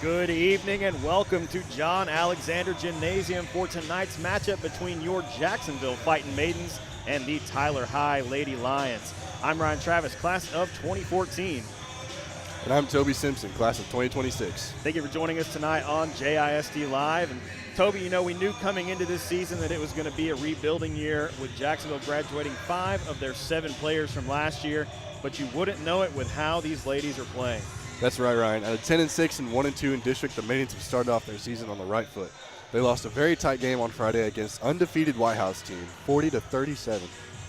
Good evening and welcome to John Alexander Gymnasium for tonight's matchup between your Jacksonville Fightin Maidens and the Tyler High Lady Lions. I'm Ryan Travis, class of 2014. And I'm Toby Simpson, class of 2026. Thank you for joining us tonight on JISD Live. And Toby, you know, we knew coming into this season that it was going to be a rebuilding year with Jacksonville graduating 5 of their 7 players from last year, but you wouldn't know it with how these ladies are playing. That's right, Ryan. At a 10-6 and 1-2 in district, the Maidens have started off their season on the right foot. They lost a very tight game on Friday against undefeated White House team, 40-37,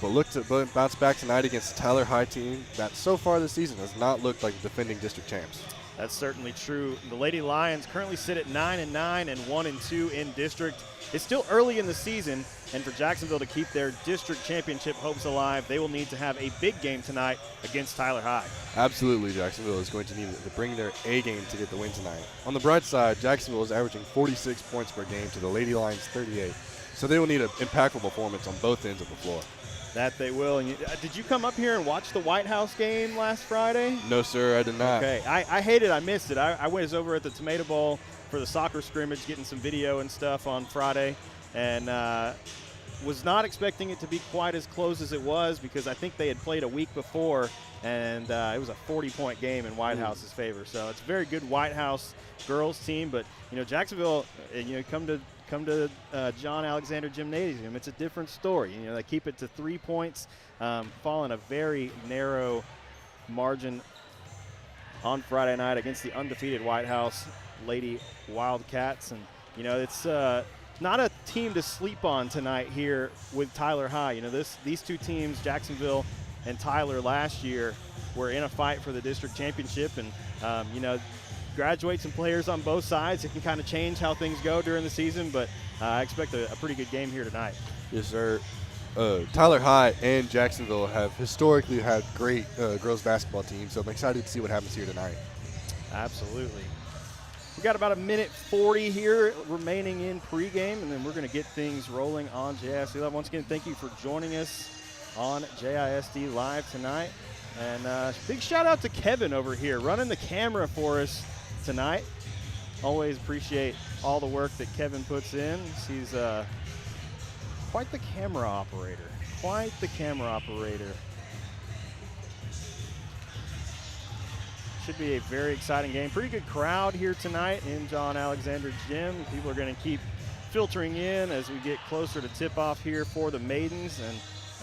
but looked to bounce back tonight against the Tyler High team that so far this season has not looked like the defending district champs. That's certainly true. The Lady Lions currently sit at 9-9 and 1-2 in district. It's still early in the season, and for Jacksonville to keep their district championship hopes alive, they will need to have a big game tonight against Tyler High. Absolutely, Jacksonville is going to need to bring their A game to get the win tonight. On the bright side, Jacksonville is averaging 46 points per game to the Lady Lions 38, so they will need an impactful performance on both ends of the floor. That they will. And did you come up here and watch the White House game last Friday? No, sir, I did not. Okay, I hated I missed it. I was over at the Tomato Bowl for the soccer scrimmage, getting some video and stuff on Friday, and was not expecting it to be quite as close as it was because I think they had played a week before, and it was a 40-point game in White House's favor. So it's a very good White House girls team, but you know, Jacksonville, come to John Alexander Gymnasium, it's a different story. You know, they keep it to 3 points, fall in a very narrow margin on Friday night against the undefeated White House Lady Wildcats. And, you know, it's not a team to sleep on tonight here with Tyler High. You know, these two teams, Jacksonville and Tyler, last year were in a fight for the district championship, and, you know, graduate some players on both sides. It can kind of change how things go during the season, but I expect a pretty good game here tonight. Yes, sir. Tyler High and Jacksonville have historically had great girls basketball teams, so I'm excited to see what happens here tonight. Absolutely. We've got about a minute 40 here remaining in pregame, and then we're going to get things rolling on JISD Live. Once again, thank you for joining us on JISD Live tonight. And big shout out to Kevin over here running the camera for us tonight. Always appreciate all the work that Kevin puts in. He's quite the camera operator. Quite the camera operator. Should be a very exciting game. Pretty good crowd here tonight in John Alexander Gym. People are going to keep filtering in as we get closer to tip-off here for the Maidens.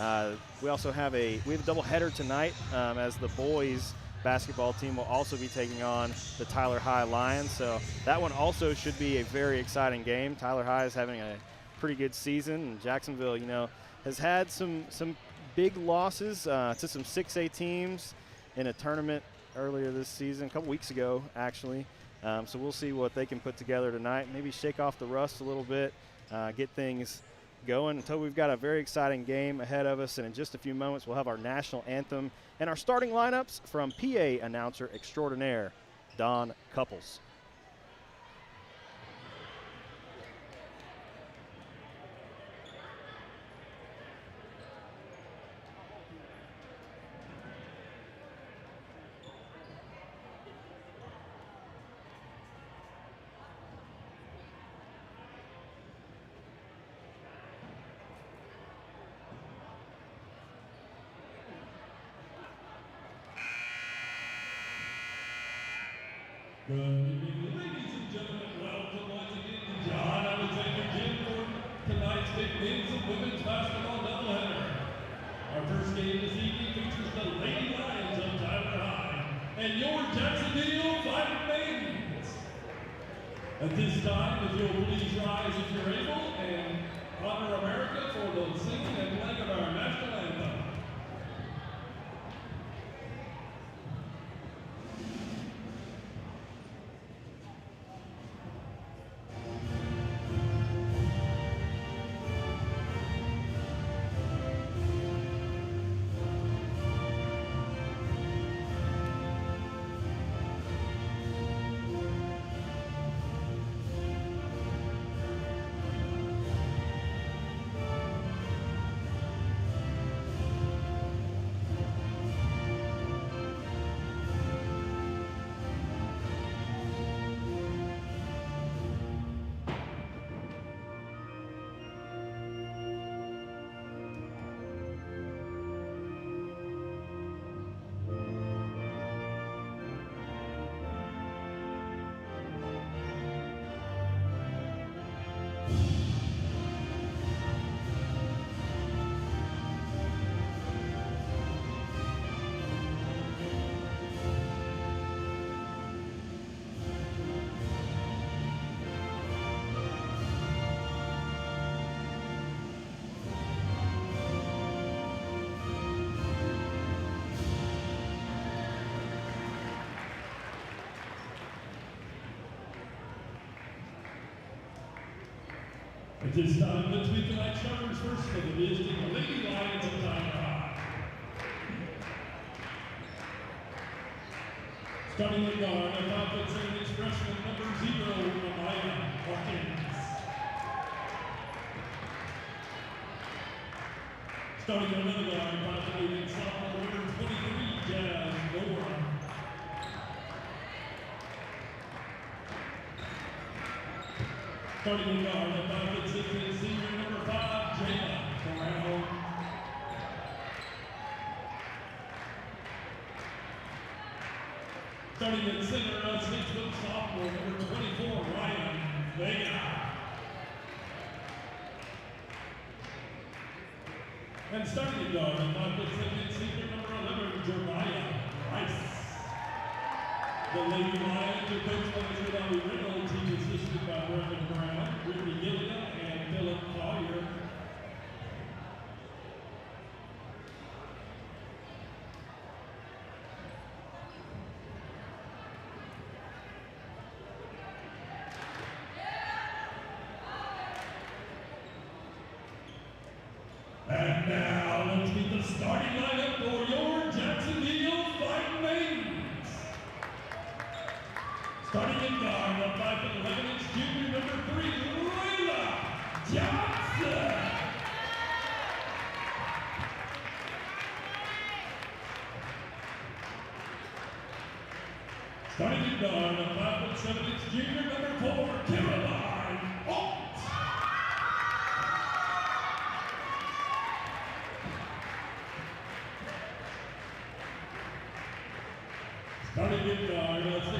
And we also have a doubleheader tonight as the boys basketball team will also be taking on the Tyler High Lions. So that one also should be a very exciting game. Tyler High is having a pretty good season, and Jacksonville, you know, has had some big losses to some 6A teams in a tournament earlier this season, a couple weeks ago actually. So we'll see what they can put together tonight. Maybe shake off the rust a little bit, get things going. Until we've got a very exciting game ahead of us, and in just a few moments we'll have our national anthem and our starting lineups from PA announcer extraordinaire Don Couples. Good evening, ladies and gentlemen. Welcome once again to John Alexander Gym for tonight's big men's and women's basketball doubleheader. Our first game this evening features the Lady Lions of Tyler High and your Jacksonville Fightin Maidens. At this time, if you'll please rise if you're able and honor America for the singing and playing of our national anthem. At this time, let's meet tonight's starters first for the visiting Lady Lions of Tiger High. Starting at guard, a 5'7" freshman number 0, Hawkins. Starting at another guard, 5'8" sophomore number 23, Jazz Moore. Starting at guard, a 5'6" senior number 5, Jada Brown. Starting at center, a 6' sophomore number 24, Ryan Vega. And starting at guard, a 5'7" senior number 11, Jeremiah Rice. The Lady Lions are coached by Mr. Bobby Reynolds, team assisted by Brendan Brown, Brittany Gilliam, and Philip Collier. And now, let's meet the starting lineup for your Jacksonville Fightin Maidens. Starting in guard, a 5'11" junior number 3, Layla Johnson. Starting in guard, a 5'7" junior number 4, Caroline Alt. Starting in guard, a 6'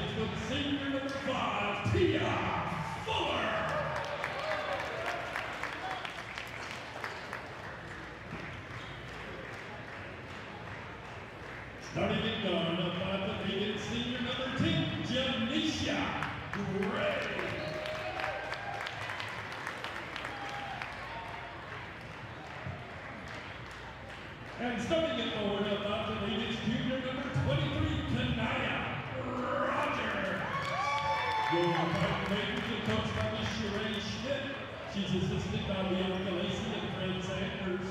senior number 5, Tia Fuller. Starting in guard, a 5'8" senior number 10, Janisha Gray. And starting at forward, a 5'8" junior number 23, Kanaya Rogers. Your Fightin Maidens are coached by Miss Sheree Schmidt. She's assisted by Bianca Lacey and Fred Sanders.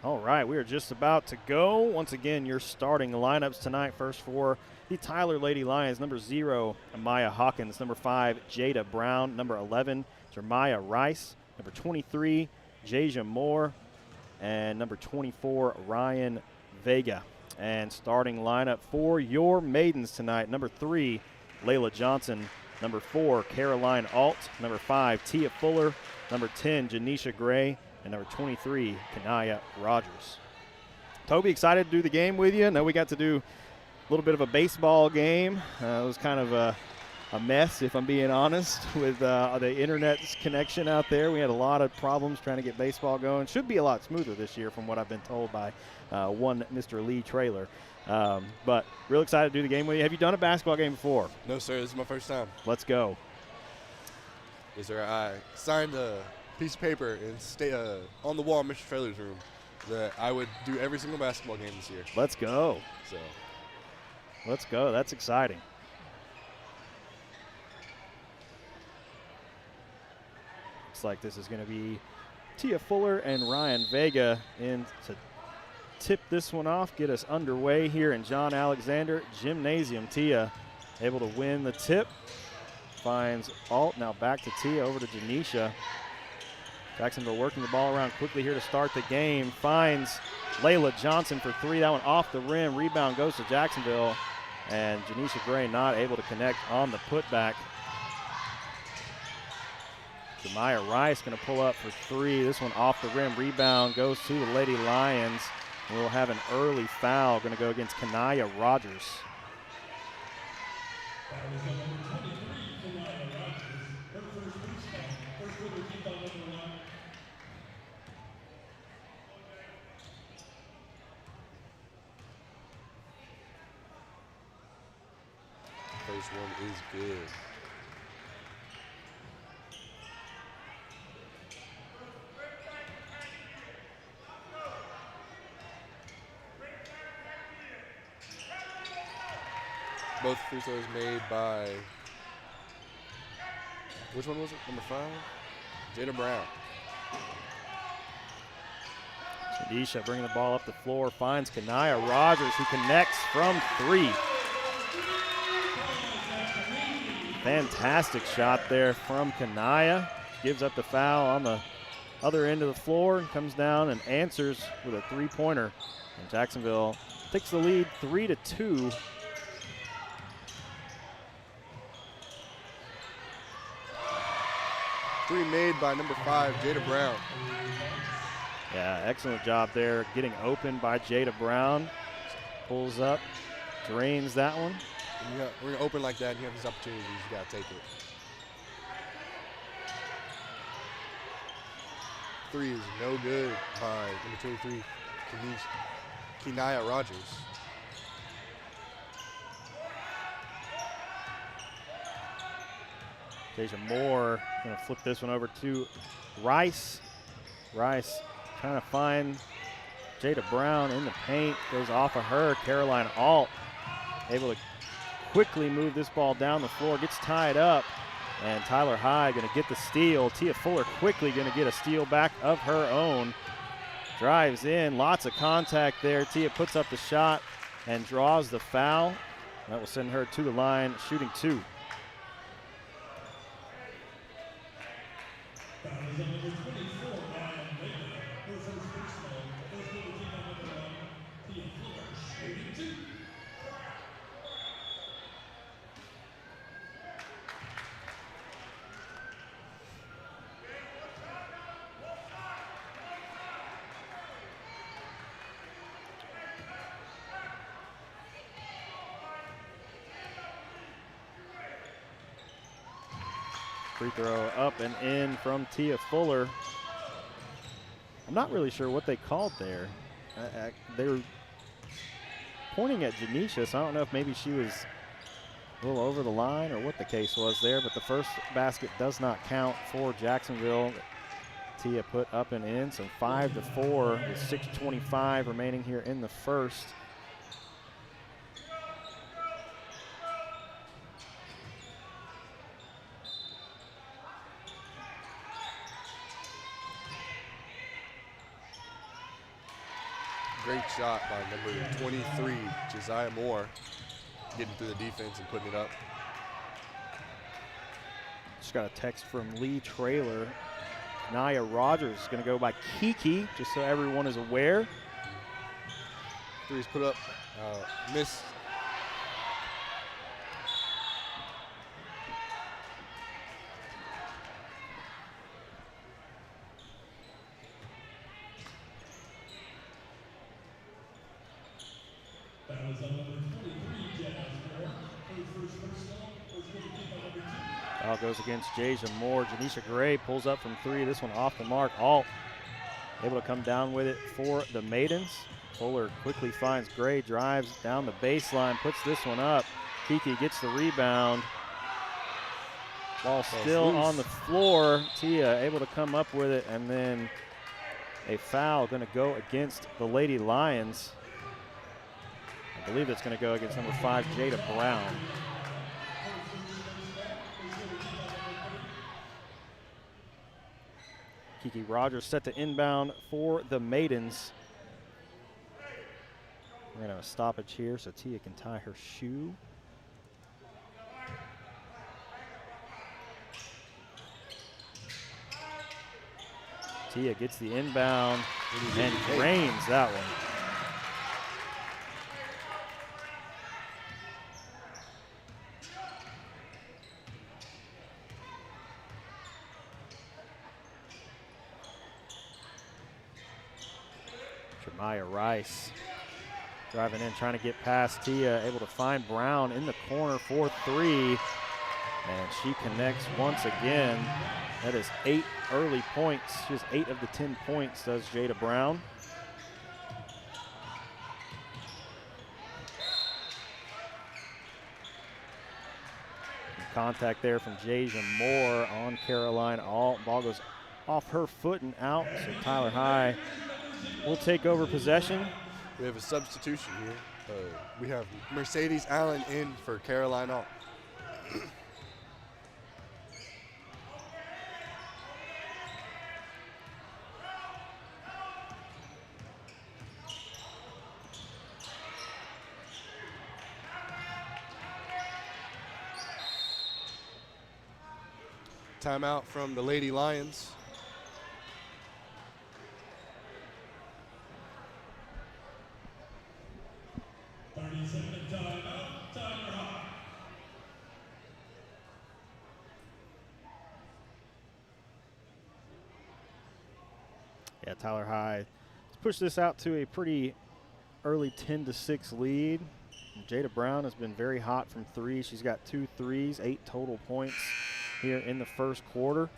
All right, we are just about to go. Once again, your starting lineups tonight. First for the Tyler Lady Lions, number 0, Amaya Hawkins. Number 5, Jada Brown. Number 11, Jeremiah Rice. Number 23, Jasia Moore. And number 24, Ryan Vega. And starting lineup for your Maidens tonight, number 3, Layla Johnson. Number 4, Caroline Alt. Number 5, Tia Fuller. Number 10, Janisha Gray. And number 23, Kanaya Rogers. Toby, excited to do the game with you. I know we got to do a little bit of a baseball game. It was kind of a mess, if I'm being honest, with the internet connection out there. We had a lot of problems trying to get baseball going. Should be a lot smoother this year from what I've been told by one Mr. Lee Trailer. But real excited to do the game with you. Have you done a basketball game before? No, sir. This is my first time. Let's go. Yes, sir. I signed a piece of paper and stay on the wall in Mr. Trailer's room that I would do every single basketball game this year. Let's go. So, let's go. That's exciting. Looks like this is going to be Tia Fuller and Ryan Vega in to tip this one off, get us underway here in John Alexander Gymnasium. Tia able to win the tip. Finds Alt. Now back to Tia, over to Janisha. Jacksonville working the ball around quickly here to start the game. Finds Layla Johnson for 3. That one off the rim. Rebound goes to Jacksonville. And Janisha Gray not able to connect on the putback. Jeremiah Rice going to pull up for 3. This one off the rim. Rebound goes to the Lady Lions. We'll have an early foul going to go against Kanaya Rogers. That was number 23, Kanaya Rogers. Her first quarter rebound number 1. first one is good. Both free throws made by Which one was it? Number 5? Jada Brown. Janisha bringing the ball up the floor, finds Kanaya Rogers, who connects from 3. Fantastic shot there from Kanaya. Gives up the foul on the other end of the floor and comes down and answers with a 3-pointer. And Jacksonville takes the lead 3-2. Three made by number 5, Jada Brown. Yeah, excellent job there getting open by Jada Brown. Pulls up, drains that one. We're going to open like that, and you have these opportunities. You got to take it. 3 is no good by number 23, Kanaya Rogers. Deja Moore going to flip this one over to Rice. Rice trying to find Jada Brown in the paint. Goes off of her. Caroline Alt able to quickly move this ball down the floor. Gets tied up. And Tyler High going to get the steal. Tia Fuller quickly going to get a steal back of her own. Drives in. Lots of contact there. Tia puts up the shot and draws the foul. That will send her to the line, shooting 2. Free throw up and in from Tia Fuller. I'm not really sure what they called there. They were pointing at Janisha, so I don't know if maybe she was a little over the line or what the case was there, but the first basket does not count for Jacksonville. Tia put up and in, so 5-4 with 6:25 remaining here in the first. Great shot by number 23, Josiah Moore, getting through the defense and putting it up. Just got a text from Lee Traylor. Naya Rogers is going to go by Kiki, just so everyone is aware. Three's put up, missed. Foul goes against Jasia Moore. Janisha Gray pulls up from 3. This one off the mark. Alt able to come down with it for the Maidens. Fuller quickly finds Gray, drives down the baseline, puts this one up. Kiki gets the rebound. Ball still on the floor. Tia able to come up with it, and then a foul going to go against the Lady Lions. I believe it's going to go against number 5, Jada Brown. Kiki Rogers set to inbound for the Maidens. We're going to have a stoppage here so Tia can tie her shoe. Tia gets the inbound and drains that one. Jeremiah Rice driving in, trying to get past Tia, able to find Brown in the corner for 3, and she connects once again. That is 8 early points. She has 8 of the 10 points, does Jada Brown. Contact there from Jasia Moore on Caroline Alt. Ball goes off her foot and out, so Tyler High will take over possession. We have a substitution here. We have Mercedes Allen in for Caroline Alt. Timeout from the Lady Lions. Yeah, Tyler High has pushed this out to a pretty early 10-6 lead. Jada Brown has been very hot from three. She's got 2 threes, 8 total points here in the first quarter.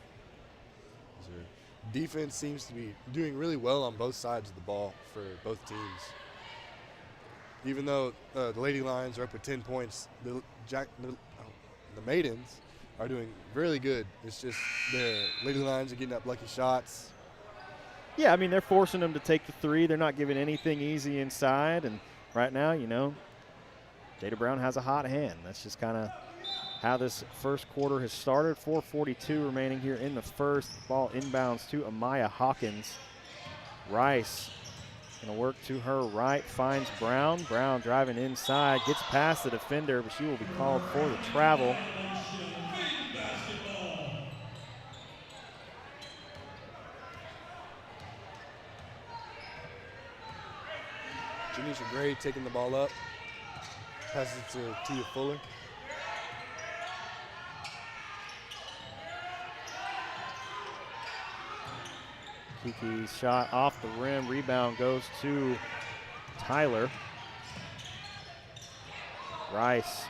Defense seems to be doing really well on both sides of the ball for both teams. Even though the Lady Lions are up with 10 points, the Maidens are doing really good. It's just the Lady Lions are getting up lucky shots. Yeah, I mean, they're forcing them to take the three. They're not giving anything easy inside. And right now, you know, Jada Brown has a hot hand. That's just kind of how this first quarter has started. 4:42 remaining here in the first. Ball inbounds to Amaya Hawkins. Rice going to work to her right, finds Brown. Brown driving inside, gets past the defender, but she will be called for the travel. Janisha Gray taking the ball up. Passes it to Tia Fuller. Kiki's shot off the rim. Rebound goes to Tyler. Rice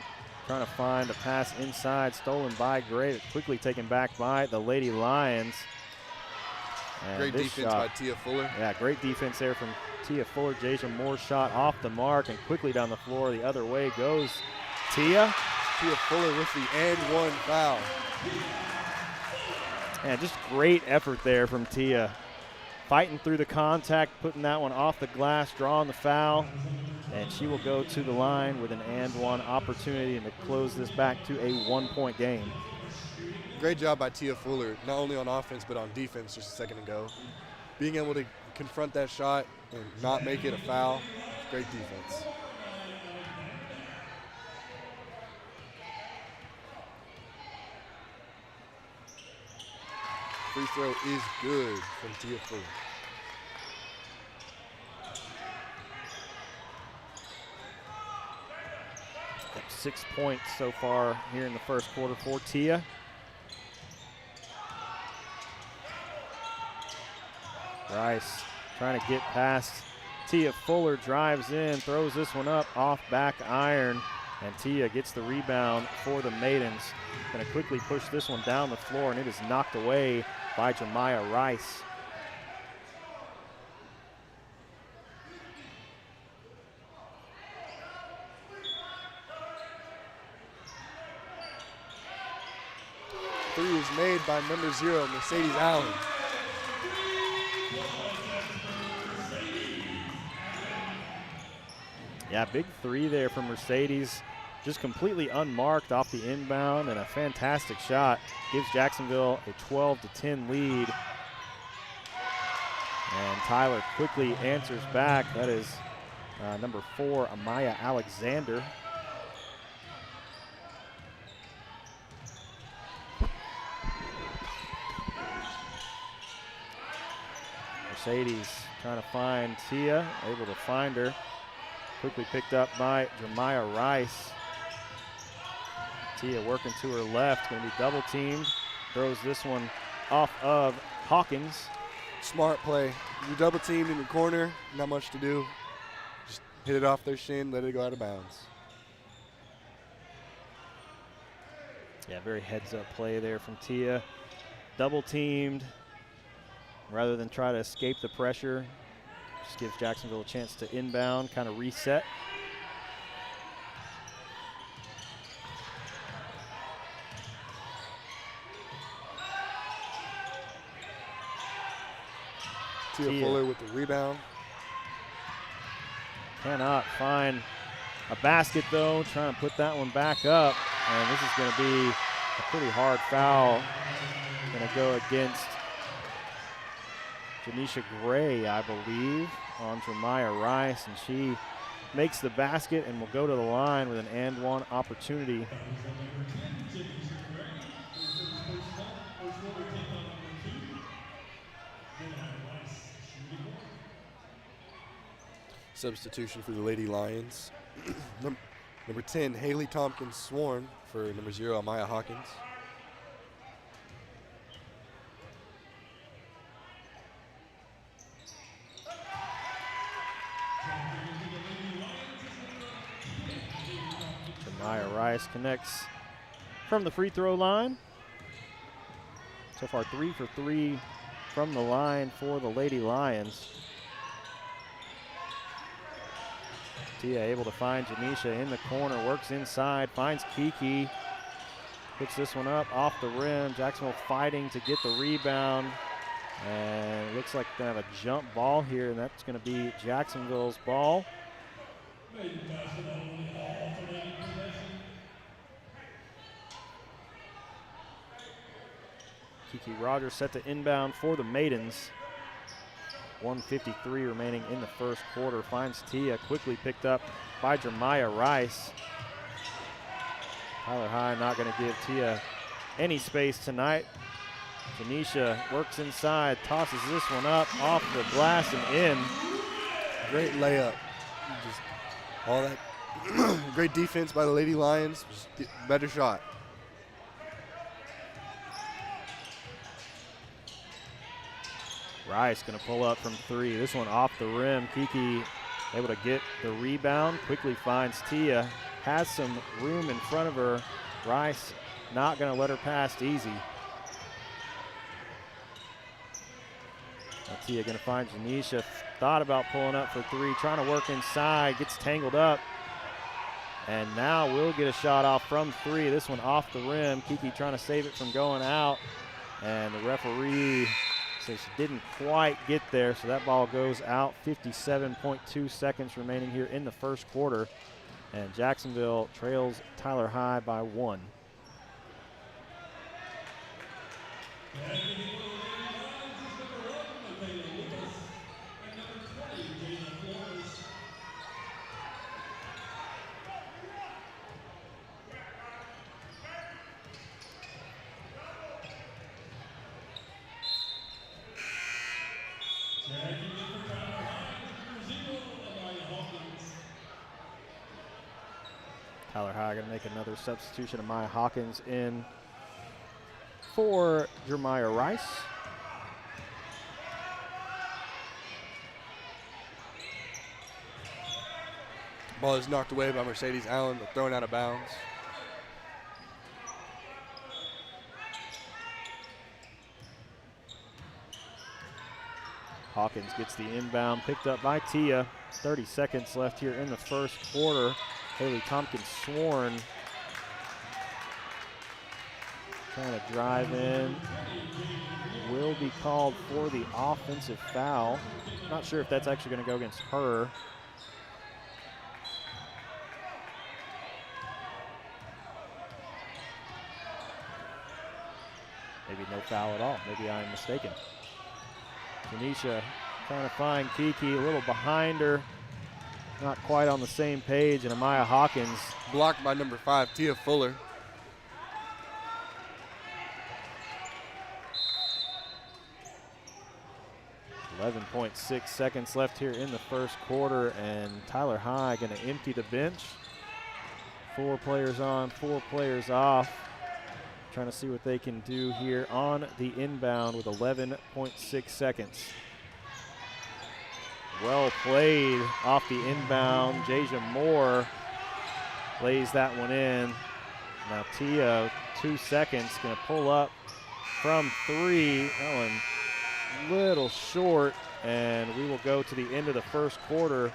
trying to find a pass inside, stolen by Gray, but quickly taken back by the Lady Lions. And great defense by Tia Fuller. Yeah, great defense there from Tia Fuller. Jasia Moore's shot off the mark, and quickly down the floor the other way goes Tia. Tia Fuller with the and one foul. And just great effort there from Tia. Fighting through the contact, putting that one off the glass, drawing the foul, and she will go to the line with an and one opportunity and to close this back to a 1-point game. Great job by Tia Fuller, not only on offense but on defense just a second ago. Being able to confront that shot and not make it a foul, great defense. Free throw is good from Tia Fuller. Got 6 points so far here in the first quarter for Tia. Rice trying to get past Tia Fuller, drives in, throws this one up off back iron, and Tia gets the rebound for the Maidens. Going to quickly push this one down the floor, and it is knocked away by Jemiah Rice. Three is made by number 0, Mercedes Allen. Yeah, big three there from Mercedes. Just completely unmarked off the inbound, and a fantastic shot. Gives Jacksonville a 12-10 lead. And Tyler quickly answers back. That is number 4, Amaya Alexander. Mercedes trying to find Tia, able to find her. Quickly picked up by Jemiah Rice. Tia working to her left, going to be double teamed. Throws this one off of Hawkins. Smart play. You double teamed in the corner, not much to do. Just hit it off their shin, let it go out of bounds. Yeah, very heads up play there from Tia. Double teamed. Rather than try to escape the pressure, just gives Jacksonville a chance to inbound, kind of reset. Tia Fuller with the rebound. Cannot find a basket though, trying to put that one back up. And this is going to be a pretty hard foul. Going to go against Janisha Gray, I believe, on Jemiah Rice, and she makes the basket and will go to the line with an and one opportunity. Substitution for the Lady Lions. Number 10, Haley Tompkins Sworn for number 0, Amaya Hawkins. Jeremiah Rice connects from the free throw line. So far 3 for 3 from the line for the Lady Lions. Tia able to find Janisha in the corner, works inside, finds Kiki, puts this one up off the rim. Jacksonville fighting to get the rebound, and it looks like they're going to have a jump ball here, and that's going to be Jacksonville's ball. Maidens basketball only alternating possession. Kiki Rogers set to inbound for the Maidens. 1:53 remaining in the first quarter. Finds Tia, quickly picked up by Jeremiah Rice. Tyler High not going to give Tia any space tonight. Janisha works inside, tosses this one up off the glass and in. Great layup. Just all that great defense by the Lady Lions. Just better shot. Rice going to pull up from 3. This one off the rim. Kiki able to get the rebound. Quickly finds Tia. Has some room in front of her. Rice not going to let her pass easy. Now Tia going to find Janisha. Thought about pulling up for 3. Trying to work inside. Gets tangled up. And now will get a shot off from 3. This one off the rim. Kiki trying to save it from going out. And the referee says she didn't quite get there, so that ball goes out. 57.2 seconds remaining here in the first quarter. And Jacksonville trails Tyler High by 1. Tyler High going to make another substitution. Amaya Hawkins in for Jeremiah Rice. Ball is knocked away by Mercedes Allen, but thrown out of bounds. Hawkins gets the inbound, picked up by Tia. 30 seconds left here in the first quarter. Haley Tompkins Sworn trying to drive in. Will be called for the offensive foul. Not sure if that's actually going to go against her. Maybe no foul at all. Maybe I'm mistaken. Janisha trying to find Kiki, a little behind her. Not quite on the same page, and Amaya Hawkins. Blocked by number 5, Tia Fuller. .6 seconds left here in the first quarter, and Tyler High going to empty the bench. 4 players on, 4 players off. Trying to see what they can do here on the inbound with 11.6 seconds. Well played off the inbound. Jasia Moore lays that one in. Now Tia, 2 seconds, going to pull up from 3. That one little short, and we will go to the end of the first quarter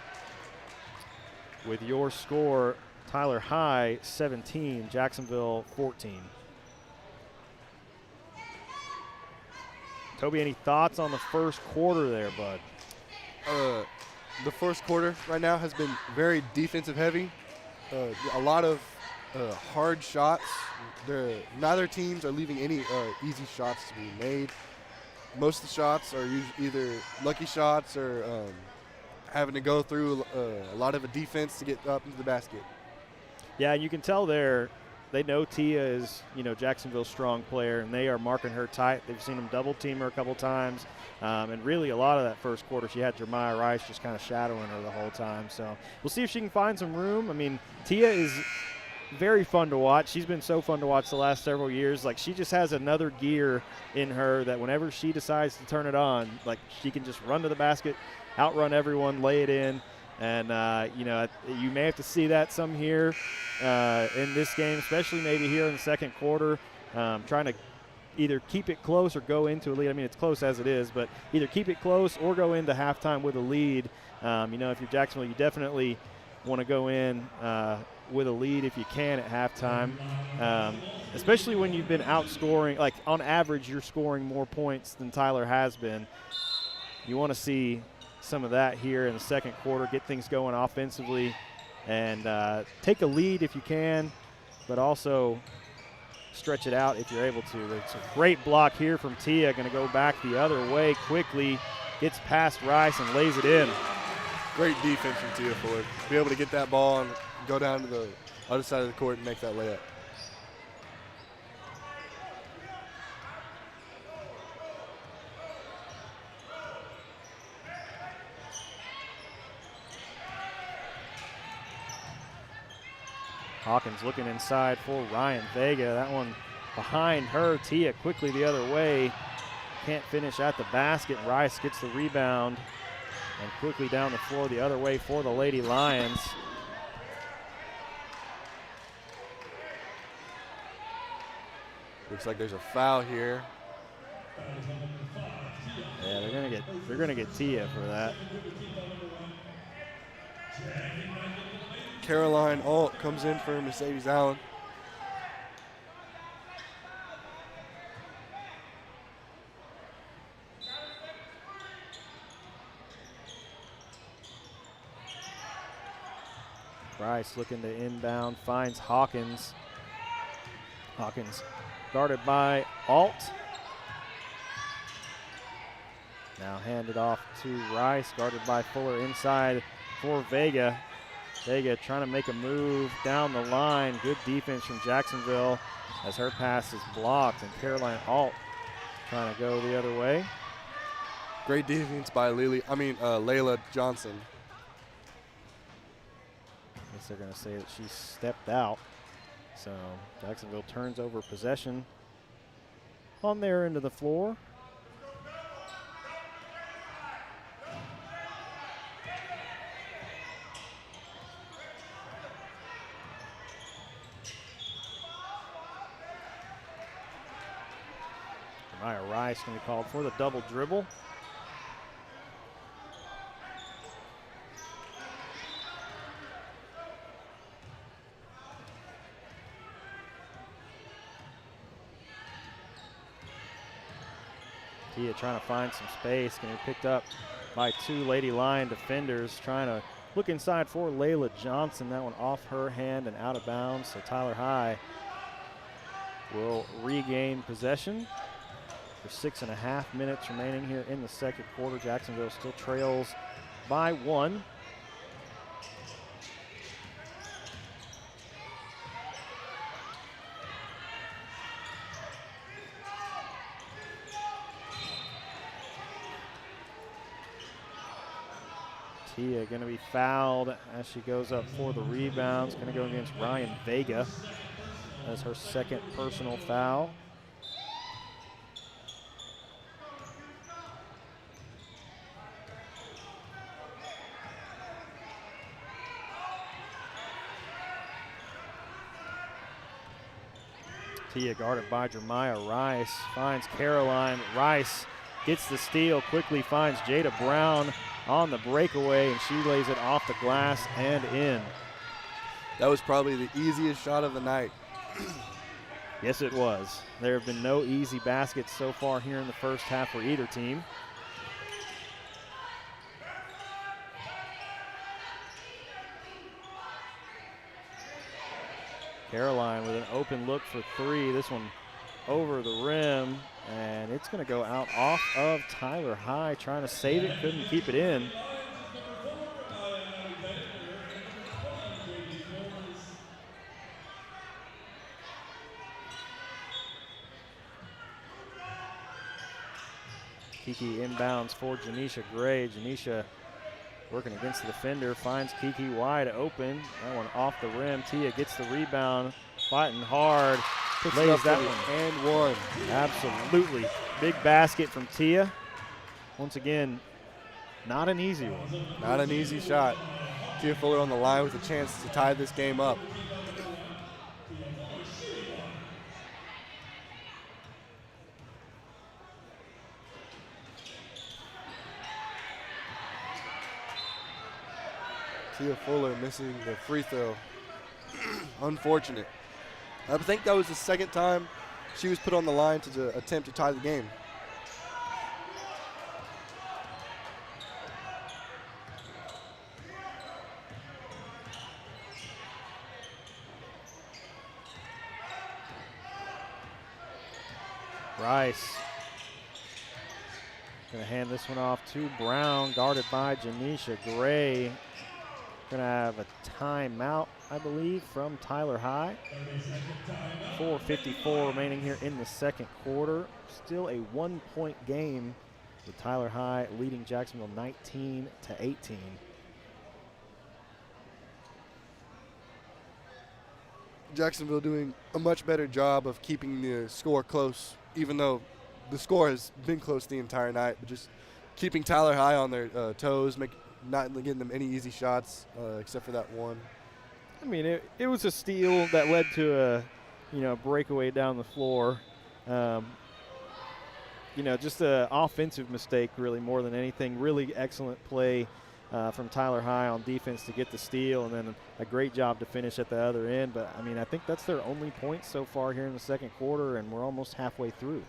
with your score, Tyler High 17, Jacksonville 14. Toby, any thoughts on the first quarter there, bud? The first quarter right now has been very defensive heavy. A lot of hard shots. Neither teams are leaving any easy shots to be made. Most of the shots are either lucky shots or having to go through a lot of a defense to get up into the basket. Yeah, you can tell there they know Tia is, Jacksonville's strong player, and they are marking her tight. They've seen them double team her a couple times, and really a lot of that first quarter she had Jeremiah Rice just kind of shadowing her the whole time. So we'll see if she can find some room. I mean, Tia is very fun to watch. She's been so fun to watch the last several years. Like, she just has another gear in her that whenever she decides to turn it on, like, she can just run to the basket, outrun everyone, lay it in. And, you may have to see that some here in this game, especially maybe here in the second quarter, trying to either keep it close or go into a lead. I mean, it's close as it is, but either keep it close or go into halftime with a lead. If you're Jacksonville, you definitely want to go in with a lead if you can at halftime, especially when you've been outscoring. Like, on average, you're scoring more points than Tyler has been. You want to see some of that here in the second quarter, get things going offensively, and take a lead if you can, but also stretch it out if you're able to. It's a great block here from Tia, going to go back the other way quickly, gets past Rice and lays it in. Great defense from Tia Ford. Be able to get that ball and go down to the other side of the court and make that layup. Hawkins looking inside for Ryan Vega. That one behind her. Tia quickly the other way. Can't finish at the basket. Rice gets the rebound and quickly down the floor the other way for the Lady Lions. Looks like there's a foul here. Yeah, they're gonna get Tia for that. Caroline Alt comes in for Mercedes Allen. Rice looking to inbound, finds Hawkins. Hawkins guarded by Alt. Now handed off to Rice, guarded by Fuller inside for Vega. Vega trying to make a move down the line. Good defense from Jacksonville as her pass is blocked, and Caroline Alt trying to go the other way. Great defense by Layla Johnson. I guess they're going to say that she stepped out. So Jacksonville turns over possession on their end of the floor. Maya Rice going to be called for the double dribble. Tia trying to find some space, going to be picked up by two Lady Lion defenders, trying to look inside for Layla Johnson. That one off her hand and out of bounds, so Tyler High will regain possession. For 6.5 minutes remaining here in the second quarter. Jacksonville still trails by 1. Tia going to be fouled as she goes up for the rebounds. Going to go against Ryan Vega. That's her second personal foul. Tia guarded by Jeremiah Rice, finds Caroline. Rice gets the steal, quickly finds Jada Brown on the breakaway, and she lays it off the glass and in. That was probably the easiest shot of the night. Yes, it was. There have been no easy baskets so far here in the first half for either team. Caroline with an open look for three. This one over the rim, and it's going to go out off of Tyler High, trying to save it, couldn't keep it in. Kiki inbounds for Janisha Gray. Janisha working against the defender, finds Kiki wide open. That one off the rim. Tia gets the rebound, fighting hard. Lays that one. And one. Absolutely. Big basket from Tia. Once again, not an easy one. Not an easy shot. Tia Fuller on the line with a chance to tie this game up. Tia Fuller missing the free throw. Unfortunate. I think that was the second time she was put on the line to attempt to tie the game. Rice gonna hand this one off to Brown, guarded by Janisha Gray. Gonna have a timeout, I believe, from Tyler High. 4:54 remaining here in the second quarter. Still a 1-point game with Tyler High leading Jacksonville 19-18. Jacksonville doing a much better job of keeping the score close, even though the score has been close the entire night, but just keeping Tyler High on their toes, not getting them any easy shots except for that one. I mean, it was a steal that led to a breakaway down the floor. Just an offensive mistake really more than anything. Really excellent play from Tyler High on defense to get the steal, and then a great job to finish at the other end. But, I mean, I think that's their only point so far here in the second quarter, and we're almost halfway through.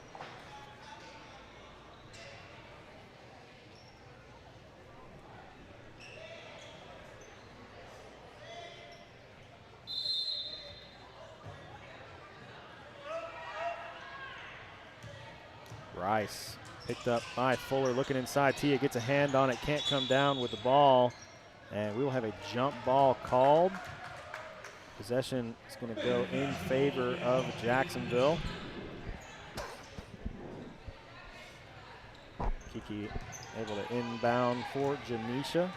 Rice picked up by Fuller, looking inside. Tia gets a hand on it, can't come down with the ball, and we will have a jump ball called. Possession is going to go in favor of Jacksonville. Kiki able to inbound for Janisha.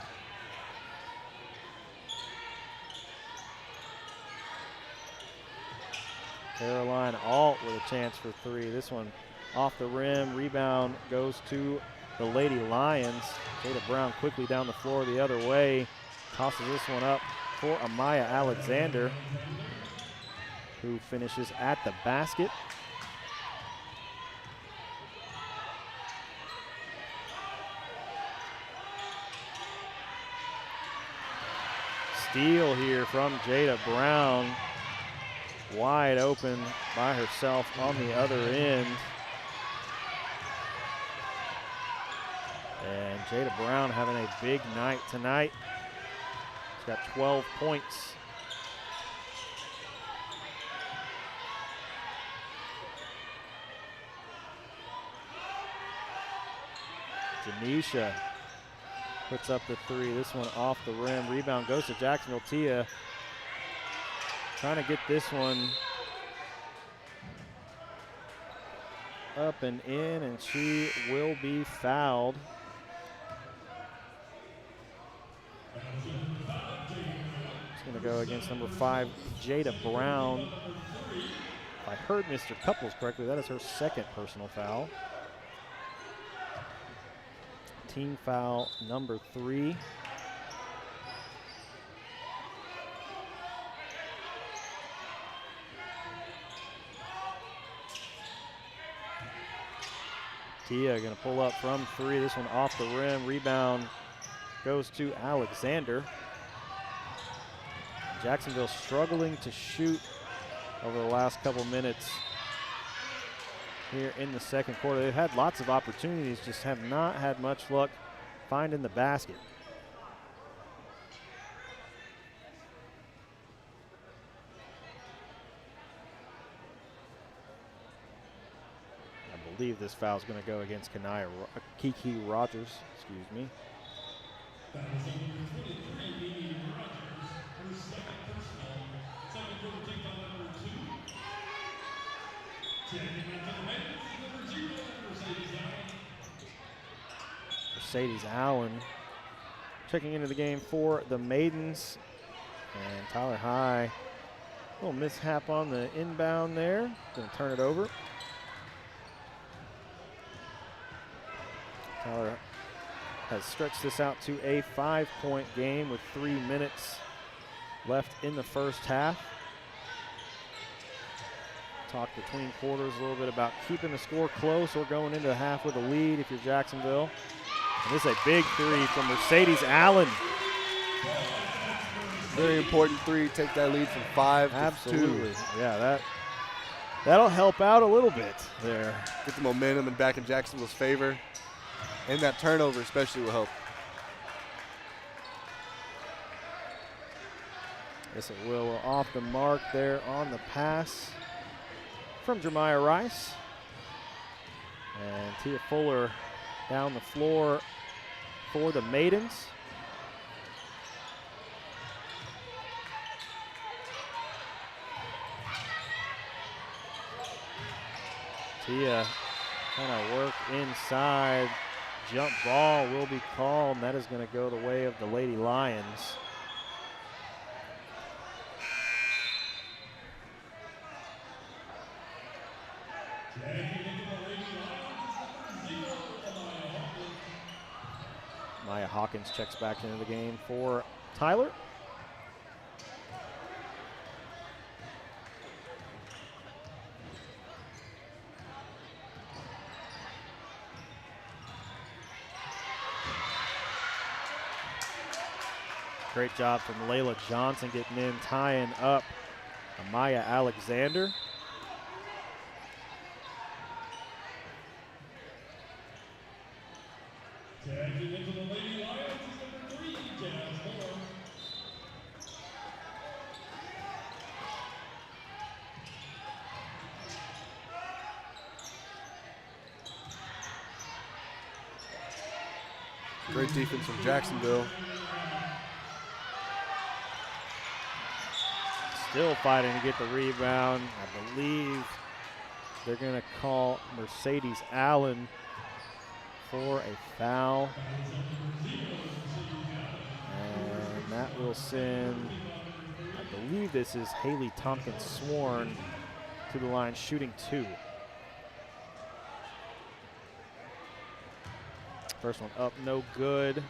Caroline Alt with a chance for three. This one off the rim, rebound goes to the Lady Lions. Jada Brown quickly down the floor the other way. Tosses this one up for Amaya Alexander, who finishes at the basket. Steal here from Jada Brown. Wide open by herself on the other end. And Jada Brown having a big night tonight. She's got 12 points. Janisha puts up the three. This one off the rim. Rebound goes to Jacksonville. Tia trying to get this one up and in, and she will be fouled. It's going to go against number 5, Jada Brown. If I heard Mr. Couples correctly, that is her second personal foul. Team foul number 3. Tia going to pull up from 3. This one off the rim. Rebound goes to Alexander. Jacksonville struggling to shoot over the last couple minutes here in the second quarter. They've had lots of opportunities, just have not had much luck finding the basket. I believe this foul is going to go against Kiki Rogers, excuse me. Mercedes Allen checking into the game for the Maidens. And Tyler High, a little mishap on the inbound there. Going to turn it over. Tyler has stretched this out to a 5-point game with 3 minutes left in the first half. Talked between quarters a little bit about keeping the score close or going into the half with a lead if you're Jacksonville. And this is a big three from Mercedes Allen. Very important three. Take that lead from 5 to 2. Absolutely. Yeah, that'll help out a little bit there. Get the momentum and back in Jacksonville's favor. And that turnover especially will help. Yes, it will. Off the mark there on the pass from Jeremiah Rice. And Tia Fuller down the floor for the Maidens. Tia kind of work inside. Jump ball will be called, and that is going to go the way of the Lady Lions. Maya Hawkins checks back into the game for Tyler. Great job from Layla Johnson getting in, tying up Amaya Alexander. Tagging into the Lady Lions is number 3, Jazz Moore. Great defense from Jacksonville. Still fighting to get the rebound. I believe they're going to call Mercedes Allen for a foul. And that will send, I believe this is Haley Tompkins Sworn to the line shooting 2. First one up, no good.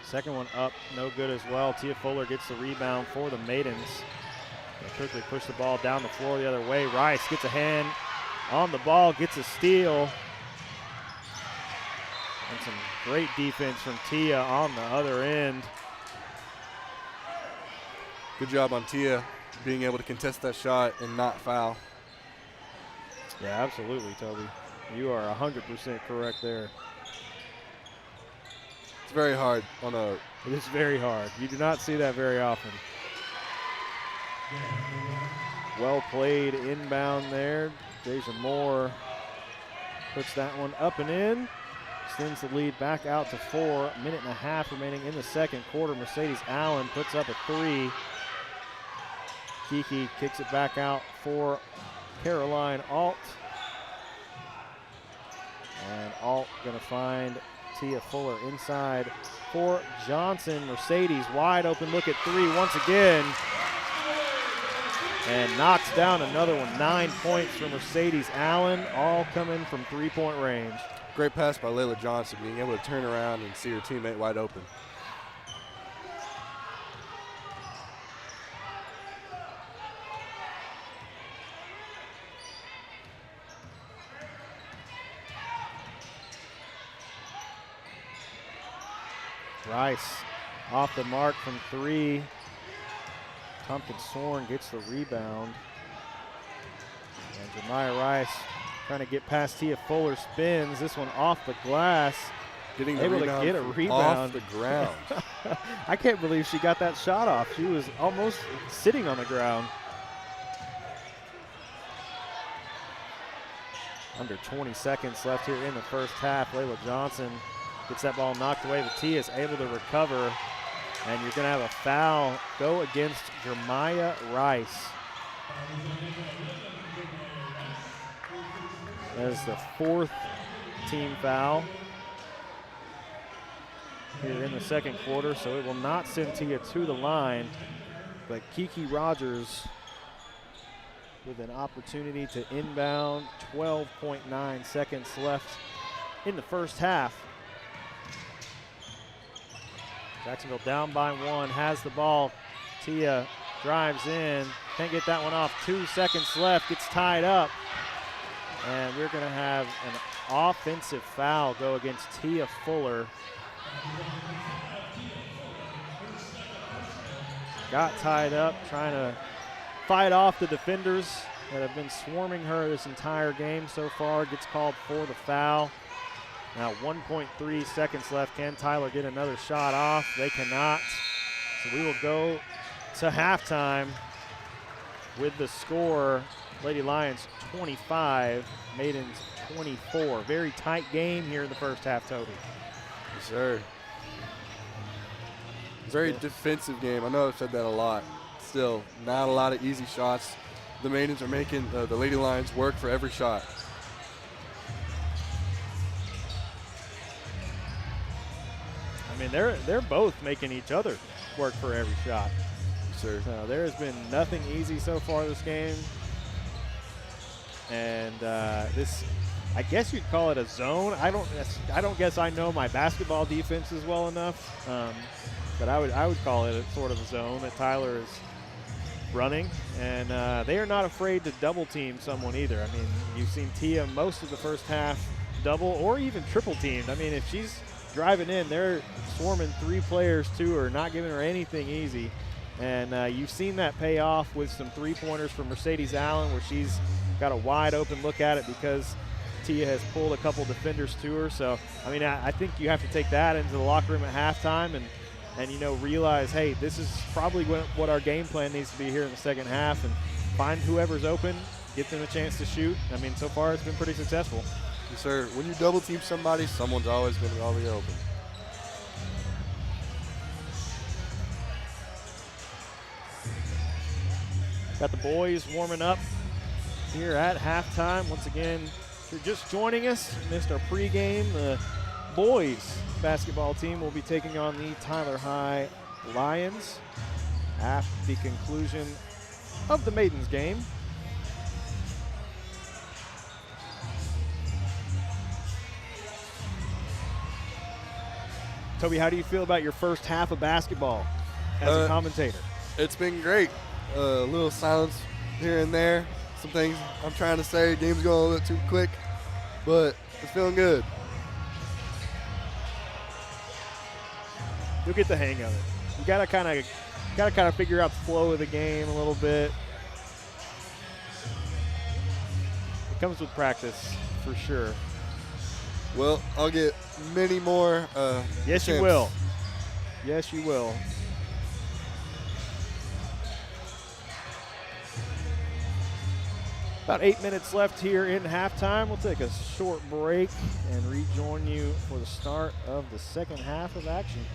Second one up, no good as well. Tia Fuller gets the rebound for the Maidens. They quickly push the ball down the floor the other way. Rice gets a hand on the ball, gets a steal. And some great defense from Tia on the other end. Good job on Tia being able to contest that shot and not foul. Yeah, absolutely, Toby. You are 100% correct there. It's very hard on a. It is very hard. You do not see that very often. Well played inbound there. Deja Moore puts that one up and in. Extends the lead back out to 4. Minute and a half remaining in the second quarter. Mercedes Allen puts up a 3. Kiki kicks it back out for Caroline Alt. And Alt going to find Tia Fuller inside for Johnson. Mercedes wide open look at 3 once again. And knocks down another one. 9 points for Mercedes Allen, all coming from 3-point range. Great pass by Layla Johnson, being able to turn around and see her teammate wide open. Rice off the mark from 3. Tompkins Sorn gets the rebound. And Jeremiah Rice trying to get past Tia Fuller, spins this one off the glass. Getting the able rebound to get a rebound off the ground. I can't believe she got that shot off. She was almost sitting on the ground. Under 20 seconds left here in the first half. Layla Johnson gets that ball knocked away, but Tia is able to recover And you're going to have a foul go against Jeremiah Rice. That is the 4th team foul here in the second quarter, so it will not send Tia to the line, but Kiki Rogers with an opportunity to inbound. 12.9 seconds left in the first half. Jacksonville down by 1, has the ball. Tia drives in, can't get that one off. 2 seconds left, gets tied up. And we're going to have an offensive foul go against Tia Fuller. Got tied up, trying to fight off the defenders that have been swarming her this entire game so far. Gets called for the foul. Now 1.3 seconds left. Can Tyler get another shot off? They cannot. So we will go to halftime with the score. Lady Lions 25, Maidens 24. Very tight game here in the first half, Toby. Yes, sir. Very defensive game. I know I've said that a lot. Still, not a lot of easy shots. The Maidens are making the Lady Lions work for every shot. I mean, they're both making each other work for every shot. Yes, sir. So there has been nothing easy so far this game. And this, I guess you'd call it a zone. I don't guess I know my basketball defenses well enough, but I would call it a sort of a zone that Tyler is running, and they are not afraid to double team someone either. I mean, you've seen Tia most of the first half double or even triple teamed. I mean, if she's driving in, they're swarming 3 players to her, not giving her anything easy. And you've seen that pay off with some 3-pointers from Mercedes Allen, where she's got a wide open look at it because Tia has pulled a couple defenders to her. So, I mean, I think you have to take that into the locker room at halftime and you know, realize, hey, this is probably what our game plan needs to be here in the second half, and find whoever's open, get them a chance to shoot. I mean, so far it's been pretty successful. Yes, sir. When you double team somebody, someone's always going to be open. Got the boys warming up here at halftime. Once again, if you're just joining us, missed our pregame, the boys basketball team will be taking on the Tyler High Lions at the conclusion of the Maidens game. Toby, how do you feel about your first half of basketball as a commentator? It's been great. A little silence here and there. Some things I'm trying to say. Game's going a little bit too quick, but it's feeling good. You'll get the hang of it. You gotta kind of figure out the flow of the game a little bit. It comes with practice, for sure. Well, I'll get many more. Yes, you will. Yes, you will. About 8 minutes left here in halftime. We'll take a short break and rejoin you for the start of the second half of action.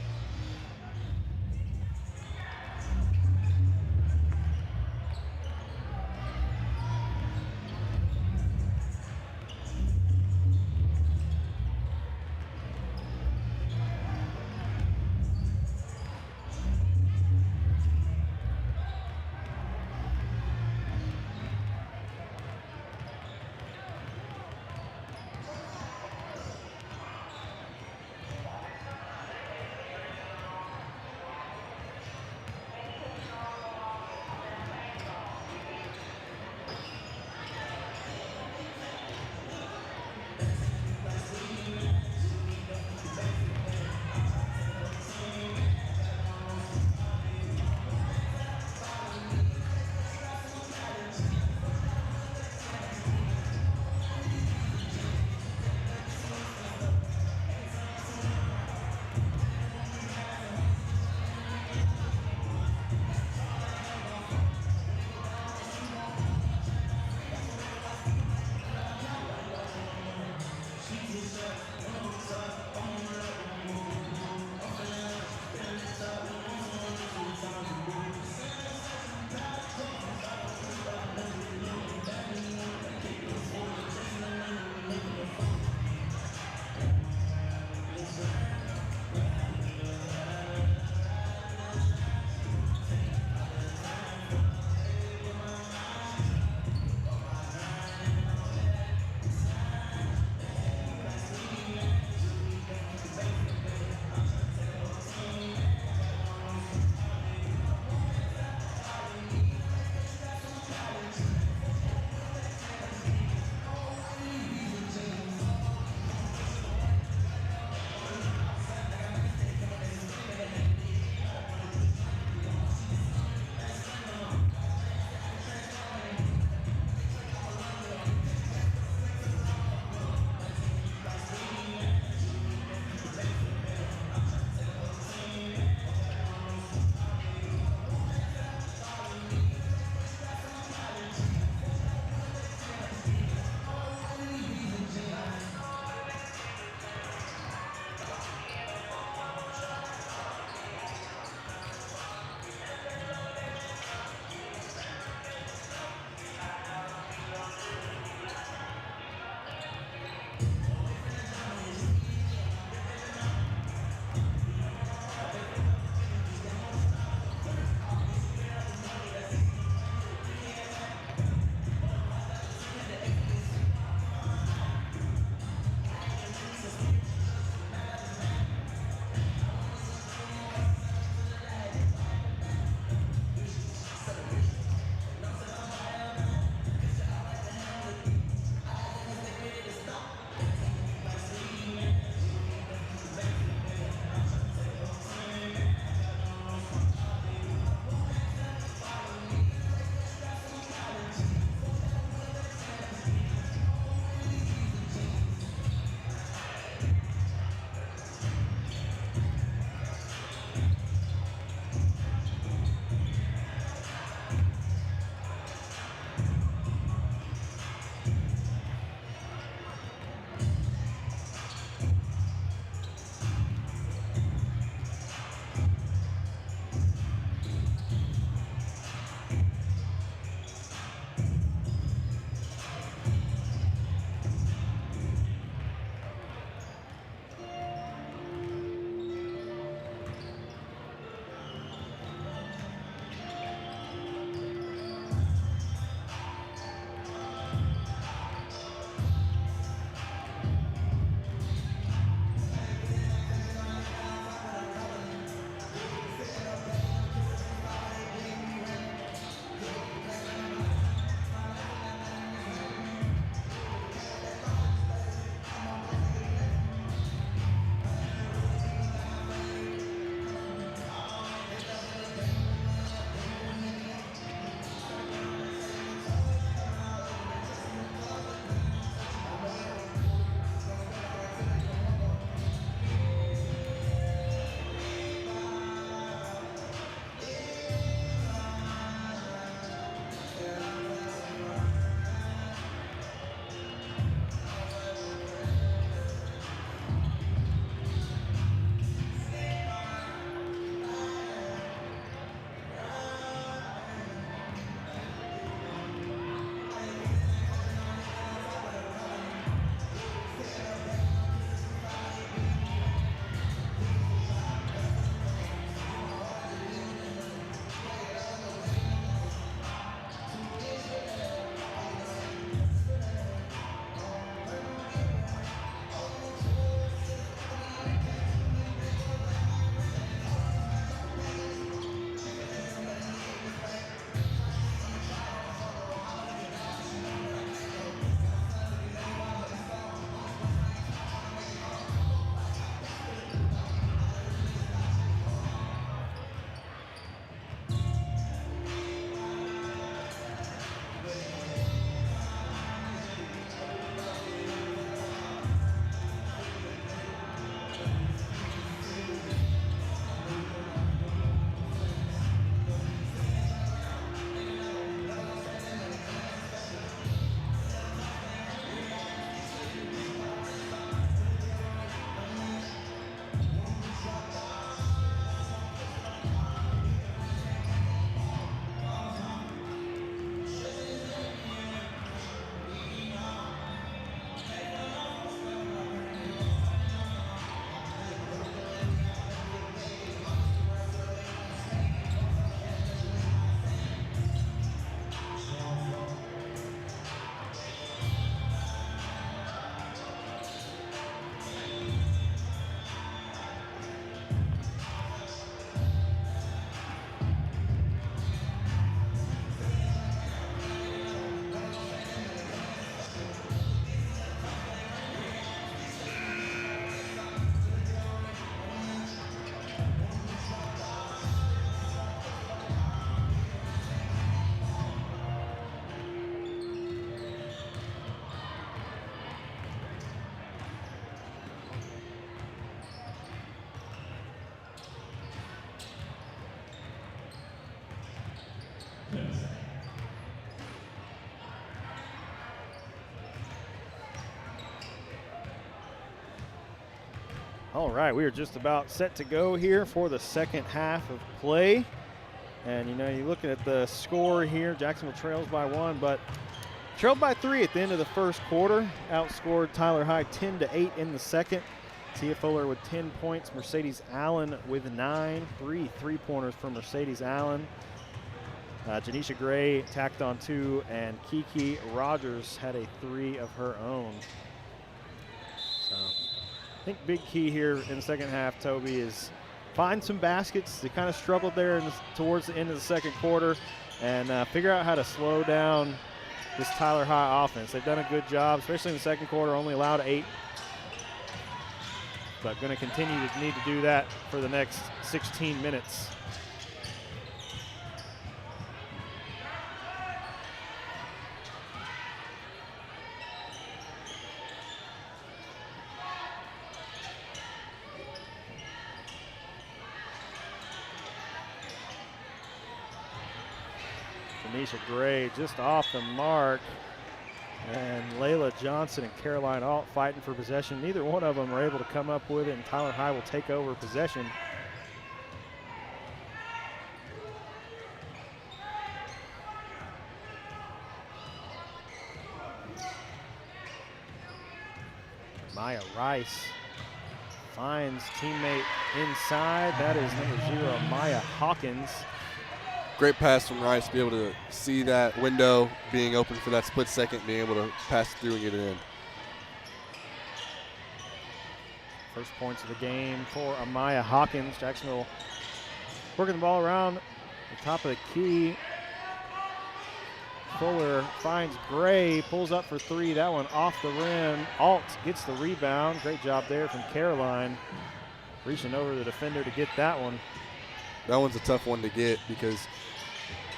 All right, we are just about set to go here for the second half of play. And, you're looking at the score here. Jacksonville trails by 1, but trailed by 3 at the end of the first quarter. Outscored Tyler High 10-8 in the second. Tia Fuller with 10 points. Mercedes Allen with 9. 3 3-pointers for Mercedes Allen. Janisha Gray tacked on 2, and Kiki Rogers had a 3 of her own. So I think big key here in the second half, Toby, is find some baskets. They kind of struggled there towards the end of the second quarter, and figure out how to slow down this Tyler High offense. They've done a good job, especially in the second quarter, only allowed 8. But going to continue to need to do that for the next 16 minutes. Janisha Gray just off the mark. And Layla Johnson and Caroline Alt fighting for possession. Neither one of them are able to come up with it, and Tyler High will take over possession. Maya Rice finds teammate inside. That is number 0, Maya Hawkins. Great pass from Rice to be able to see that window being open for that split second, being able to pass it through and get it in. First points of the game for Amaya Hawkins. Jacksonville working the ball around the top of the key. Fuller finds Gray, pulls up for 3. That one off the rim. Alt gets the rebound. Great job there from Caroline. Reaching over the defender to get that one. That one's a tough one to get because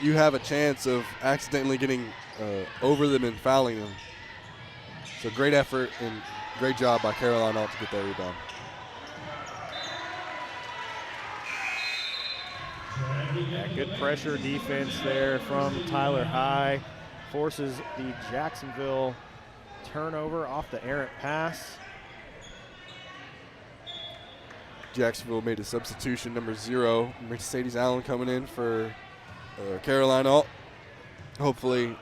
you have a chance of accidentally getting over them and fouling them. So great effort and great job by Caroline Alt to get that rebound. Yeah, good pressure defense there from Tyler High. Forces the Jacksonville turnover off the errant pass. Jacksonville made a substitution, number 0, Mercedes Allen coming in for Caroline Alt. Hopefully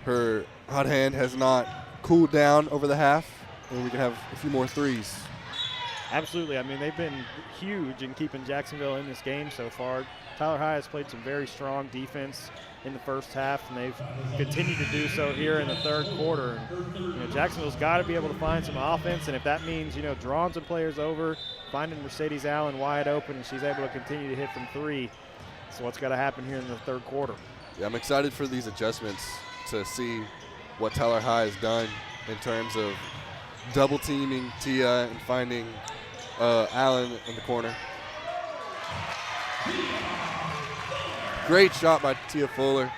her hot hand has not cooled down over the half, and we can have a few more threes. Absolutely. I mean, they've been huge in keeping Jacksonville in this game so far. Tyler High has played some very strong defense in the first half, and they've continued to do so here in the third quarter. And, Jacksonville's got to be able to find some offense, and if that means, drawing some players over, finding Mercedes Allen wide open, and she's able to continue to hit from 3. So what's got to happen here in the third quarter? Yeah, I'm excited for these adjustments to see what Tyler High has done in terms of double teaming Tia and finding Allen in the corner. Great shot by Tia Fuller,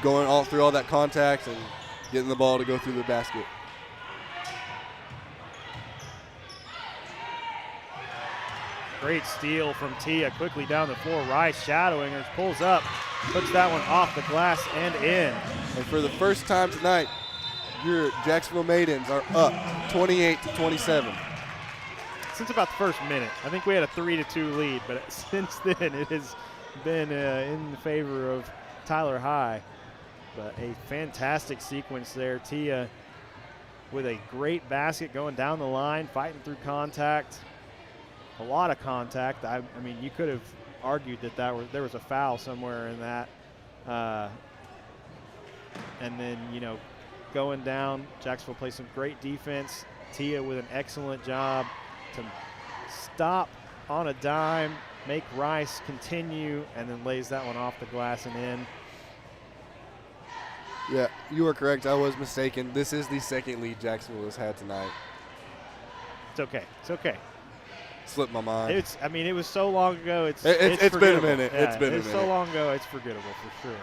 going all through all that contact and getting the ball to go through the basket. Great steal from Tia, quickly down the floor. Rice shadowing her, pulls up, puts that one off the glass and in. And for the first time tonight, your Jacksonville Maidens are up 28-27. Since about the first minute. I think we had a 3-2 lead, but since then it has been in favor of Tyler High. But a fantastic sequence there. Tia with a great basket going down the line, fighting through contact. A lot of contact. I mean, you could have argued that there was a foul somewhere in that. And then, going down, Jacksonville plays some great defense. Tia with an excellent job to stop on a dime, make Rice continue, and then lays that one off the glass and in. Yeah, you are correct. I was mistaken. This is the second lead Jacksonville has had tonight. It's okay. It's okay. Slipped my mind. It was so long ago. It's been a minute. Yeah, it's been a minute. It's so long ago. It's forgettable for sure.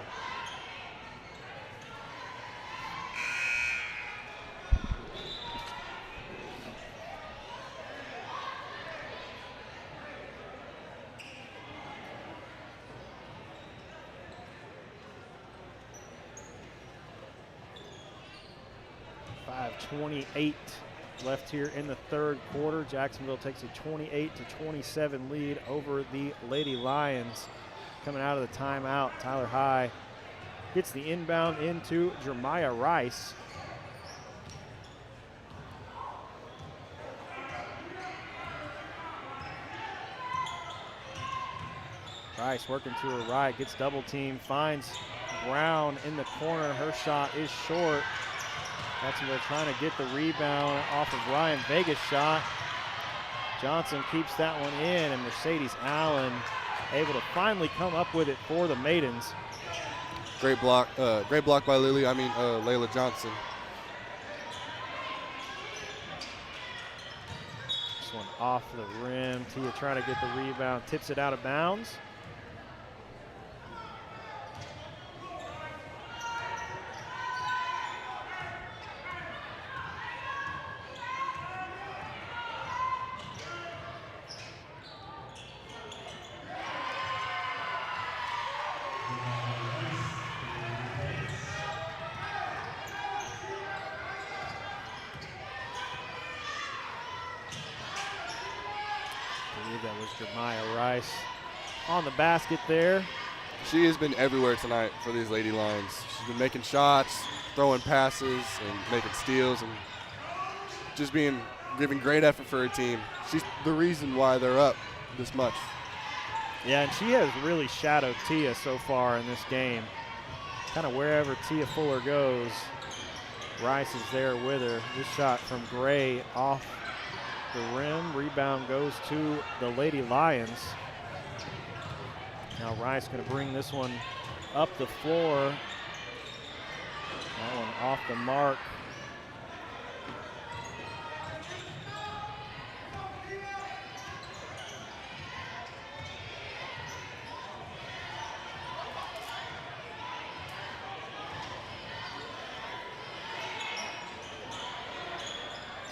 .28 left here in the third quarter. Jacksonville takes a 28-27 lead over the Lady Lions. Coming out of the timeout, Tyler High gets the inbound into Jeremiah Rice. Rice working to her right, gets double team, finds Brown in the corner. Her shot is short. Jacksonville trying to get the rebound off of Ryan Vega's shot. Johnson keeps that one in, and Mercedes Allen able to finally come up with it for the Maidens. Great block by Layla Johnson. This one off the rim. Tia trying to get the rebound, tips it out of bounds. That was Jeremiah Rice on the basket there. She has been everywhere tonight for these Lady Lions. She's been making shots, throwing passes, and making steals, and just giving great effort for her team. She's the reason why they're up this much. Yeah, and she has really shadowed Tia so far in this game. Kind of wherever Tia Fuller goes, Rice is there with her. This shot from Gray off the rim. Rebound goes to the Lady Lions. Now Rice going to bring this one up the floor. That one off the mark.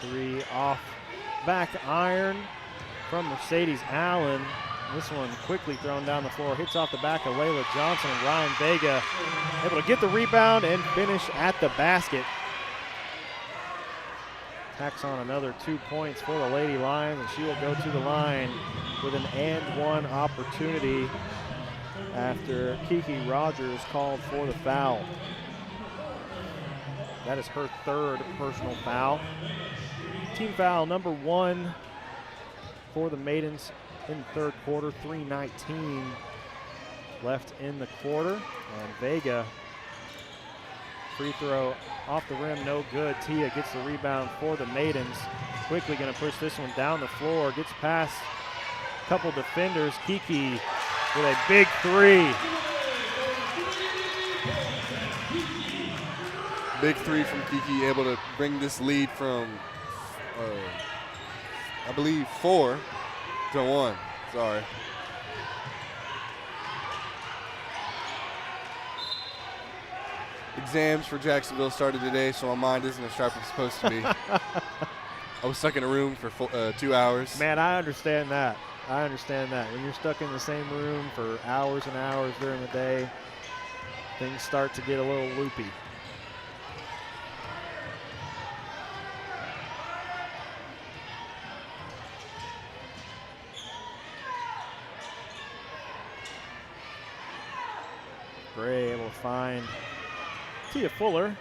Three off back iron from Mercedes Allen. This one quickly thrown down the floor, hits off the back of Layla Johnson, and Ryan Vega able to get the rebound and finish at the basket. Tacks on another 2 points for the Lady Lions, and she will go to the line with an and one opportunity after Kiki Rogers called for the foul. That is her third personal foul. Team foul number 1 for the Maidens in the third quarter. 3:19 left in the quarter. And Vega, free throw off the rim, no good. Tia gets the rebound for the Maidens. Quickly going to push this one down the floor. Gets past a couple defenders. Kiki with a big three. Big three from Kiki, able to bring this lead from, I believe, 4 to 1. Sorry. Exams for Jacksonville started today, so my mind isn't as sharp as it's supposed to be. I was stuck in a room for 2 hours. Man, I understand that. I understand that. When you're stuck in the same room for hours and hours during the day, things start to get a little loopy. Gray able to find Tia Fuller.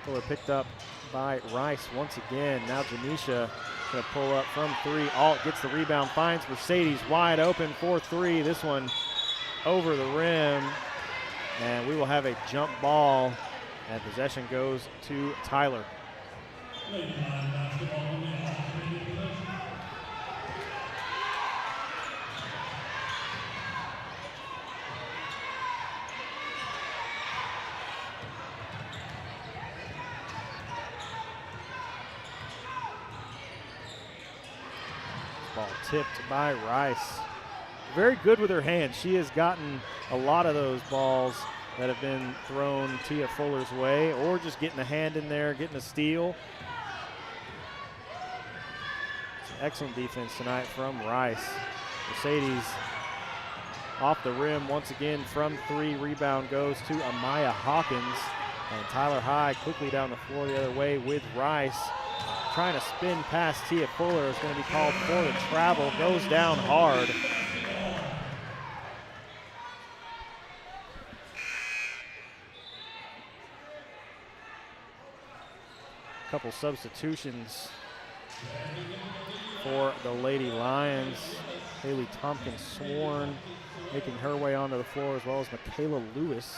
Fuller picked up by Rice once again. Now Janisha going to pull up from 3. Alt gets the rebound, finds Mercedes wide open for 3. This one over the rim, and we will have a jump ball, and possession goes to Tyler. Ball tipped by Rice. Very good with her hands. She has gotten a lot of those balls that have been thrown Tia Fuller's way, or just getting a hand in there, getting a steal. Excellent defense tonight from Rice. Mercedes off the rim once again from 3. Rebound goes to Amaya Hawkins. And Tyler High quickly down the floor the other way with Rice. trying to spin past Tia Fuller is going to be called for the travel. Goes down hard. Couple substitutions for the Lady Lions. Haley Tompkins sworn, making her way onto the floor, as well as Michaela Lewis.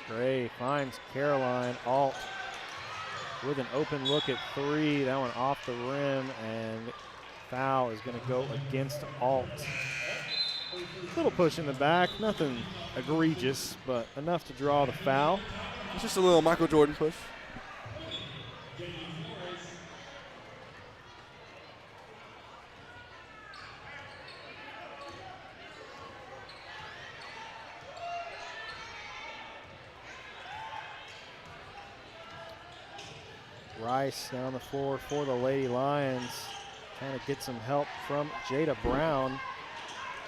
Gray finds Caroline Alt with an open look at three. That one off the rim, and foul is going to go against Alt. Little push in the back, nothing egregious, but enough to draw the foul. It's just a little Michael Jordan push. Rice down on the floor for the Lady Lions, trying to get some help from Jada Brown.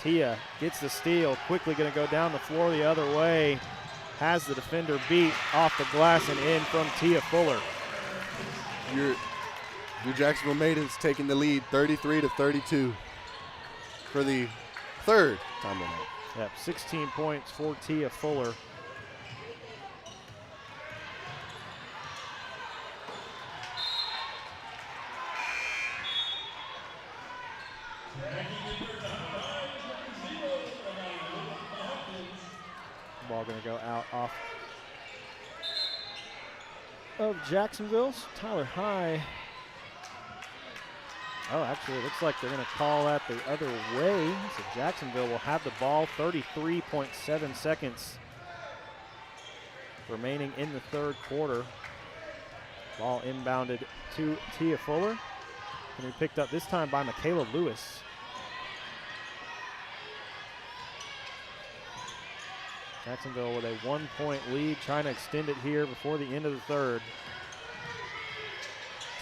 Tia gets the steal, quickly going to go down the floor the other way. Has the defender beat off the glass and in from Tia Fuller. Your Jacksonville Maidens taking the lead 33-32 for the third time on that. Yep, 16 points for Tia Fuller. Ball going to go out off of Jacksonville's. Tyler High. Oh, actually, it looks like they're going to call that the other way. So Jacksonville will have the ball. 33.7 seconds remaining in the third quarter. Ball inbounded to Tia Fuller. And we picked up this time by Michaela Lewis. Jacksonville with a 1-point lead, trying to extend it here before the end of the third.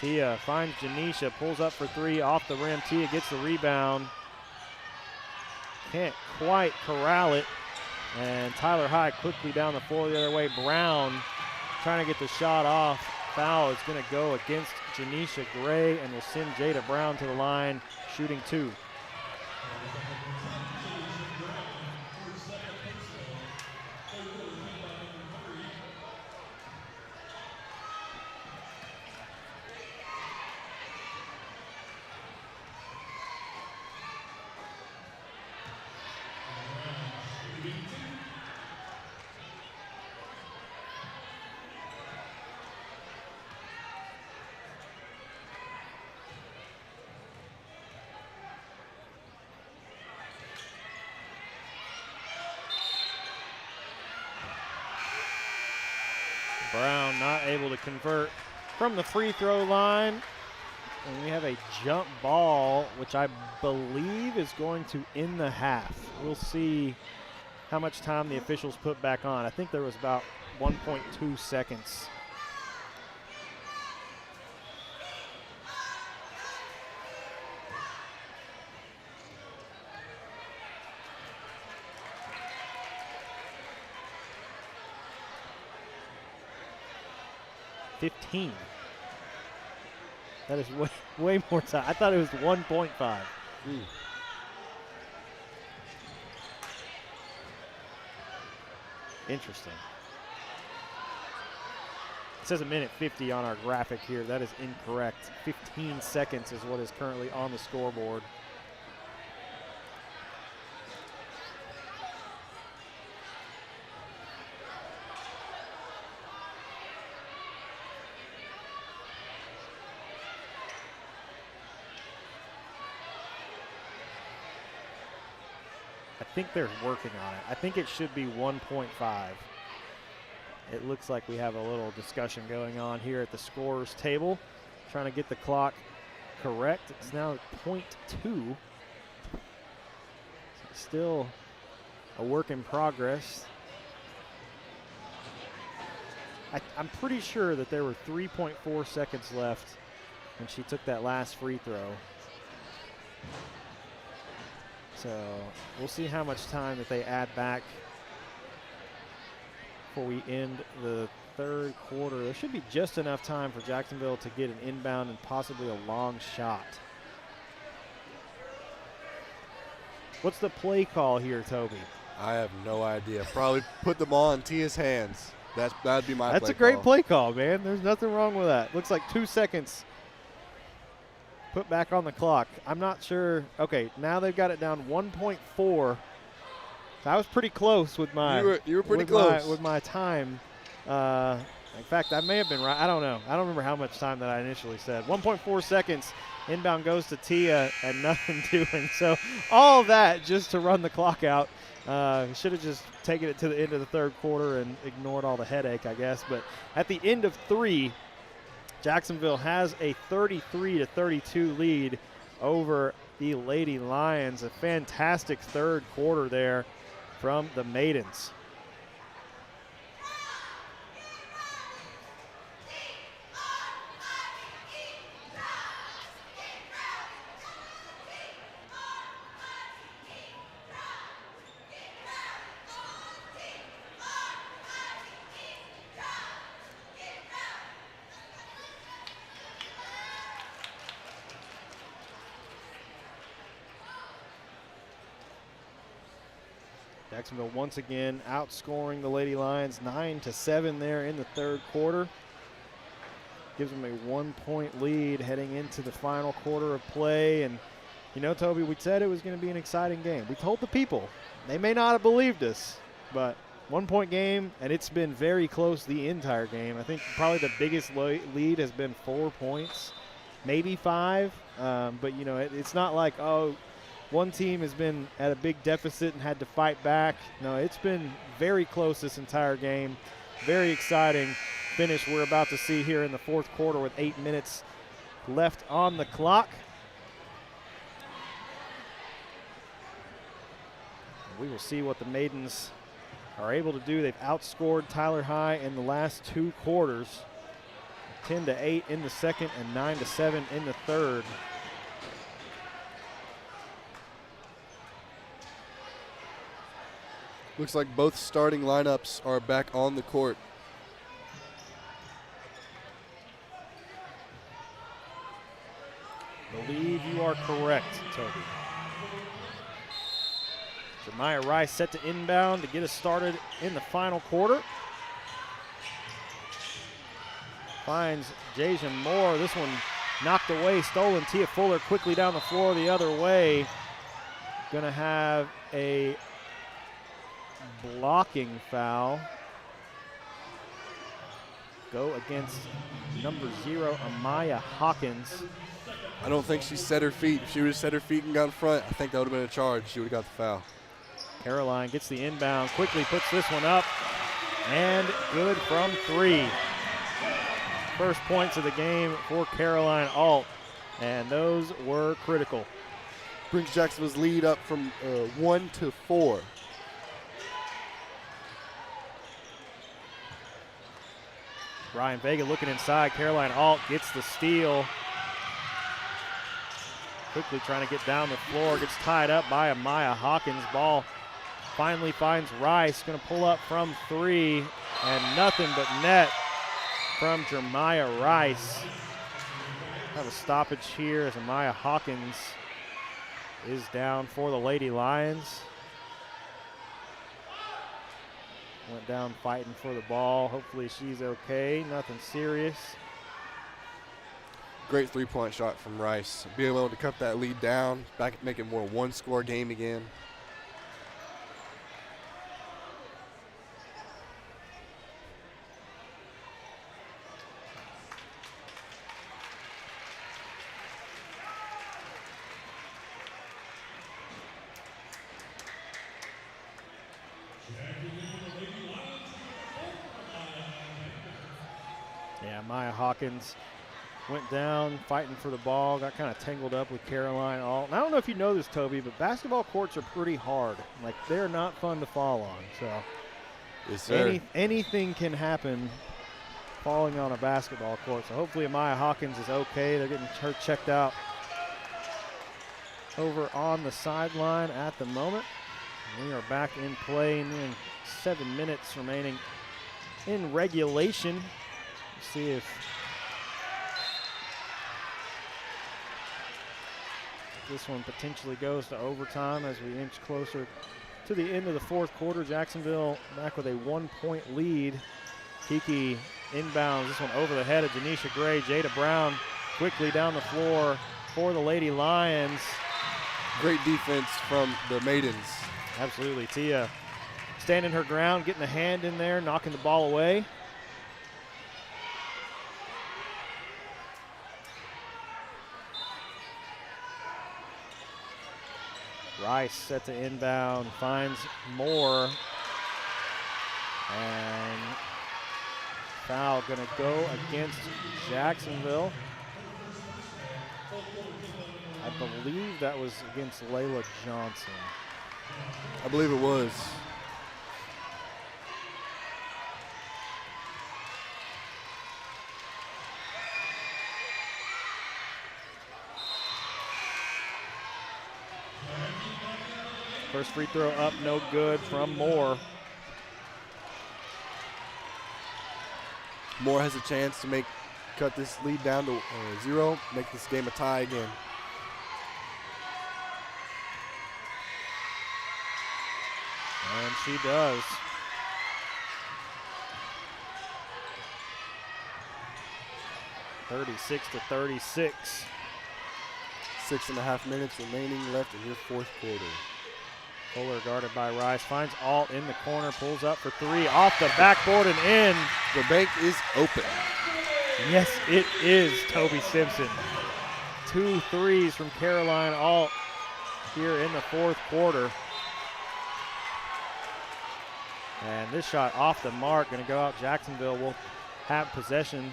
Tia finds Janisha, pulls up for three, off the rim. Tia gets the rebound. Can't quite corral it. And Tyler High quickly down the floor the other way. Brown trying to get the shot off. Foul is going to go against Janisha Gray and will send Jada Brown to the line, shooting two. Brown not able to convert from the free throw line. And we have a jump ball, which I believe is going to end the half. We'll see how much time the officials put back on. I think there was about 1.2 seconds. That is way more time. I thought it was 1.5. Interesting. It says a minute 50 on our graphic here. That is incorrect. 15 seconds is what is currently on the scoreboard. I think they're working on it. I think it should be 1.5. It looks like we have a little discussion going on here at the scorer's table, trying to get the clock correct. It's now 0.2. Still a work in progress. I'm pretty sure that there were 3.4 seconds left when she took that last free throw. So we'll see how much time that they add back before we end the third quarter. There should be just enough time for Jacksonville to get an inbound and possibly a long shot. What's the play call here, Toby? I have no idea. Probably put the ball in Tia's hands. That'd be my play call. That's a great play call, man. There's nothing wrong with that. Looks like 2 seconds put back on the clock. I'm not sure. Okay, now they've got it down 1.4. I was pretty close with my. You were pretty close with my time. In fact, I may have been right. I don't know. I don't remember how much time that I initially said. 1.4 seconds. Inbound goes to Tia and nothing doing. So all that just to run the clock out. Should have just taken it to the end of the third quarter and ignored all the headache, I guess. But at the end of 3, Jacksonville has a 33-32 lead over the Lady Lions. A fantastic third quarter there from the Maidens. Jacksonville once again outscoring the Lady Lions 9-7 there in the third quarter. Gives them a 1-point lead heading into the final quarter of play. And, you know, Toby, we said it was going to be an exciting game. We told the people. They may not have believed us, but 1-point game, and it's been very close the entire game. I think probably the biggest lead has been 4 points, maybe 5. But, you know, it's not like, oh, one team has been at a big deficit and had to fight back. No, it's been very close this entire game. Very exciting finish we're about to see here in the fourth quarter with 8 minutes left on the clock. We will see what the Maidens are able to do. They've outscored Tyler High in the last 2 quarters. 10-8 in the second and 9-7 in the third. Looks like both starting lineups are back on the court. Believe you are correct, Toby. Jeremiah Rice set to inbound to get us started in the final quarter. Finds Jason Moore. This one knocked away, stolen. Tia Fuller quickly down the floor the other way. Gonna have a blocking foul go against number 0, Amaya Hawkins. I don't think she set her feet. If she would have set her feet and got in front, I think that would have been a charge. She would have got the foul. Caroline gets the inbound, quickly puts this one up, and good from 3. First points of the game for Caroline Alt, and those were critical. Brings Jacksonville's lead up from 1-4. Ryan Vega looking inside. Caroline Alt gets the steal. Quickly trying to get down the floor. Gets tied up by Amaya Hawkins. Ball finally finds Rice. Going to pull up from 3. And nothing but net from Jeremiah Rice. Have a stoppage here as Amaya Hawkins is down for the Lady Lions. Went down fighting for the ball. Hopefully she's okay. Nothing serious. Great three-point shot from Rice. Being able to cut that lead down, back, make it more one-score game again. Yeah, Maya Hawkins went down fighting for the ball, got kind of tangled up with Caroline Alt. And I don't know if you know this, Toby, but basketball courts are pretty hard. Like, they're not fun to fall on. So yes, sir. anything can happen falling on a basketball court. So hopefully Amaya Hawkins is okay. They're getting her checked out over on the sideline at the moment. We are back in play, and 7 minutes remaining in regulation. Let's see if this one potentially goes to overtime as we inch closer to the end of the fourth quarter. Jacksonville back with a 1-point lead. Kiki inbounds this one over the head of Janisha Gray. Jada Brown quickly down the floor for the Lady Lions. Great defense from the Maidens. Absolutely. Tia standing her ground, getting the hand in there, knocking the ball away. Rice set to inbound, finds Moore, and foul gonna go against Jacksonville. I believe that was against Layla Johnson. I believe it was. First free throw up, no good from Moore. Moore has a chance to cut this lead down to 0, make this game a tie again. And she does. (36-36). 6.5 minutes remaining left in your fourth quarter. Fuller guarded by Rice, finds Alt in the corner, pulls up for three, off the backboard and in. The bank is open. Yes, it is, Toby Simpson. 2 threes from Caroline Alt here in the fourth quarter. And this shot off the mark, going to go out. Jacksonville will have possession.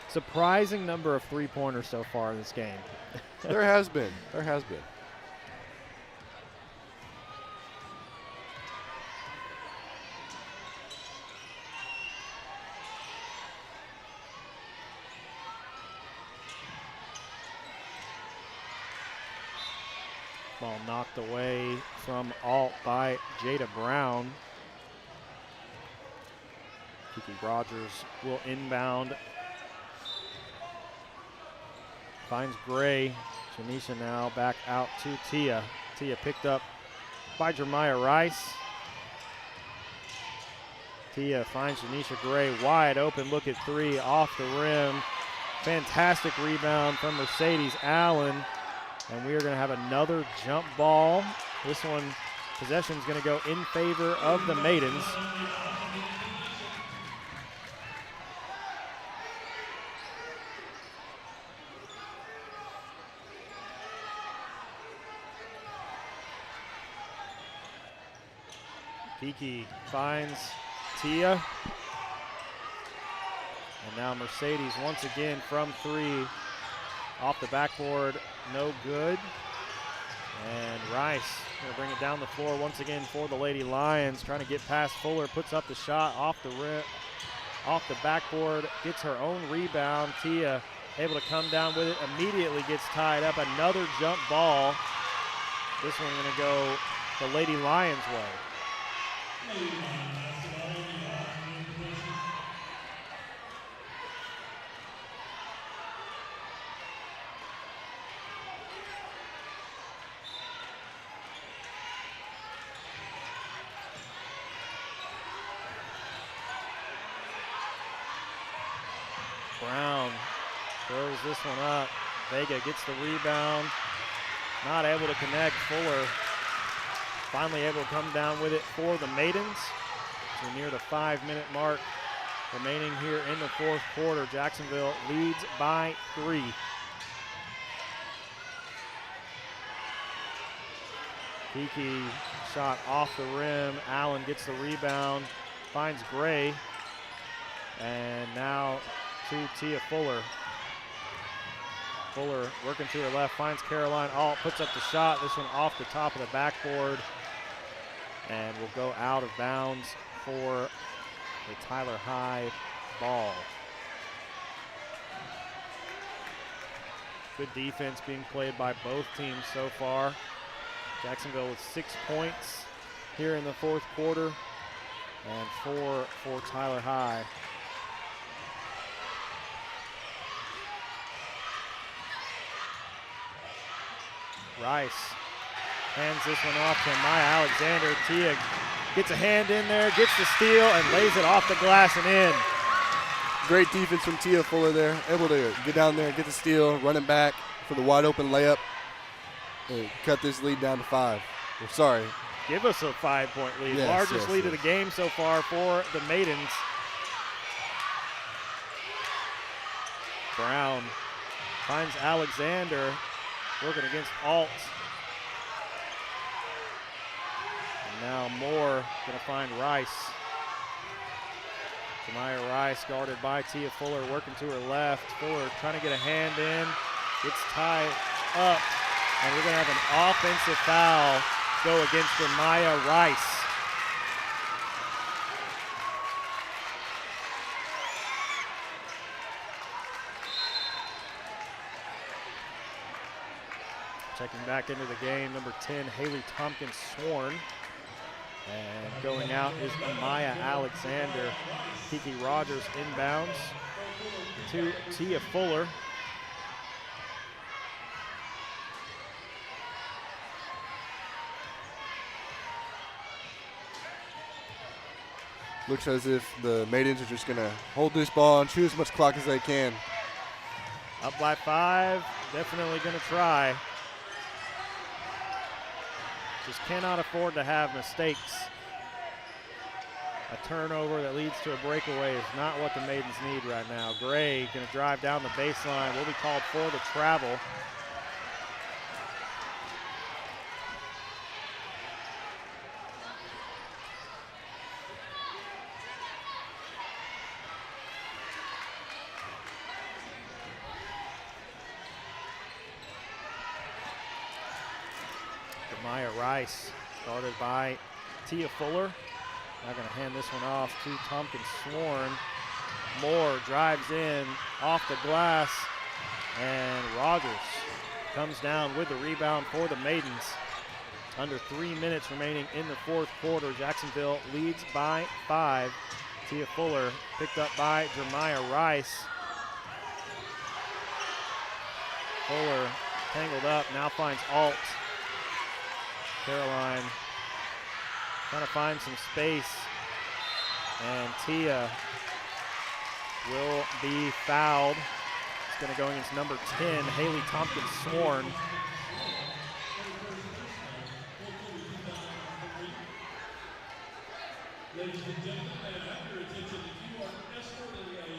Surprising number of three-pointers so far in this game. There has been. There has been. Ball knocked away from Alt by Jada Brown. Kiki Rogers will inbound. Finds Gray. Janisha now back out to Tia. Tia picked up by Jeremiah Rice. Tia finds Janisha Gray wide open. Look at three off the rim. Fantastic rebound from Mercedes Allen. And we are going to have another jump ball. This one, possession is going to go in favor of the Maidens. Kiki finds Tia. And now Mercedes once again from three. Off the backboard, no good. And Rice going to bring it down the floor once again for the Lady Lions. Trying to get past Fuller, puts up the shot off the rim, off the backboard, gets her own rebound. Tia able to come down with it, immediately gets tied up. Another jump ball. This one going to go the Lady Lions' way. Brown throws this one up. Vega gets the rebound. Not able to connect. Fuller finally able to come down with it for the Maidens. So near the 5-minute mark remaining here in the fourth quarter. Jacksonville leads by 3. Kiki shot off the rim. Allen gets the rebound. Finds Gray. And now to Tia Fuller. Fuller working to her left, finds Caroline Alt, puts up the shot. This one off the top of the backboard. and will go out of bounds for the Tyler High ball. Good defense being played by both teams so far. Jacksonville with 6 points here in the fourth quarter and 4 for Tyler High. Rice hands this one off to Maya Alexander. Tia gets a hand in there, gets the steal, and lays it off the glass and in. Great defense from Tia Fuller there. Able to get down there, get the steal, run it back for the wide open layup, and cut this lead down to 5. Well, sorry. Give us a 5-point lead. Yes, Largest yes, lead yes. of the game so far for the Maidens. Brown finds Alexander working against Alt. And now Moore going to find Rice. Jemiah Rice guarded by Tia Fuller, working to her left. Fuller trying to get a hand in. Gets tied up. And we're going to have an offensive foul go against Jemiah Rice. Checking back into the game, number 10, Haley Tompkins Sworn. And going out is Amaya Alexander. Kiki Rogers inbounds to Tia Fuller. Looks as if the Maidens are just going to hold this ball and chew as much clock as they can. Up by 5, definitely going to try. Just cannot afford to have mistakes. A turnover that leads to a breakaway is not what the Maidens need right now. Gray going to drive down the baseline. Will be called for the travel. Maya Rice, guarded by Tia Fuller. Now going to hand this one off to Tompkins Sworn. Moore drives in off the glass, and Rogers comes down with the rebound for the Maidens. Under 3 minutes remaining in the fourth quarter. Jacksonville leads by 5. Tia Fuller picked up by Jeremiah Rice. Fuller tangled up, now finds Alt. Caroline trying to find some space, and Tia will be fouled. It's going to go against number 10, Haley Tompkins Sworn. Ladies and gentlemen, and after your attention, if you are escorting a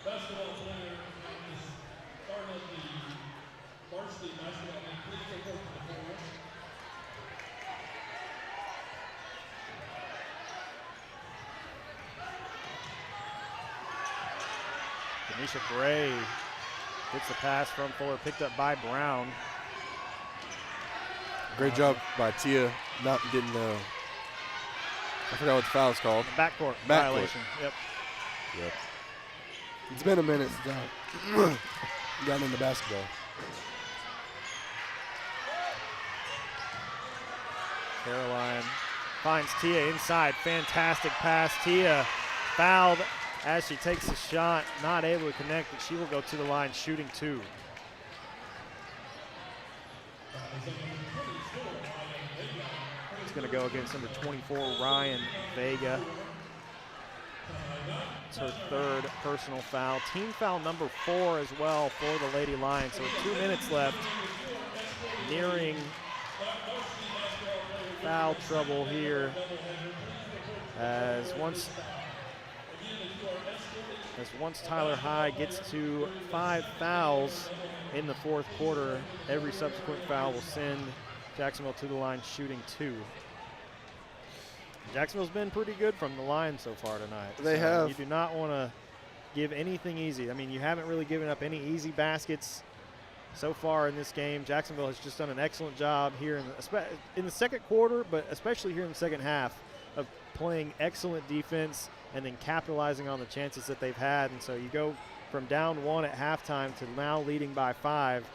basketball player at the start of the varsity basketball game, please report to the forward. Tanisha Gray gets the pass from Fuller, picked up by Brown. Great job by Tia not getting the, I forgot what the foul's called. Backcourt Backcourt. violation. Yep. Yep. It's been a minute since I've gotten into basketball. Caroline finds Tia inside. Fantastic pass. Tia fouled as she takes the shot. Not able to connect, but she will go to the line shooting 2. It's going to go against number 24, Ryan Vega. It's her 3rd personal foul. Team foul number 4 as well for the Lady Lions. So 2 minutes left. Nearing foul trouble here as once Tyler High gets to 5 fouls in the fourth quarter, every subsequent foul will send Jacksonville to the line shooting 2. Jacksonville's been pretty good from the line so far tonight. They have. You do not want to give anything easy. I mean, you haven't really given up any easy baskets so far in this game, Jacksonville has just done an excellent job here in the second quarter, but especially here in the second half, of playing excellent defense and then capitalizing on the chances that they've had. And so you go from down 1 at halftime to now leading by 5.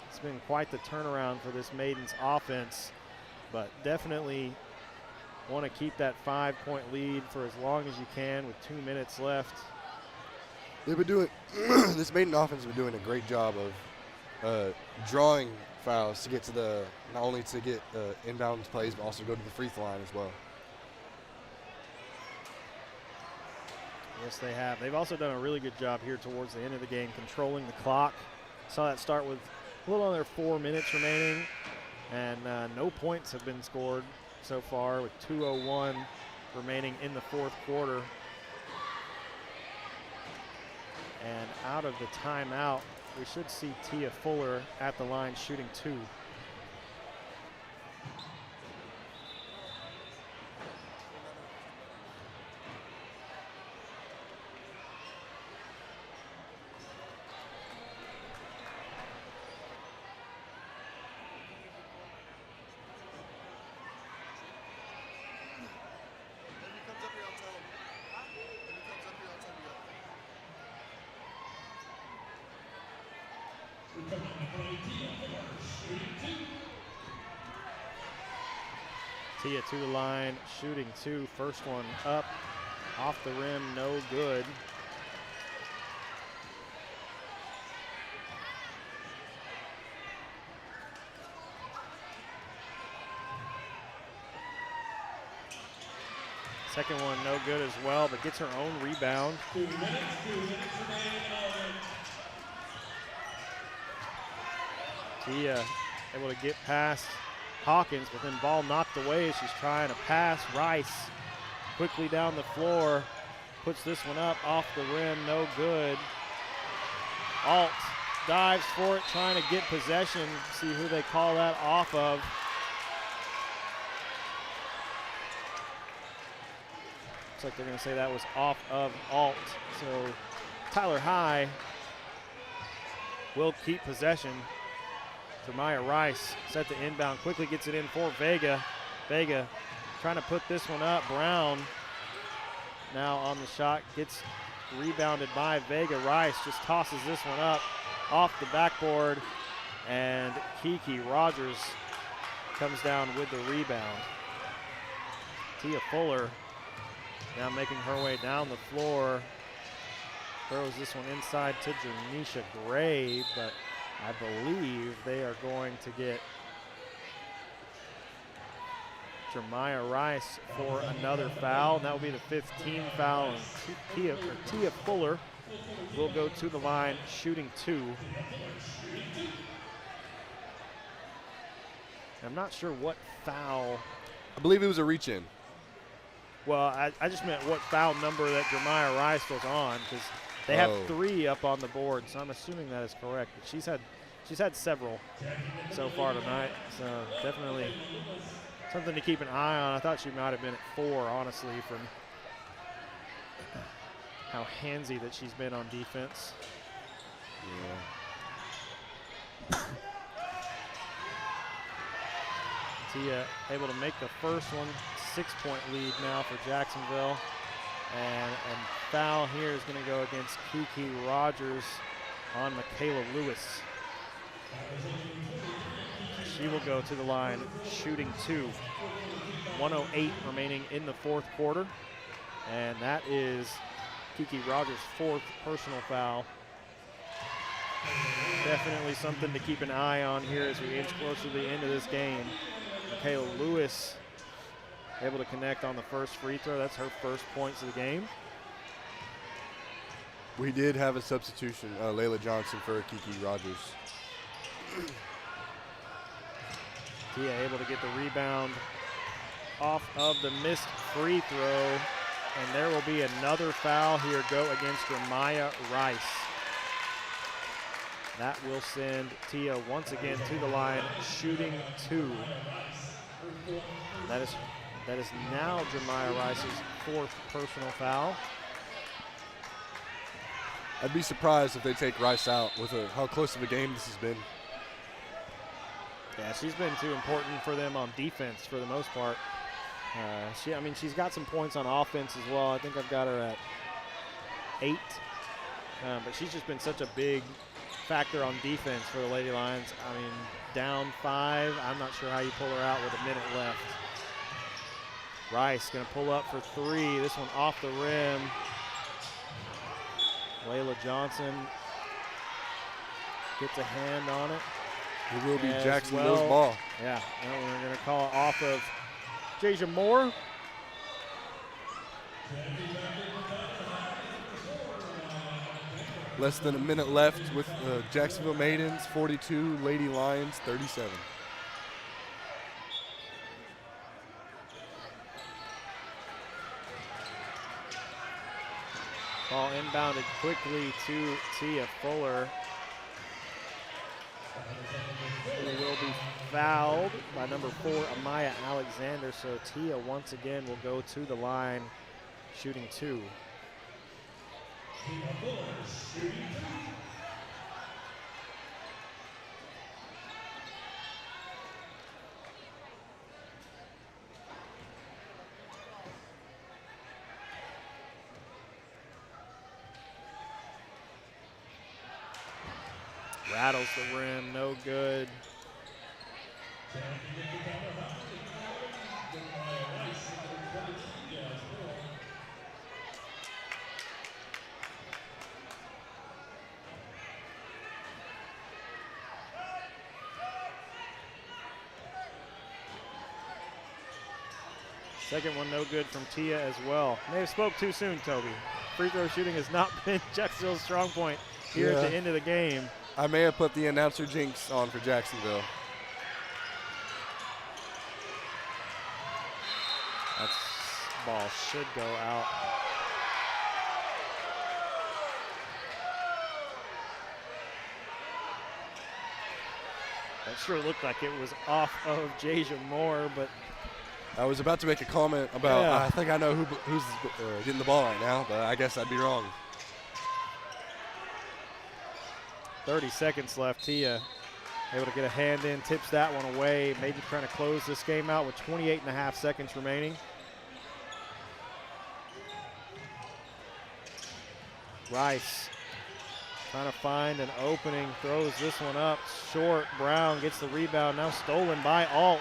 It's been quite the turnaround for this Maidens offense, but definitely want to keep that 5-point lead for as long as you can with 2 minutes left. They've been doing this Maiden offense has been doing a great job of drawing fouls to get to the, not only to get inbound plays, but also go to the free throw line as well. Yes, they have. They've also done a really good job here towards the end of the game, controlling the clock. Saw that start with a little under 4 minutes remaining, and no points have been scored so far with 2:01 remaining in the fourth quarter. And out of the timeout, we should see Tia Fuller at the line shooting 2. Tia to the line, shooting 2. First one up, off the rim, no good. Second one no good as well, but gets her own rebound. 2 minutes remaining on. Tia able to get past Hawkins, but then ball knocked away as she's trying to pass. Rice quickly down the floor, puts this one up off the rim, no good. Alt dives for it, trying to get possession. See who they call that off of. Looks like they're going to say that was off of Alt. So Tyler High will keep possession. Jeremiah Rice set the inbound, quickly gets it in for Vega. Vega trying to put this one up. Brown now on the shot, gets rebounded by Vega. Rice just tosses this one up off the backboard, and Kiki Rogers comes down with the rebound. Tia Fuller now making her way down the floor, throws this one inside to Janisha Gray, but I believe they are going to get Jeremiah Rice for another foul. And that will be the 15th foul. And Tia Fuller will go to the line shooting 2. I'm not sure what foul. I believe it was a reach-in. Well, I just meant what foul number that Jeremiah Rice was on, because they have 3 up on the board, so I'm assuming that is correct. But she's had several so far tonight, so definitely something to keep an eye on. I thought she might have been at 4, honestly, from how handsy that she's been on defense. Yeah. Tia able to make the first one. 6-point lead now for Jacksonville. And foul here is going to go against Kiki Rogers on Michaela Lewis. She will go to the line shooting 2. 1:08 remaining in the fourth quarter. And that is Kiki Rogers' 4th personal foul. Definitely something to keep an eye on here as we inch closer to the end of this game. Michaela Lewis able to connect on the first free throw. That's her first points of the game. We did have a substitution, Layla Johnson for Kiki Rogers. Tia able to get the rebound off of the missed free throw, and there will be another foul here go against Jeremiah Rice. That will send Tia once again to the line, shooting 2. That is now Jeremiah Rice's 4th personal foul. I'd be surprised if they take Rice out with how close of a game this has been. Yeah, she's been too important for them on defense for the most part. She's got some points on offense as well. I think I've got her at 8. But she's just been such a big factor on defense for the Lady Lions. I mean, down 5. I'm not sure how you pull her out with a minute left. Rice going to pull up for 3. This one off the rim. Layla Johnson gets a hand on it. It will be Jacksonville's ball. Yeah, we're going to call it off of Jasia Moore. Less than a minute left with Jacksonville Maidens 42, Lady Lions 37. Ball inbounded quickly to Tia Fuller, who will be fouled by number 4, Amaya Alexander. So Tia once again will go to the line, shooting 2. Rattles the rim, no good. Second one no good from Tia as well. May have spoke too soon, Toby. Free throw shooting has not been Jacksonville's strong point here at the end of the game. I may have put the announcer jinx on for Jacksonville. That ball should go out. That sure looked like it was off of Jasia Moore, but I was about to make a comment about, I think I know who's getting the ball right now, but I guess I'd be wrong. 30 seconds left. Tia able to get a hand in, tips that one away. Maybe trying to close this game out with 28.5 seconds remaining. Rice trying to find an opening, throws this one up short. Brown gets the rebound, now stolen by Alt.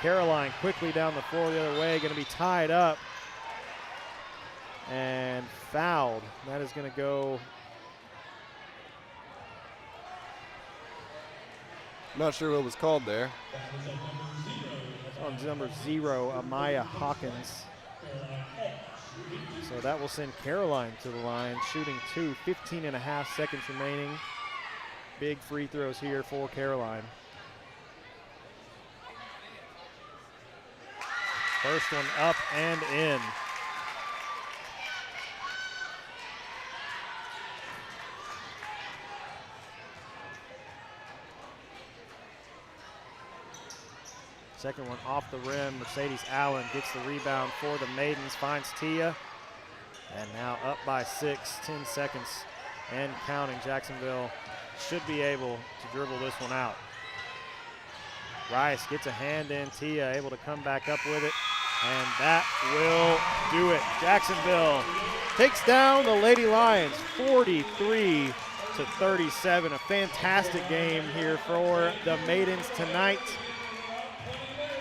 Caroline quickly down the floor the other way, going to be tied up and fouled. That is going to go. Not sure what was called there. On number 0, Amaya Hawkins. So that will send Caroline to the line, shooting 2, 15.5 seconds remaining. Big free throws here for Caroline. First one up and in. Second one off the rim. Mercedes Allen gets the rebound for the Maidens, finds Tia. And now up by 6, 10 seconds and counting. Jacksonville should be able to dribble this one out. Rice gets a hand in. Tia able to come back up with it. And that will do it. Jacksonville takes down the Lady Lions 43-37. A fantastic game here for the Maidens tonight.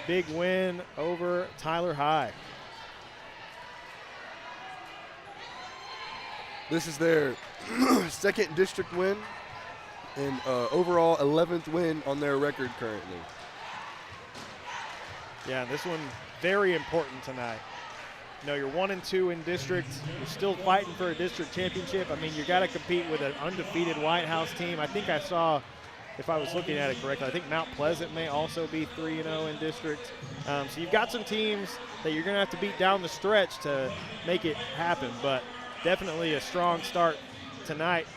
Big win over Tyler High. This is their second district win and overall 11th win on their record currently. Yeah, this one very important tonight. You know, you're 1-2 in district. You're still fighting for a district championship. I mean, you got to compete with an undefeated White House team. I think I saw, if I was looking at it correctly, I think Mount Pleasant may also be 3-0 in district. So you've got some teams that you're going to have to beat down the stretch to make it happen. But definitely a strong start tonight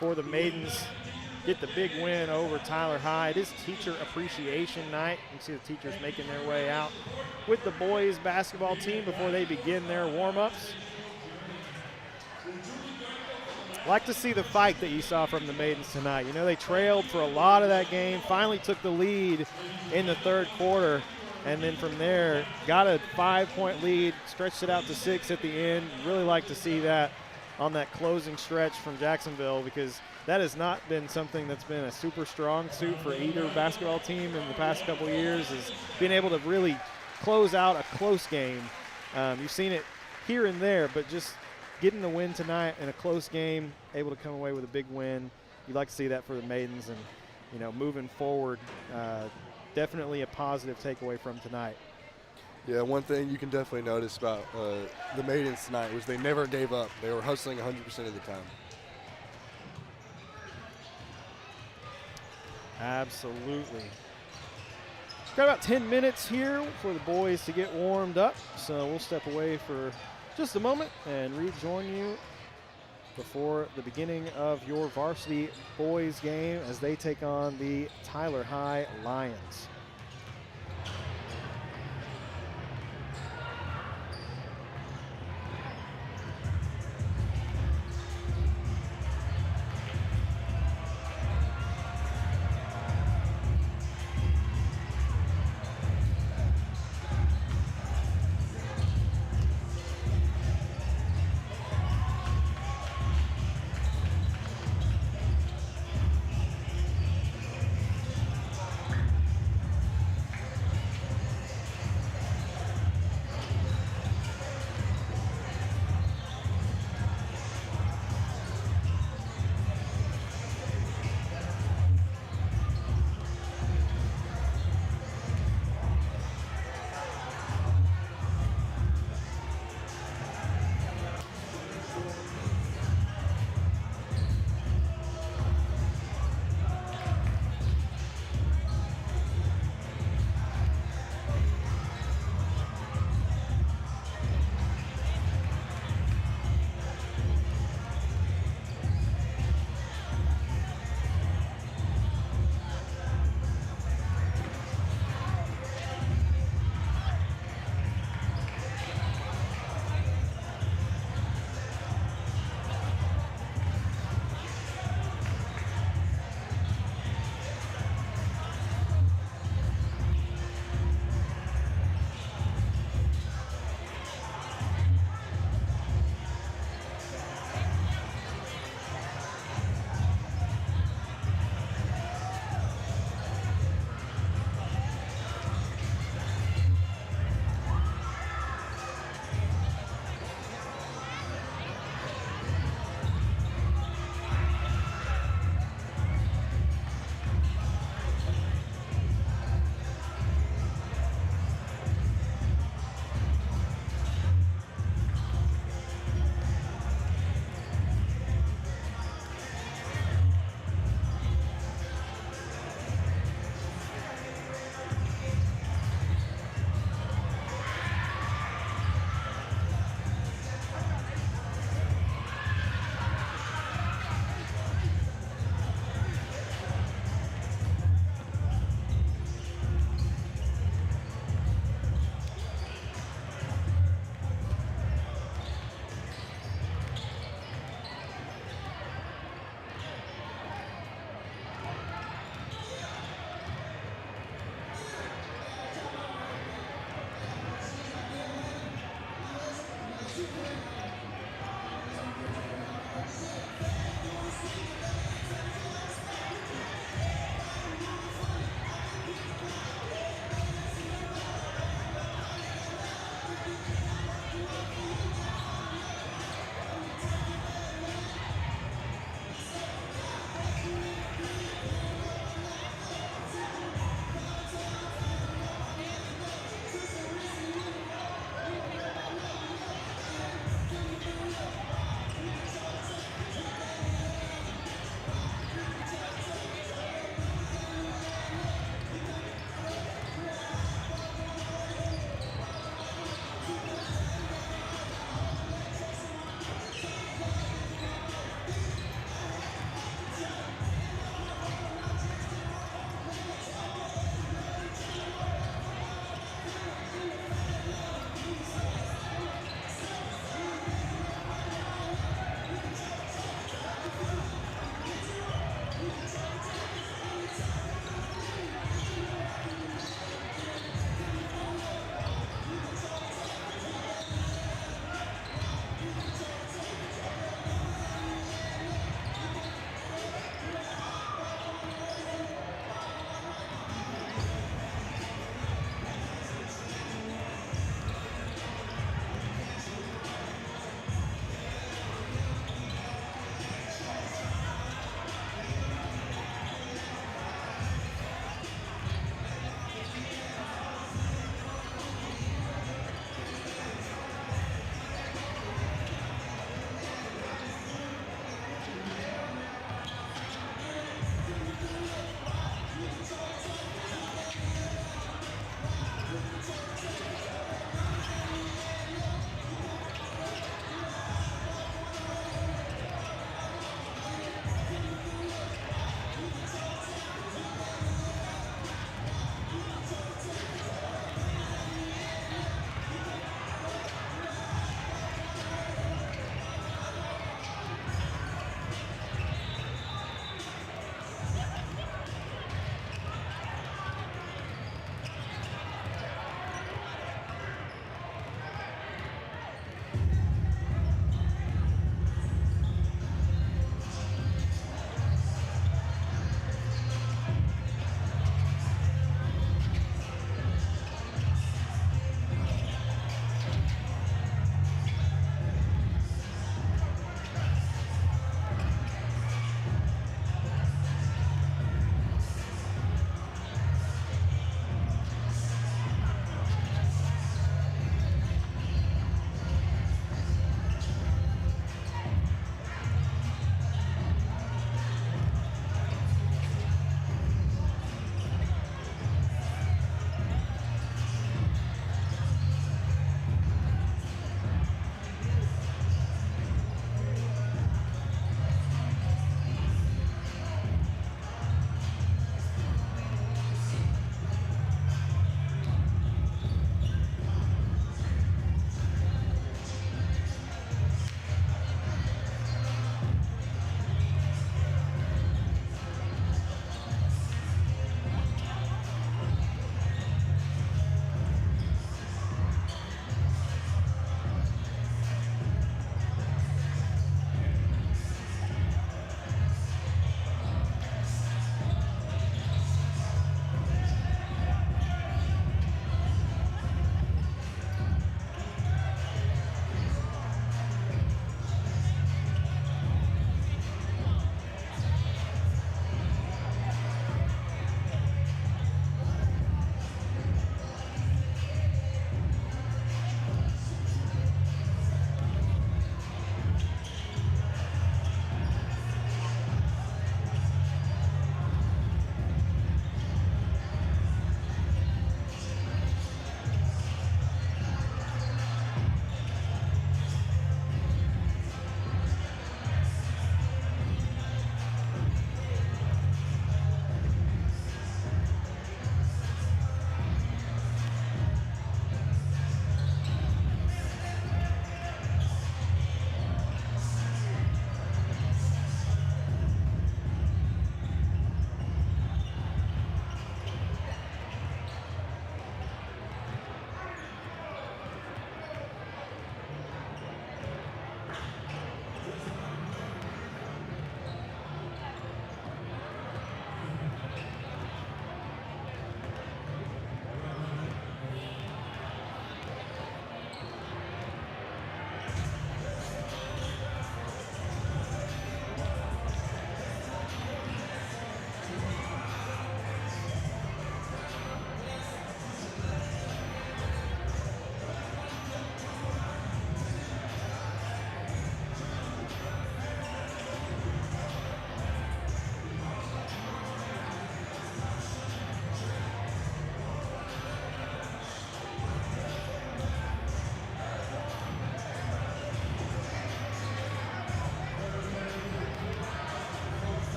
for the Maidens. Get the big win over Tyler High. It is Teacher Appreciation Night. You can see the teachers making their way out with the boys basketball team before they begin their warm-ups. Like to see the fight that you saw from the Maidens tonight. You know, they trailed for a lot of that game, finally took the lead in the third quarter, and then from there got a 5-point lead, stretched it out to 6 at the end. Really like to see that on that closing stretch from Jacksonville, because that has not been something that's been a super strong suit for either basketball team in the past couple of years, is being able to really close out a close game. You've seen it here and there, but just getting the win tonight in a close game, able to come away with a big win. You'd like to see that for the Maidens, and, you know, moving forward, definitely a positive takeaway from tonight. Yeah, one thing you can definitely notice about the Maidens tonight was they never gave up. They were hustling 100% of the time. Absolutely. Got about 10 minutes here for the boys to get warmed up, so we'll step away for just a moment and rejoin you before the beginning of your varsity boys game as they take on the Tyler High Lions.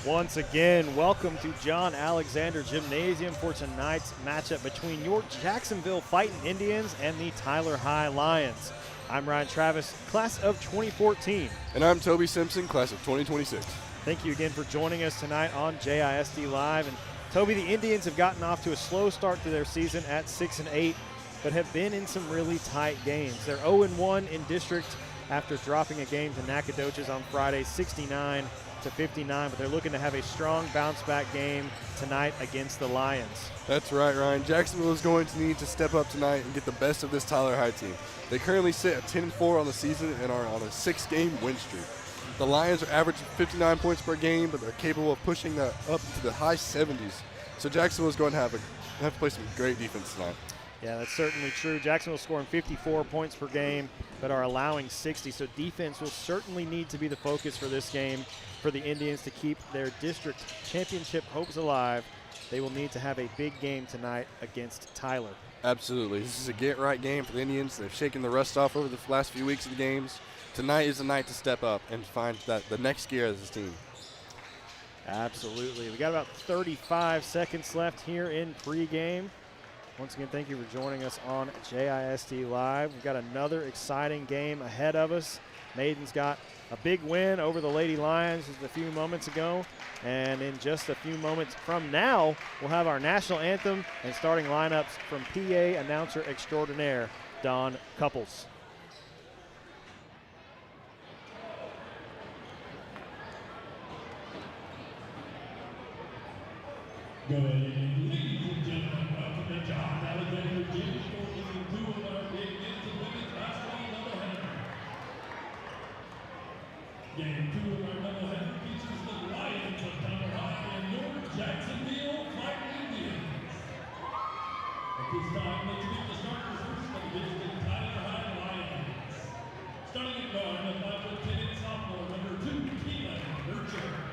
Once again, welcome to John Alexander Gymnasium for tonight's matchup between your Jacksonville Fightin Indians and the Tyler High Lions. I'm Ryan Travis, class of 2014. And I'm Toby Simpson, class of 2026. Thank you again for joining us tonight on JISD Live. And Toby, the Indians have gotten off to a slow start to their season at 6-8, but have been in some really tight games. They're 0-1 in district after dropping a game to Nacogdoches on Friday, 69-59, but they're looking to have a strong bounce-back game tonight against the Lions. That's right, Ryan. Jacksonville is going to need to step up tonight and get the best of this Tyler High team. They currently sit at 10-4 on the season and are on a 6-game win streak. The Lions are averaging 59 points per game, but they're capable of pushing that up to the high 70s. So Jacksonville is going to have to play some great defense tonight. Yeah, that's certainly true. Jacksonville scoring 54 points per game, but are allowing 60. So defense will certainly need to be the focus for this game for the Indians to keep their district championship hopes alive. They will need to have a big game tonight against Tyler. Absolutely. This is a get-right game for the Indians. They've shaken the rust off over the last few weeks of the games. Tonight is the night to step up and find that the next gear as a team. Absolutely. We got about 35 seconds left here in pregame. Once again, thank you for joining us on JISD Live. We've got another exciting game ahead of us. Maidens got a big win over the Lady Lions just a few moments ago. And in just a few moments from now, we'll have our national anthem and starting lineups from PA announcer extraordinaire, Don Couples. Good evening, ladies and gentlemen. Welcome to John Alexander Gym for season 2 of our big men's and women's basketball doubleheader. Game 2 of our doubleheader features the Lions of Tyler High and your Jacksonville Fightin Indians. At this time, let's meet the starters first for the visiting Tyler High Lions. Starting at guard, the 5'10" sophomore, number 2, Keelan Bircher.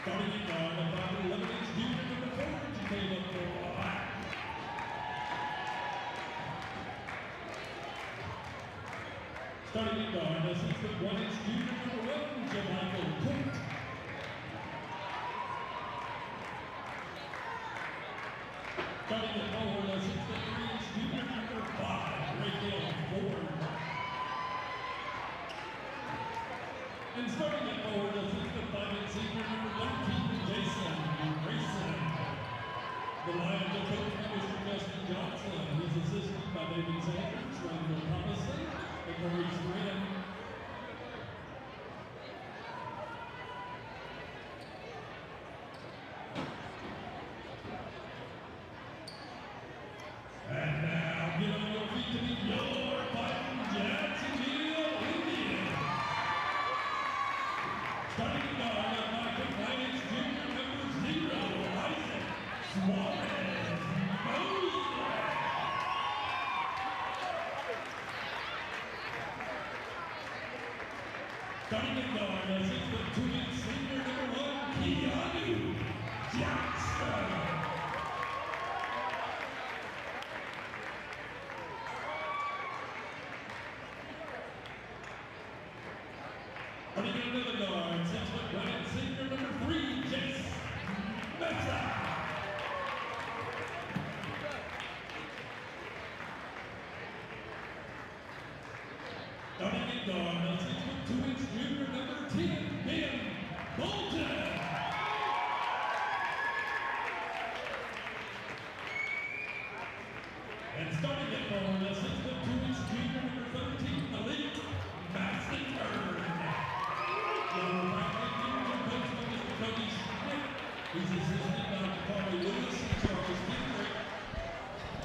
Starting at guard, the 5'11" junior, number 4, Jacola Black. Starting at guard, the 6'1" junior, number 1, Jamichael Cook. Starting at forward, the 6'3" junior, number 5, Raquel Ford. And starting at forward, the 6'5" senior, number 13, Jason Grayson. The Lions are coached by Mr. Justin Johnson. He's assisted by David Sanders, Randall Thomason, and Maurice Graham. And now, get on your feet to meet your Fightin Jacksonville Indians. Starting at guard, the 5'9" junior, number 0, Isaac Suarez Mosley. Starting at guard, the 6'2" senior, number 1, Keanu Jackson. Running into the guard, 6'1" senior, number 3, Jace Mesa. Starting at guard, the 6'2" junior, number 10, Ben Bolton. And starting at forward, the 6'2" junior, number 13, Malik Massacre. He's assisted by Carly Lewis and Charles Kendrick.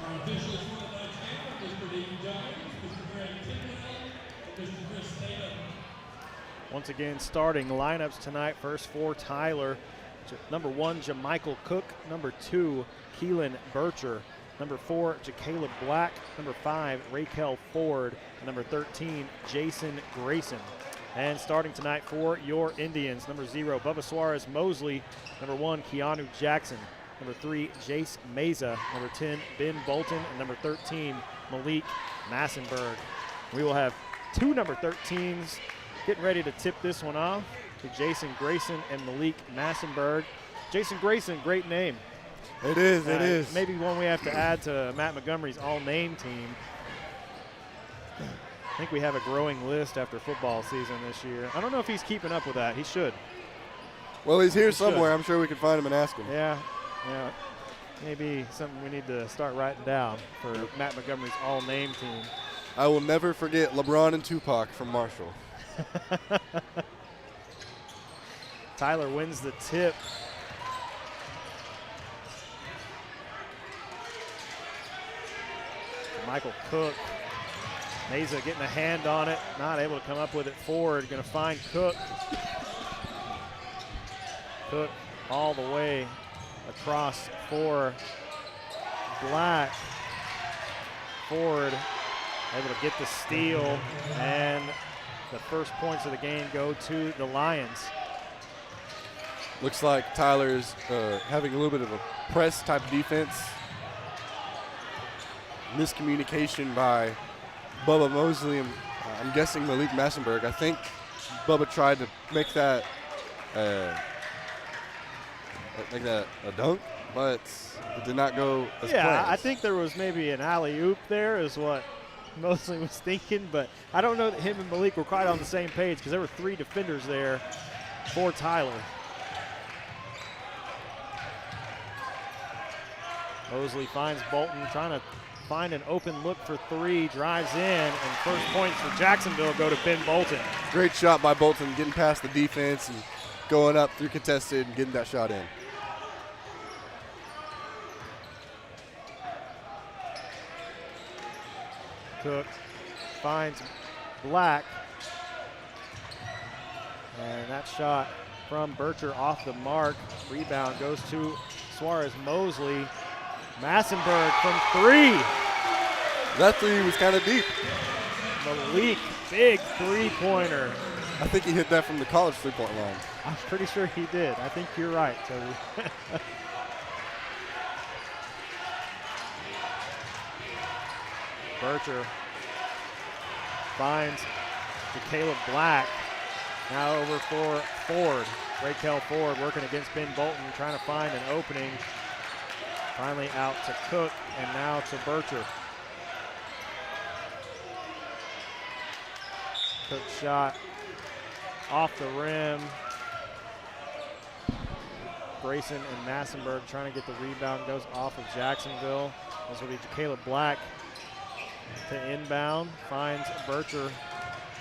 Our officials for tonight's game are Mr. Dean Jones, Mr. Greg Timberlake, and Mr. Chris Tatum. Once again, starting lineups tonight. First for Tyler, number 1, Jamichael Cook. Number 2, Keelan Bircher. Number 4, Jacola Black. Number 5, Raquel Ford. And number 13, Jason Grayson. And starting tonight for your Indians, number 0, Bubba Suarez Mosley. Number 1, Keanu Jackson. Number 3, Jace Meza. Number 10, Ben Bolton. And number 13, Malik Massenberg. We will have two number 13s getting ready to tip this one off to Jason Grayson and Malik Massenberg. Jason Grayson, great name. It is, it is. Maybe one we have to add to Matt Montgomery's all-name team. I think we have a growing list after football season this year. I don't know if he's keeping up with that. He should. Well, he's here somewhere. I'm sure we can find him and ask him. Yeah. Maybe something we need to start writing down for Matt Montgomery's all-name team. I will never forget LeBron and Tupac from Marshall. Tyler wins the tip. Michael Cook. Mesa getting a hand on it, not able to come up with it forward. Going to find Cook. Cook all the way across for Black. Ford able to get the steal, and the first points of the game go to the Lions. Looks like Tyler's having a little bit of a press type defense. Miscommunication by Bubba Mosley and I'm guessing Malik Massenberg. I think Bubba tried to make that a dunk, but it did not go as planned. Yeah, I think there was maybe an alley-oop there is what Mosley was thinking, but I don't know that him and Malik were quite on the same page because there were three defenders there for Tyler. Mosley finds Bolton trying to find an open look for three, drives in, and first points for Jacksonville go to Ben Bolton. Great shot by Bolton, getting past the defense and going up through contested and getting that shot in. Cook finds Black, and that shot from Bircher off the mark. Rebound goes to Suarez Mosley. Massenberg from three. That three was kind of deep. Malik, big three-pointer. I think he hit that from the college three-point line. I'm pretty sure he did. I think you're right, Toby. Bircher finds Caleb Black. Now over for Ford. Raquel Ford working against Ben Bolton, trying to find an opening. Finally out to Cook, and now to Bircher. Cook shot off the rim. Grayson and Massenberg trying to get the rebound, goes off of Jacksonville. This will be Caleb Black to inbound, finds Bircher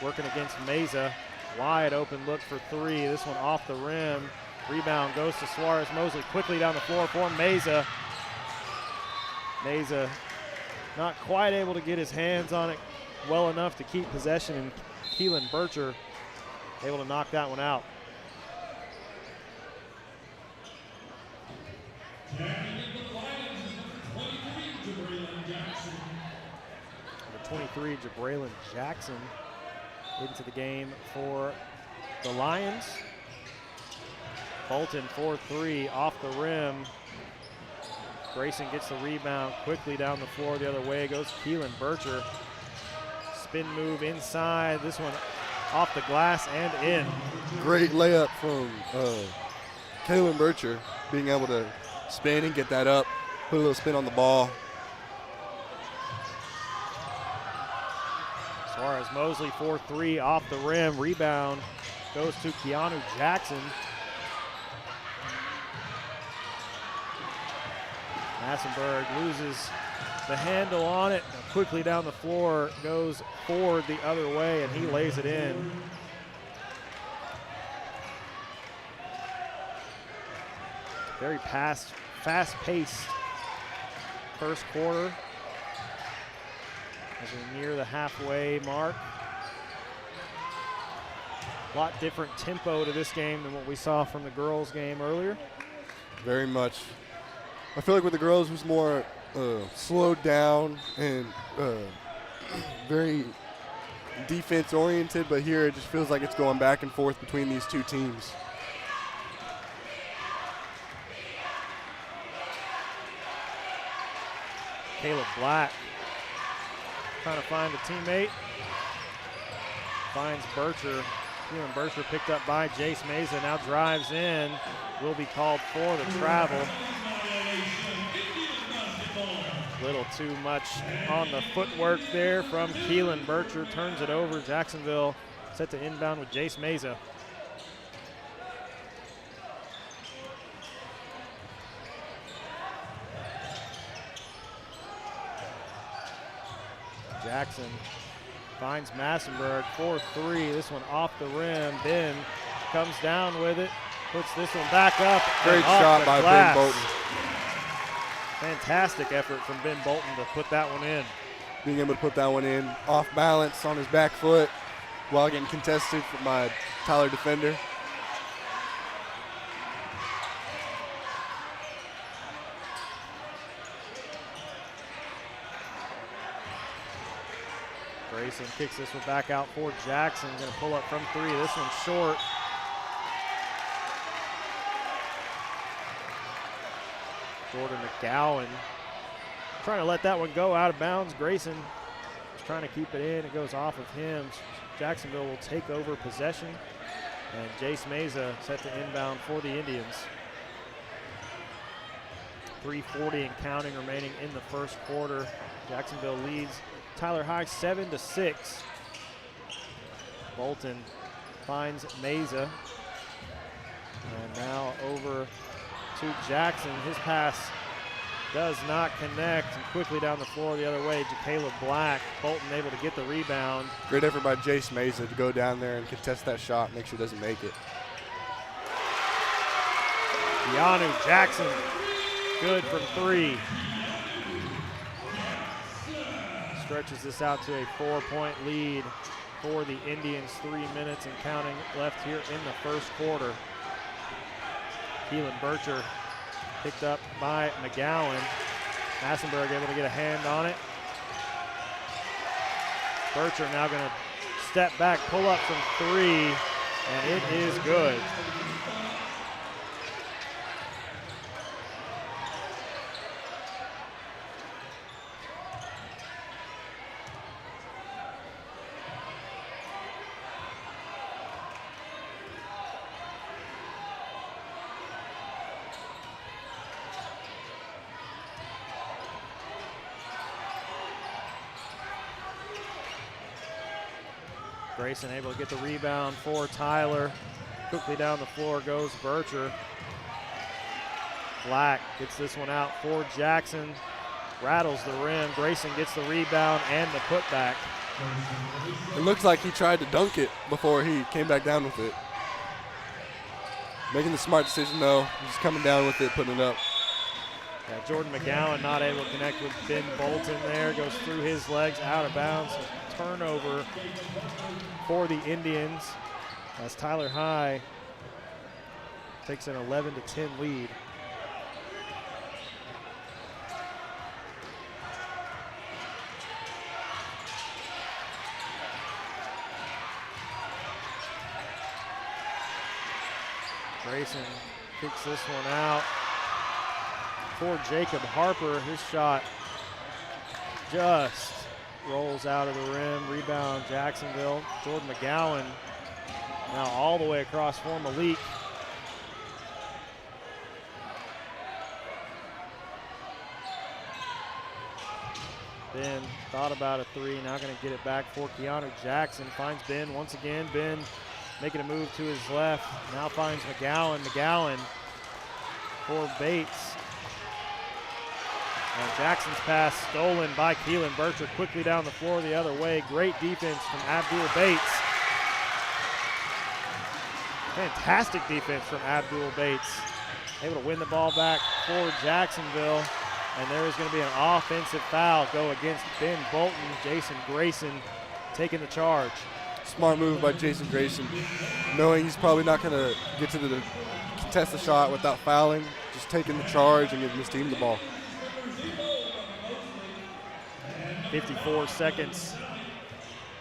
working against Mesa. Wide open look for three, this one off the rim. Rebound goes to Suarez Mosley, quickly down the floor for Mesa. Mesa not quite able to get his hands on it well enough to keep possession, and Keelan Bircher able to knock that one out. Number 23, Jabraylon Jackson into the game for the Lions. Bolton 4-3 off the rim. Grayson gets the rebound quickly down the floor the other way. Goes Keelan Bircher. Spin move inside. This one off the glass and in. Great layup from Keelan Bircher, being able to spin and get that up, put a little spin on the ball. Suarez Mosley 4-3 off the rim. Rebound goes to Keanu Jackson. Massenberg loses the handle on it. Quickly down the floor, goes forward the other way, and he lays it in. Very fast-paced first quarter as we near the halfway mark. A lot different tempo to this game than what we saw from the girls' game earlier. Very much. I feel like with the girls it was more slowed down and very defense oriented, but here it just feels like it's going back and forth between these two teams. Caleb Black trying to find a teammate. finds Bircher. Keelan Bircher picked up by Jace Meza, now drives in, will be called for the travel. Little too much on the footwork there from Keelan Bircher, turns it over. Jacksonville set to inbound with Jace Meza. Jackson finds Massenberg, 4-3. This one off the rim. Ben comes down with it, puts this one back up. Great shot by Ben Bolton. Fantastic effort from Ben Bolton to put that one in. Being able to put that one in off balance on his back foot while getting contested by Tyler defender. Grayson kicks this one back out for Jackson. Going to pull up from three. This one's short. Jordan McGowan trying to let that one go out of bounds. Grayson is trying to keep it in. It goes off of him. Jacksonville will take over possession. And Jace Meza set to inbound for the Indians. 3:40 and counting remaining in the first quarter. Jacksonville leads Tyler High 7-6. Bolton finds Meza. And now over to Jackson. His pass does not connect, and quickly down the floor the other way, Caleb Black. Bolton able to get the rebound. Great effort by Jace Meza to go down there and contest that shot, make sure he doesn't make it. Keanu Jackson, good from three. Stretches this out to a 4-point lead for the Indians. 3 minutes and counting left here in the first quarter. Keelan Bircher picked up by McGowan. Massenberg able to get a hand on it. Bircher now going to step back, pull up from three, and it is good. Grayson able to get the rebound for Tyler. Quickly down the floor goes Bircher. Black gets this one out for Jackson. Rattles the rim. Grayson gets the rebound and the putback. It looks like he tried to dunk it before he came back down with it. Making the smart decision though, just coming down with it, putting it up. Yeah, Jordan McGowan not able to connect with Ben Bolton there. Goes through his legs, out of bounds. Turnover for the Indians as Tyler High takes an 11-10 lead. Grayson kicks this one out for Jacob Harper. His shot just rolls out of the rim. Rebound Jacksonville. Jordan McGowan now all the way across for Malik. Ben thought about a three, now going to get it back for Keanu Jackson. Finds Ben once again. Ben making a move to his left. Now finds McGowan. McGowan for Bates. And Jackson's pass stolen by Keelan Bircher. Quickly down the floor the other way. Great defense from Abdul Bates. Fantastic defense from Abdul Bates. Able to win the ball back for Jacksonville. And there is going to be an offensive foul go against Ben Bolton. Jason Grayson taking the charge. Smart move by Jason Grayson. Knowing he's probably not going to get to the contest the shot without fouling. Just taking the charge and giving his team the ball. 54 seconds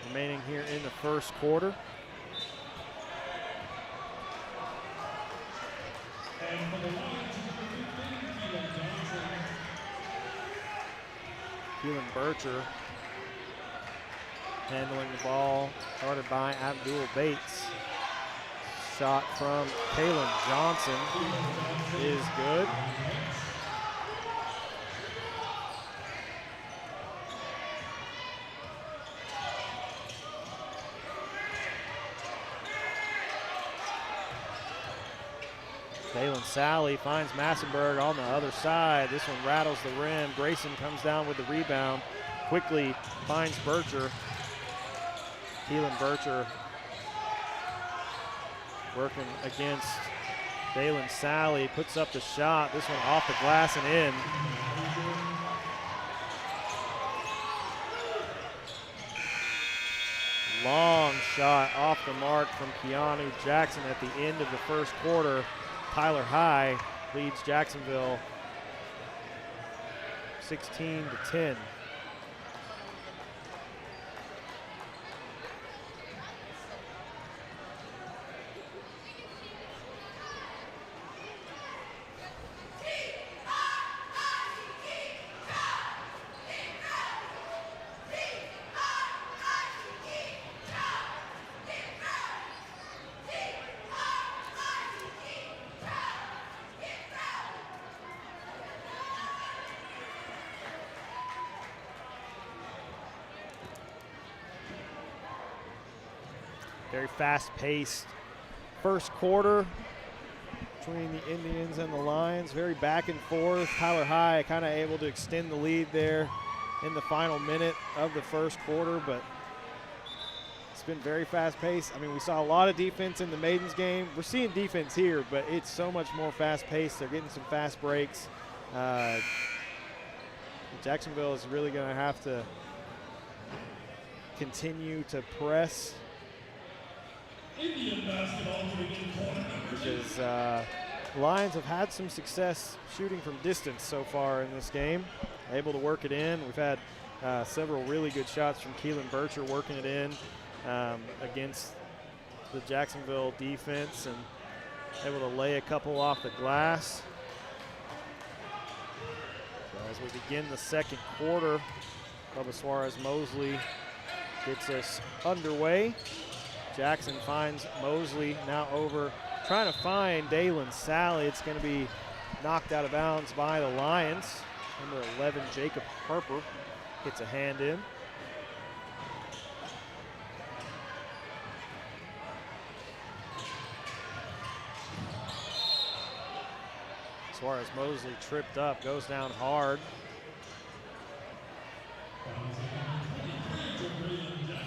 remaining here in the first quarter. Keelan Bircher handling the ball, started by Abdul Bates. Shot from Kalen Johnson is good. Dalen Sally finds Massenberg on the other side. This one rattles the rim. Grayson comes down with the rebound. Quickly finds Bircher. Keelan Bircher working against Dalen Sally. Puts up the shot. This one off the glass and in. Long shot off the mark from Keanu Jackson at the end of the first quarter. Tyler High leads Jacksonville 16-10. Very fast-paced first quarter between the Indians and the Lions. Very back and forth. Tyler High kind of able to extend the lead there in the final minute of the first quarter, but it's been very fast-paced. I mean, we saw a lot of defense in the Maidens game. We're seeing defense here, but it's so much more fast-paced. They're getting some fast breaks. Jacksonville is really going to have to continue to press because Lions have had some success shooting from distance so far in this game, able to work it in. We've had several really good shots from Keelan Bircher working it in against the Jacksonville defense and able to lay a couple off the glass. So as we begin the second quarter, Bubba Suarez-Mosley gets us underway. Jackson finds Mosley now over, trying to find Dalen Sally. It's going to be knocked out of bounds by the Lions. Number 11, Jacob Harper, gets a hand in. Suarez-Mosley tripped up, goes down hard.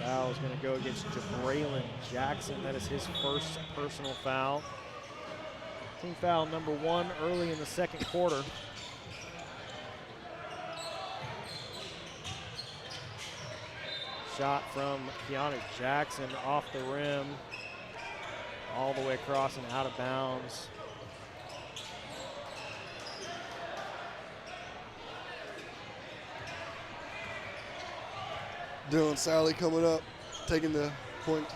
Foul is going to go against Jabraylon Jackson. That is his first personal foul. Team foul number 1 early in the second quarter. Shot from Keanu Jackson off the rim, all the way across and out of bounds. Dylan Sally coming up, taking the point.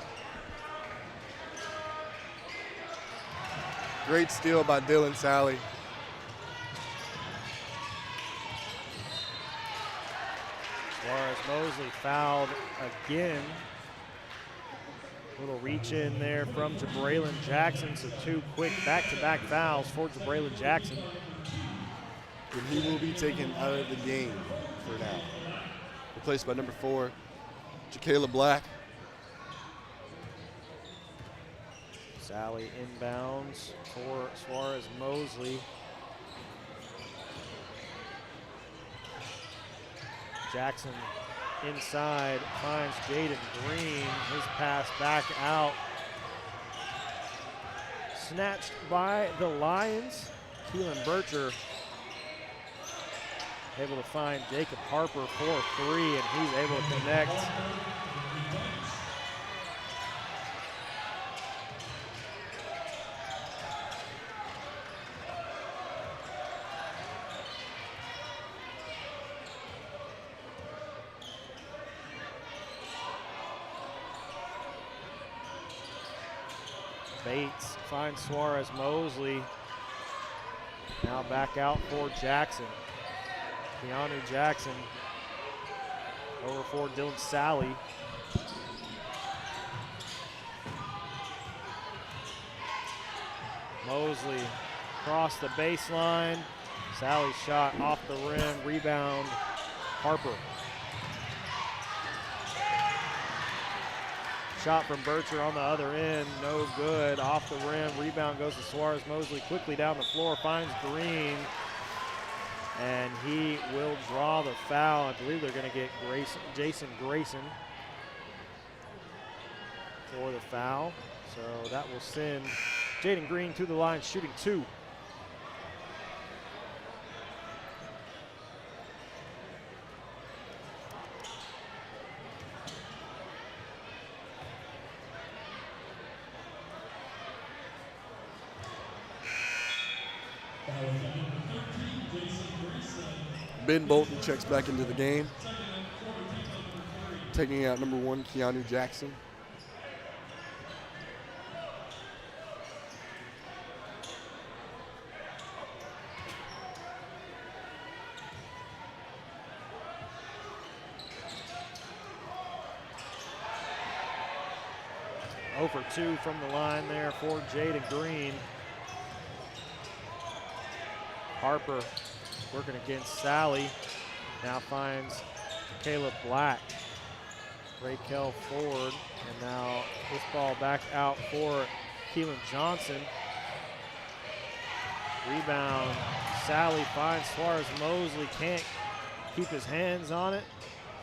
Great steal by Dylan Sally. Suarez-Mosley fouled again. Little reach in there from Jabraylon Jackson, so 2 quick back-to-back fouls for Jabraylon Jackson. And he will be taken out of the game for now. Replaced by number 4, Jakayla Black. Sally inbounds for Suarez-Mosley. Jackson inside finds Jaden Green. His pass back out. Snatched by the Lions. Keelan Bircher able to find Jacob Harper for 3, and he's able to connect. Bates finds Suarez-Mosley. Now back out for Jackson. Keanu Jackson over for Dylan Sally. Mosley across the baseline. Sally's shot off the rim, rebound, Harper. Shot from Bircher on the other end, no good, off the rim. Rebound goes to Suarez. Mosley quickly down the floor, finds Green, and he will draw the foul. I believe they're going to get Jason Grayson for the foul. So that will send Jaden Green to the line, shooting 2. Ben Bolton checks back into the game, taking out number 1, Keanu Jackson. For 2 from the line there for Jaden Green. Harper working against Sally. Now finds Caleb Black. Raquel forward. And now this ball back out for Keelan Johnson. Rebound. Sally finds Suarez. Mosley can't keep his hands on it.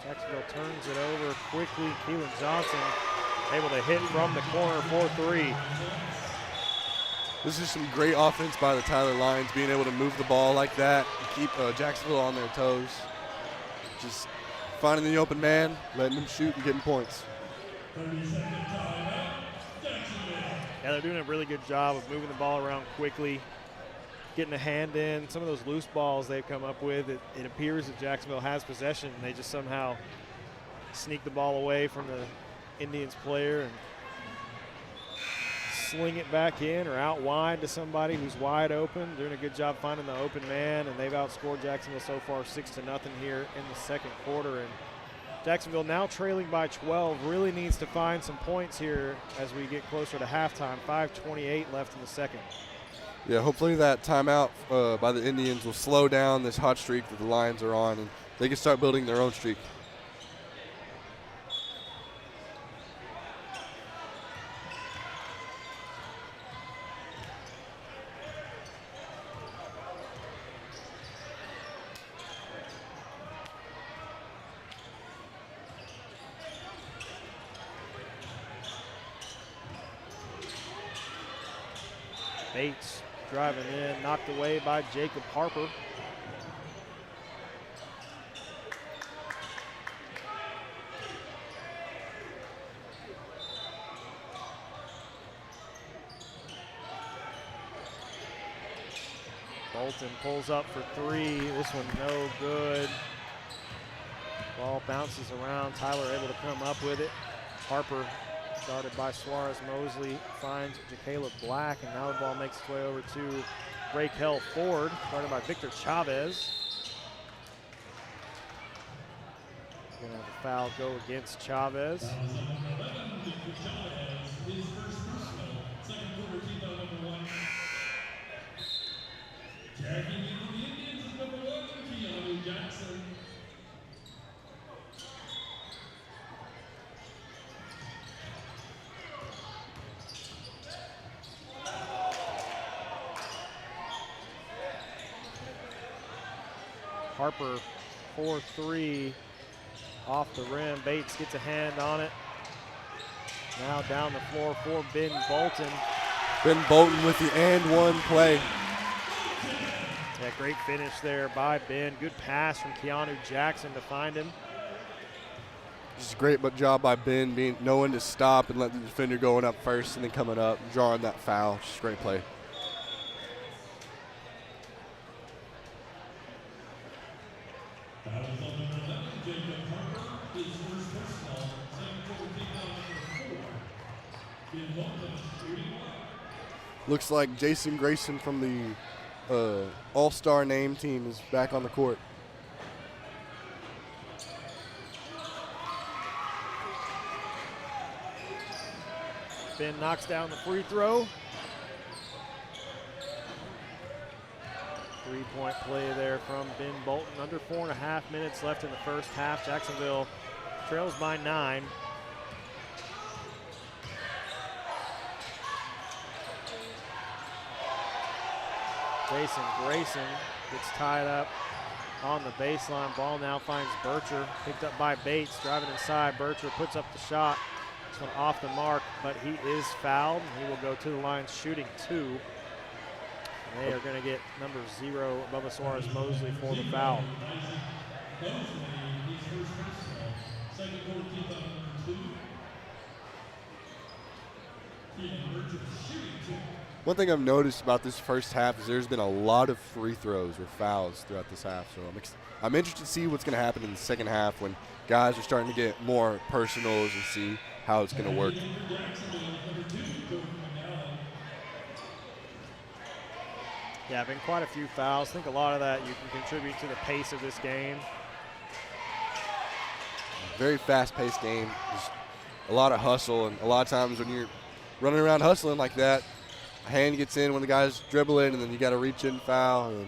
Jacksonville turns it over quickly. Keelan Johnson able to hit from the corner for 3. This is some great offense by the Tyler Lions, being able to move the ball like that and keep Jacksonville on their toes. Just finding the open man, letting them shoot and getting points. Yeah, they're doing a really good job of moving the ball around quickly, getting a hand in. Some of those loose balls they've come up with, it appears that Jacksonville has possession, and they just somehow sneak the ball away from the Indians player and sling it back in or out wide to somebody who's wide open. Doing a good job finding the open man, and they've outscored Jacksonville so far 6-0 here in the second quarter. And Jacksonville now trailing by 12, really needs to find some points here as we get closer to halftime. 5:28 left in the second. Yeah, hopefully that timeout by the Indians will slow down this hot streak that the Lions are on, and they can start building their own streak. Bates driving in, knocked away by Jacob Harper. Bolton pulls up for 3. This one no good. Ball bounces around. Tyler able to come up with it. Harper started by Suarez. Mosley finds Caleb Black, and now the ball makes its way over to Raquel Ford, started by Victor Chavez. Gonna have a foul go against Chavez. Harper 4-3 off the rim. Bates gets a hand on it. Now down the floor for Ben Bolton. Ben Bolton with the and-one play. Yeah, great finish there by Ben. Good pass from Keanu Jackson to find him. Just a great job by Ben, knowing to stop and let the defender going up first and then coming up, drawing that foul. Just a great play. Looks like Jason Grayson from the All-Star name team is back on the court. Ben knocks down the free throw. Three-point play there from Ben Bolton. Under 4.5 minutes left in the first half. Jacksonville trails by 9. Jason Grayson gets tied up on the baseline. Ball now finds Bircher. Picked up by Bates. Driving inside. Bircher puts up the shot. This one off the mark, but he is fouled. He will go to the line shooting 2. They are going to get number 0, Bubba Suarez-Mosley, for the foul. One thing I've noticed about this first half is there's been a lot of free throws or fouls throughout this half. So I'm interested to see what's going to happen in the second half when guys are starting to get more personals and see how it's going to work. Yeah, been quite a few fouls. I think a lot of that you can contribute to the pace of this game. Very fast-paced game. Just a lot of hustle, and a lot of times when you're running around hustling like that, a hand gets in when the guys dribble in, and then you got to reach in, foul. And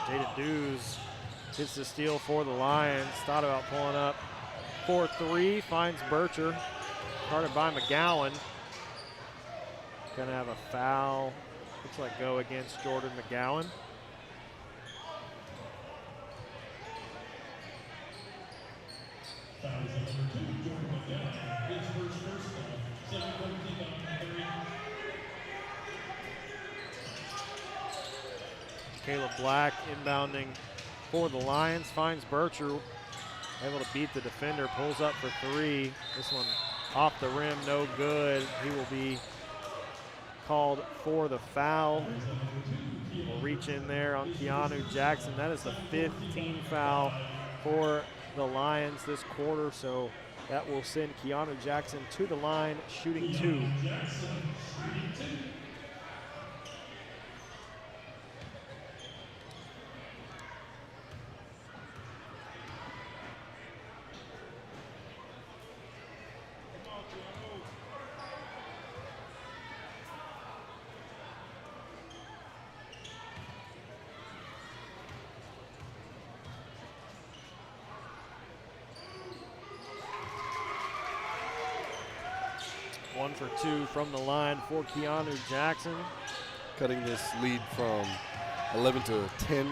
Jaden Dews hits the steal for the Lions. Thought about pulling up 4-3. Finds Bircher. Guarded by McGowan. Going to have a foul. Looks like go against Jordan McGowan. Caleb Black inbounding for the Lions. Finds Bircher. Able to beat the defender. Pulls up for 3. This one off the rim. No good. He will be called for the foul. We'll reach in there on Keanu Jackson. That is the 5th team foul for the Lions this quarter, so that will send Keanu Jackson to the line shooting 2. One for 2 from the line for Keanu Jackson. Cutting this lead from 11 to 10.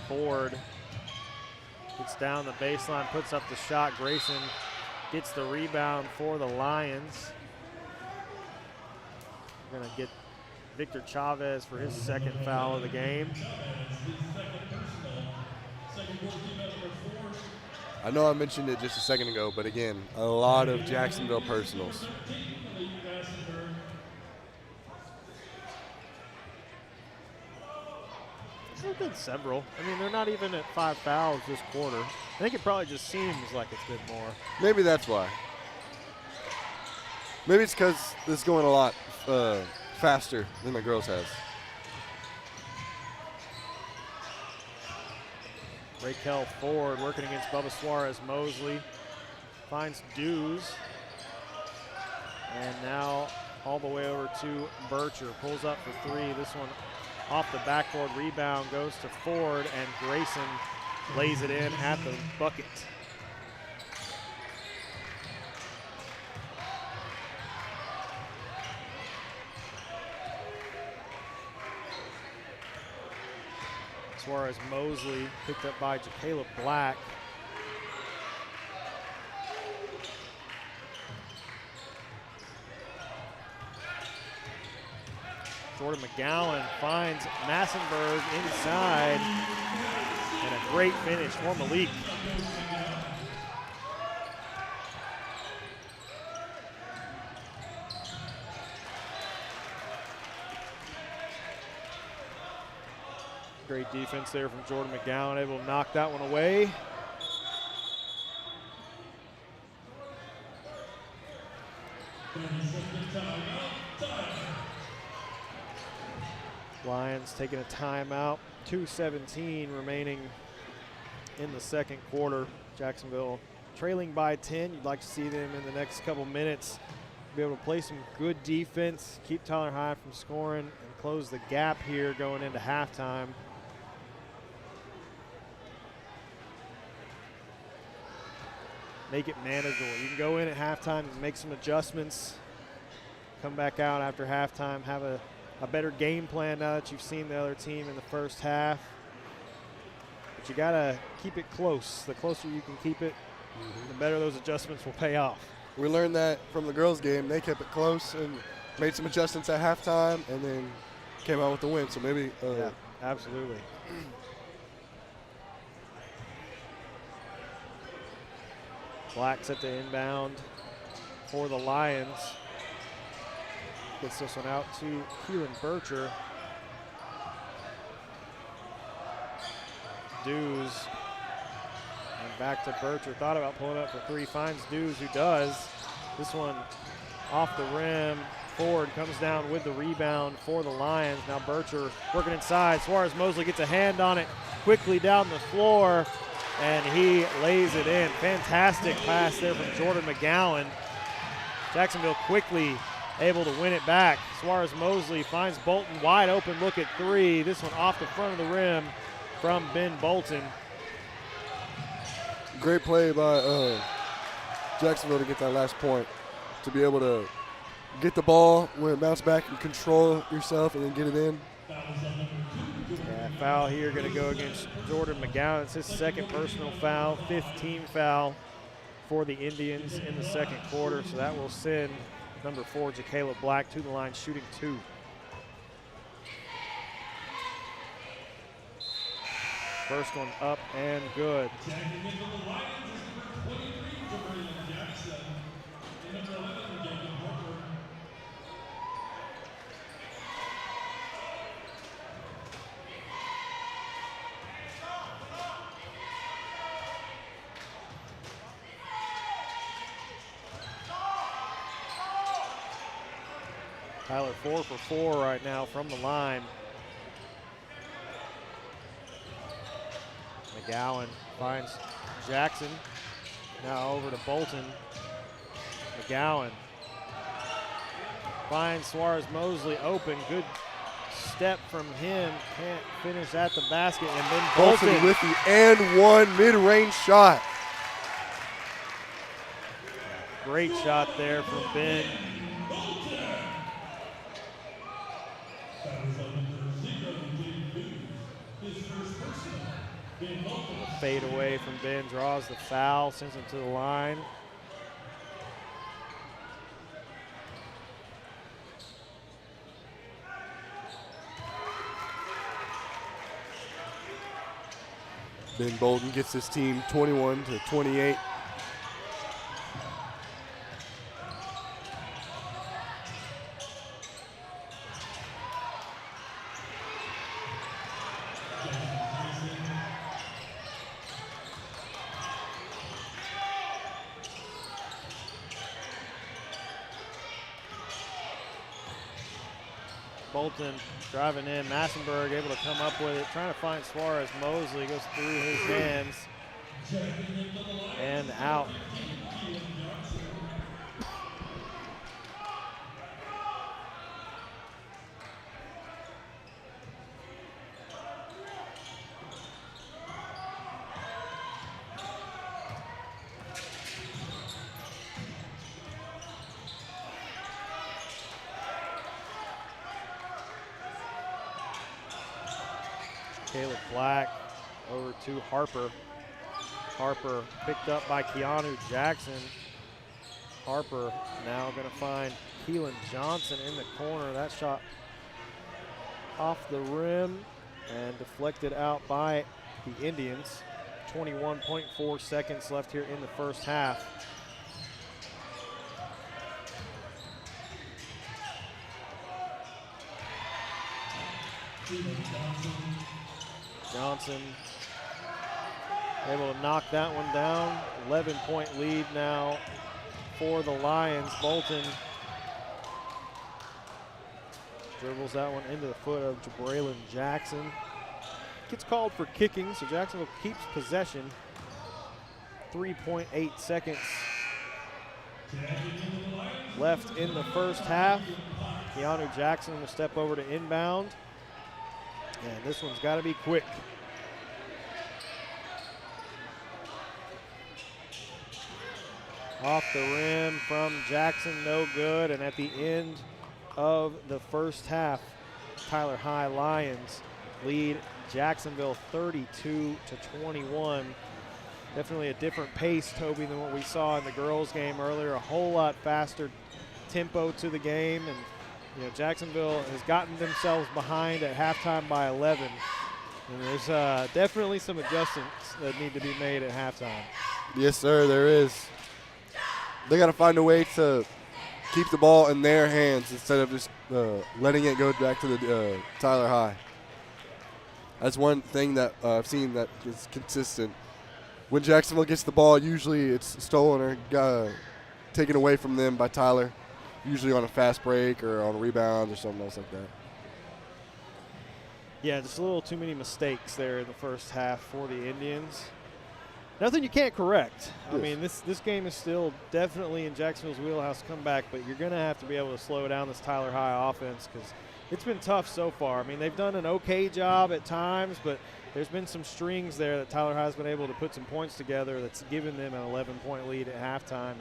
Ford gets down the baseline, puts up the shot. Grayson gets the rebound for the Lions. We're going to get Victor Chavez for his 2nd foul of the game. I know I mentioned it just a second ago, but again, a lot of Jacksonville personals. There's been several. I mean, they're not even at 5 fouls this quarter. I think it probably just seems like it's been more. Maybe that's why. Maybe it's because this is going a lot faster than the girls has. Raquel Ford working against Bubba Suarez-Mosley. Finds Dews. And now all the way over to Bircher. Pulls up for 3. This one off the backboard. Rebound goes to Ford, and Grayson lays it in at the bucket. Suarez-Mosley picked up by Caleb Black. Jordan McGowan finds Massenberg inside. And a great finish for Malik. Great defense there from Jordan McGowan, able to knock that one away. Lions taking a timeout. 2:17 remaining in the second quarter. Jacksonville trailing by 10. You'd like to see them in the next couple minutes be able to play some good defense, keep Tyler High from scoring, and close the gap here going into halftime. Make it manageable. You can go in at halftime and make some adjustments, come back out after halftime, have a better game plan now that you've seen the other team in the first half. But you got to keep it close. The closer you can keep it, the better those adjustments will pay off. We learned that from the girls' game. They kept it close and made some adjustments at halftime and then came out with the win. So maybe yeah, absolutely. Black set to inbound for the Lions. Gets this one out to Keelan Bircher. Dews. And back to Bircher. Thought about pulling up for three. Finds Dews, who does. This one off the rim. Ford comes down with the rebound for the Lions. Now Bircher working inside. Suarez Mosley gets a hand on it quickly down the floor, and he lays it in. Fantastic pass there from Jordan McGowan. Jacksonville quickly able to win it back. Suarez Mosley finds Bolton wide open look at three. This one off the front of the rim from Ben Bolton. Great play by Jacksonville to get that last point, to be able to get the ball when it bounce back and control yourself and then get it in. Yeah, foul here going to go against Jordan McGowan. It's his second personal foul, fifth team foul for the Indians in the second quarter. So that will send number 4, Jacayla Black, to the line shooting 2. First one up and good. Tyler 4 for 4 right now from the line. McGowan finds Jackson. Now over to Bolton. McGowan finds Suarez Mosley open. Good step from him. Can't finish at the basket. And then Bolton with the and one mid-range shot. Great shot there from Ben. Fade away from Ben, draws the foul, sends him to the line. Ben Bolton gets his team 21-28. Bolton driving in. Massenberg able to come up with it, trying to find Suarez Mosley. Goes through his hands and out. Caleb Black over to Harper. Harper picked up by Keanu Jackson. Harper now going to find Keelan Johnson in the corner. That shot off the rim and deflected out by the Indians. 21.4 seconds left here in the first half. Johnson able to knock that one down. 11-point lead now for the Lions. Bolton dribbles that one into the foot of Jabraylon Jackson. Gets called for kicking, so Jacksonville keeps possession. 3.8 seconds left in the first half. Keanu Jackson will step over to inbound. And this one's got to be quick. Off the rim from Jackson, no good. And at the end of the first half, Tyler High Lions lead Jacksonville 32-21. Definitely a different pace, Toby, than what we saw in the girls' game earlier. A whole lot faster tempo to the game. And Jacksonville has gotten themselves behind at halftime by 11. And there's definitely some adjustments that need to be made at halftime. Yes, sir, there is. They got to find a way to keep the ball in their hands instead of just letting it go back to the Tyler High. That's one thing that I've seen that is consistent. When Jacksonville gets the ball, usually it's stolen or taken away from them by Tyler, usually on a fast break or on rebounds or something else like that. Yeah, just a little too many mistakes there in the first half for the Indians. Nothing you can't correct. Yes. I mean, this game is still definitely in Jacksonville's wheelhouse comeback, but you're going to have to be able to slow down this Tyler High offense because it's been tough so far. I mean, they've done an okay job at times, but there's been some strings there that Tyler High's been able to put some points together that's given them an 11-point lead at halftime.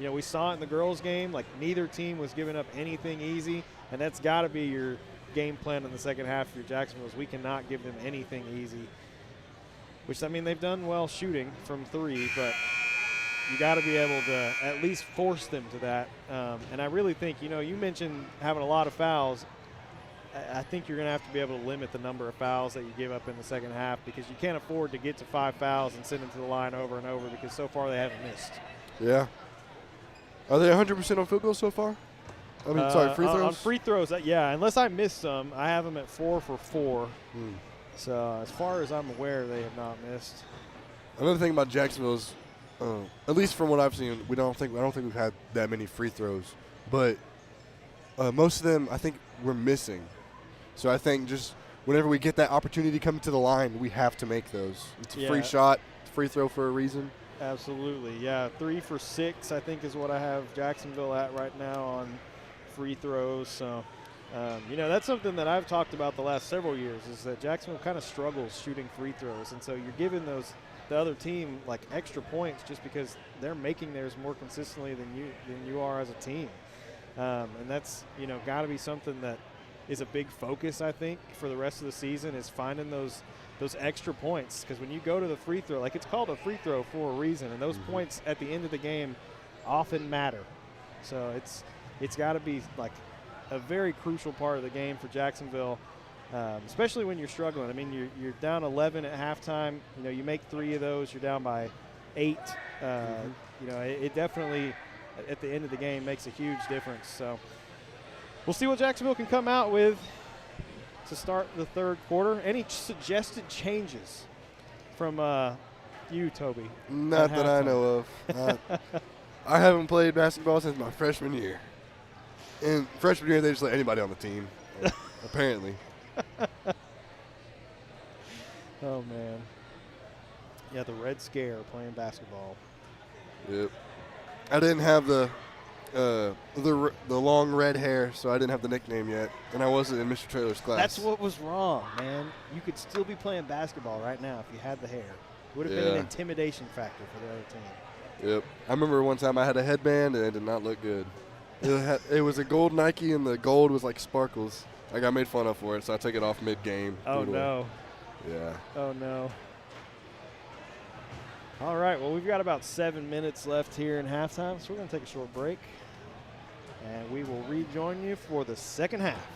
And, we saw it in the girls' game. Like, neither team was giving up anything easy, and that's got to be your game plan in the second half for your Jacksonville. We cannot give them anything easy. Which, I mean, they've done well shooting from three, but you got to be able to at least force them to that. And I really think, you mentioned having a lot of fouls. I think you're going to have to be able to limit the number of fouls that you give up in the second half because you can't afford to get to 5 fouls and send them to the line over and over because so far they haven't missed. Yeah. Are they 100% on field goals so far? I mean, sorry, free throws? On free throws, yeah. Unless I missed some, I have them at 4 for 4. So as far as I'm aware, they have not missed. Another thing about Jacksonville is, at least from what I've seen, I don't think we've had that many free throws, but most of them I think we're missing. So I think just whenever we get that opportunity coming to the line, we have to make those. It's a free shot, free throw for a reason. Absolutely, yeah. 3 for 6, I think, is what I have Jacksonville at right now on free throws. So. That's something that I've talked about the last several years is that Jacksonville kind of struggles shooting free throws. And so you're giving the other team like extra points just because they're making theirs more consistently than you are as a team. And that's, got to be something that is a big focus, I think, for the rest of the season is finding those extra points. Because when you go to the free throw, like it's called a free throw for a reason. And those points at the end of the game often matter. So it's got to be like a very crucial part of the game for Jacksonville, especially when you're struggling. I mean, you're down 11 at halftime. You make 3 of those, you're down by 8. It definitely, at the end of the game, makes a huge difference. So we'll see what Jacksonville can come out with to start the third quarter. Any suggested changes from you, Toby? Not that I know of. I haven't played basketball since my freshman year. And freshman year, they just let anybody on the team, apparently. Oh, man. Yeah, the Red Scare playing basketball. Yep. I didn't have the long red hair, so I didn't have the nickname yet, and I wasn't in Mr. Traylor's class. That's what was wrong, man. You could still be playing basketball right now if you had the hair. It would have been an intimidation factor for the other team. Yep. I remember one time I had a headband, and it did not look good. It was a gold Nike, and the gold was like sparkles. I got made fun of for it, so I took it off mid-game. Oh, no. Yeah. Oh, no. All right, well, we've got about 7 minutes left here in halftime, so we're going to take a short break, and we will rejoin you for the second half.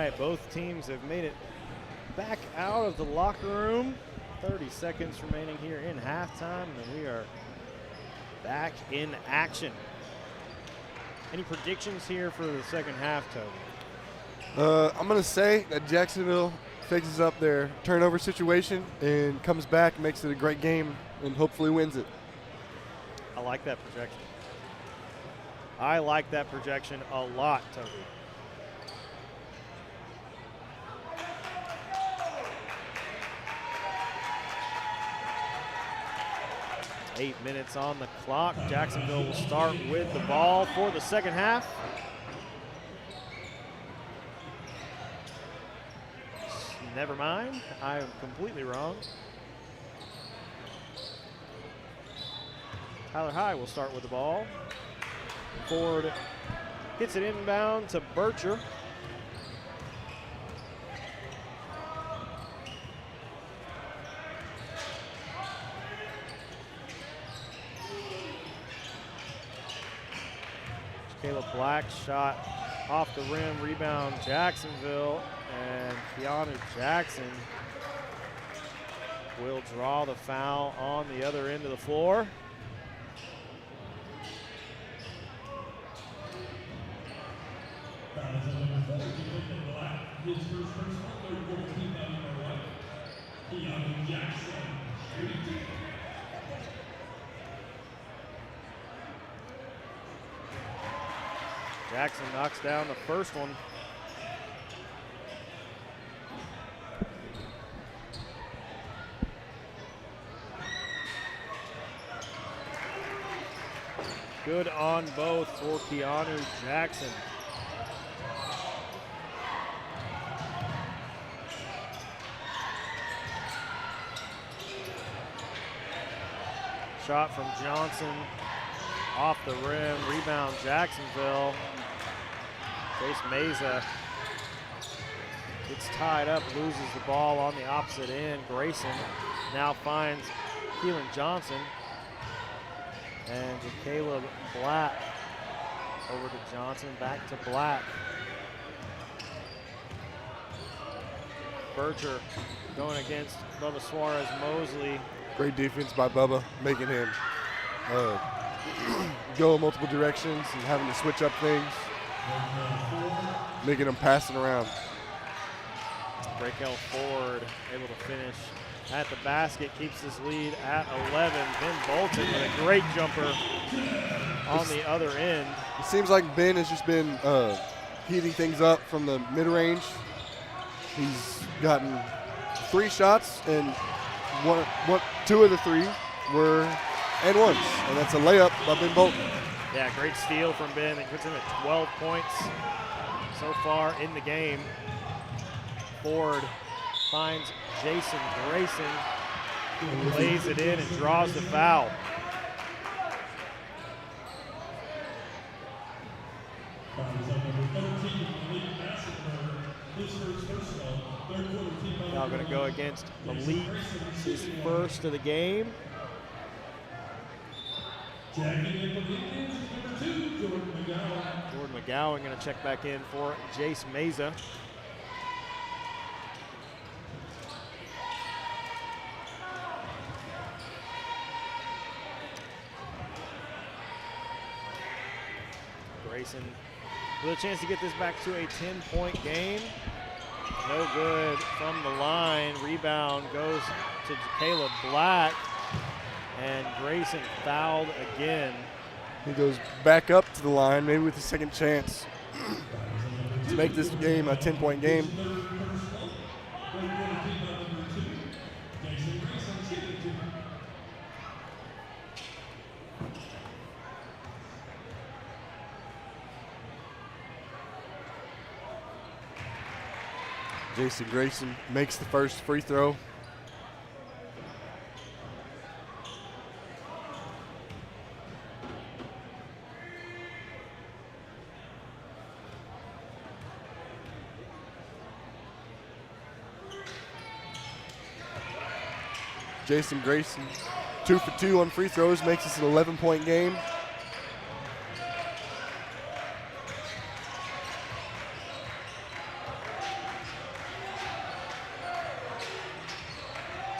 right, both teams have made it back out of the locker room. 30 seconds remaining here in halftime, and we are back in action. Any predictions here for the second half, Toby? I'm going to say that Jacksonville fixes up their turnover situation and comes back, makes it a great game, and hopefully wins it. I like that projection. I like that projection a lot, Toby. Eight minutes on the clock. Jacksonville will start with the ball for the second half. Never mind, I am completely wrong. Tyler High will start with the ball. Ford gets it inbound to Bircher. Caleb Black shot off the rim, rebound Jacksonville, and Keanu Jackson will draw the foul on the other end of the floor. His first personal, third quarter team foul number 1. Keanu Jackson, shooting. Jackson knocks down the first one. Good on both for Keanu Jackson. Shot from Johnson off the rim, rebound Jacksonville. Jace Meza gets tied up, loses the ball on the opposite end. Grayson now finds Keelan Johnson. And to Caleb Black, over to Johnson, back to Black. Bircher going against Bubba Suarez Mosley. Great defense by Bubba, making him go in multiple directions and having to switch up things, making him passing around. Raquel Ford able to finish at the basket, keeps this lead at 11. Ben Bolton with a great jumper on the other end. It seems like Ben has just been heating things up from the mid-range. He's gotten 3 shots, and two of the 3 were and ones, and that's a layup by Ben Bolton. Yeah, great steal from Ben that puts him at 12 points so far in the game. Ford finds Jason Grayson, who lays it in and draws the foul. Now going to go against Malik, his first of the game. Jordan McGowan going to check back in for Jace Meza. Grayson with a chance to get this back to a 10-point game. No good from the line. Rebound goes to Caleb Black, and Grayson fouled again. He goes back up to the line, maybe with a second chance to make this game a 10-point game. Jason Grayson makes the first free throw. Jason Grayson, 2 for 2 on free throws, makes this an 11-point game.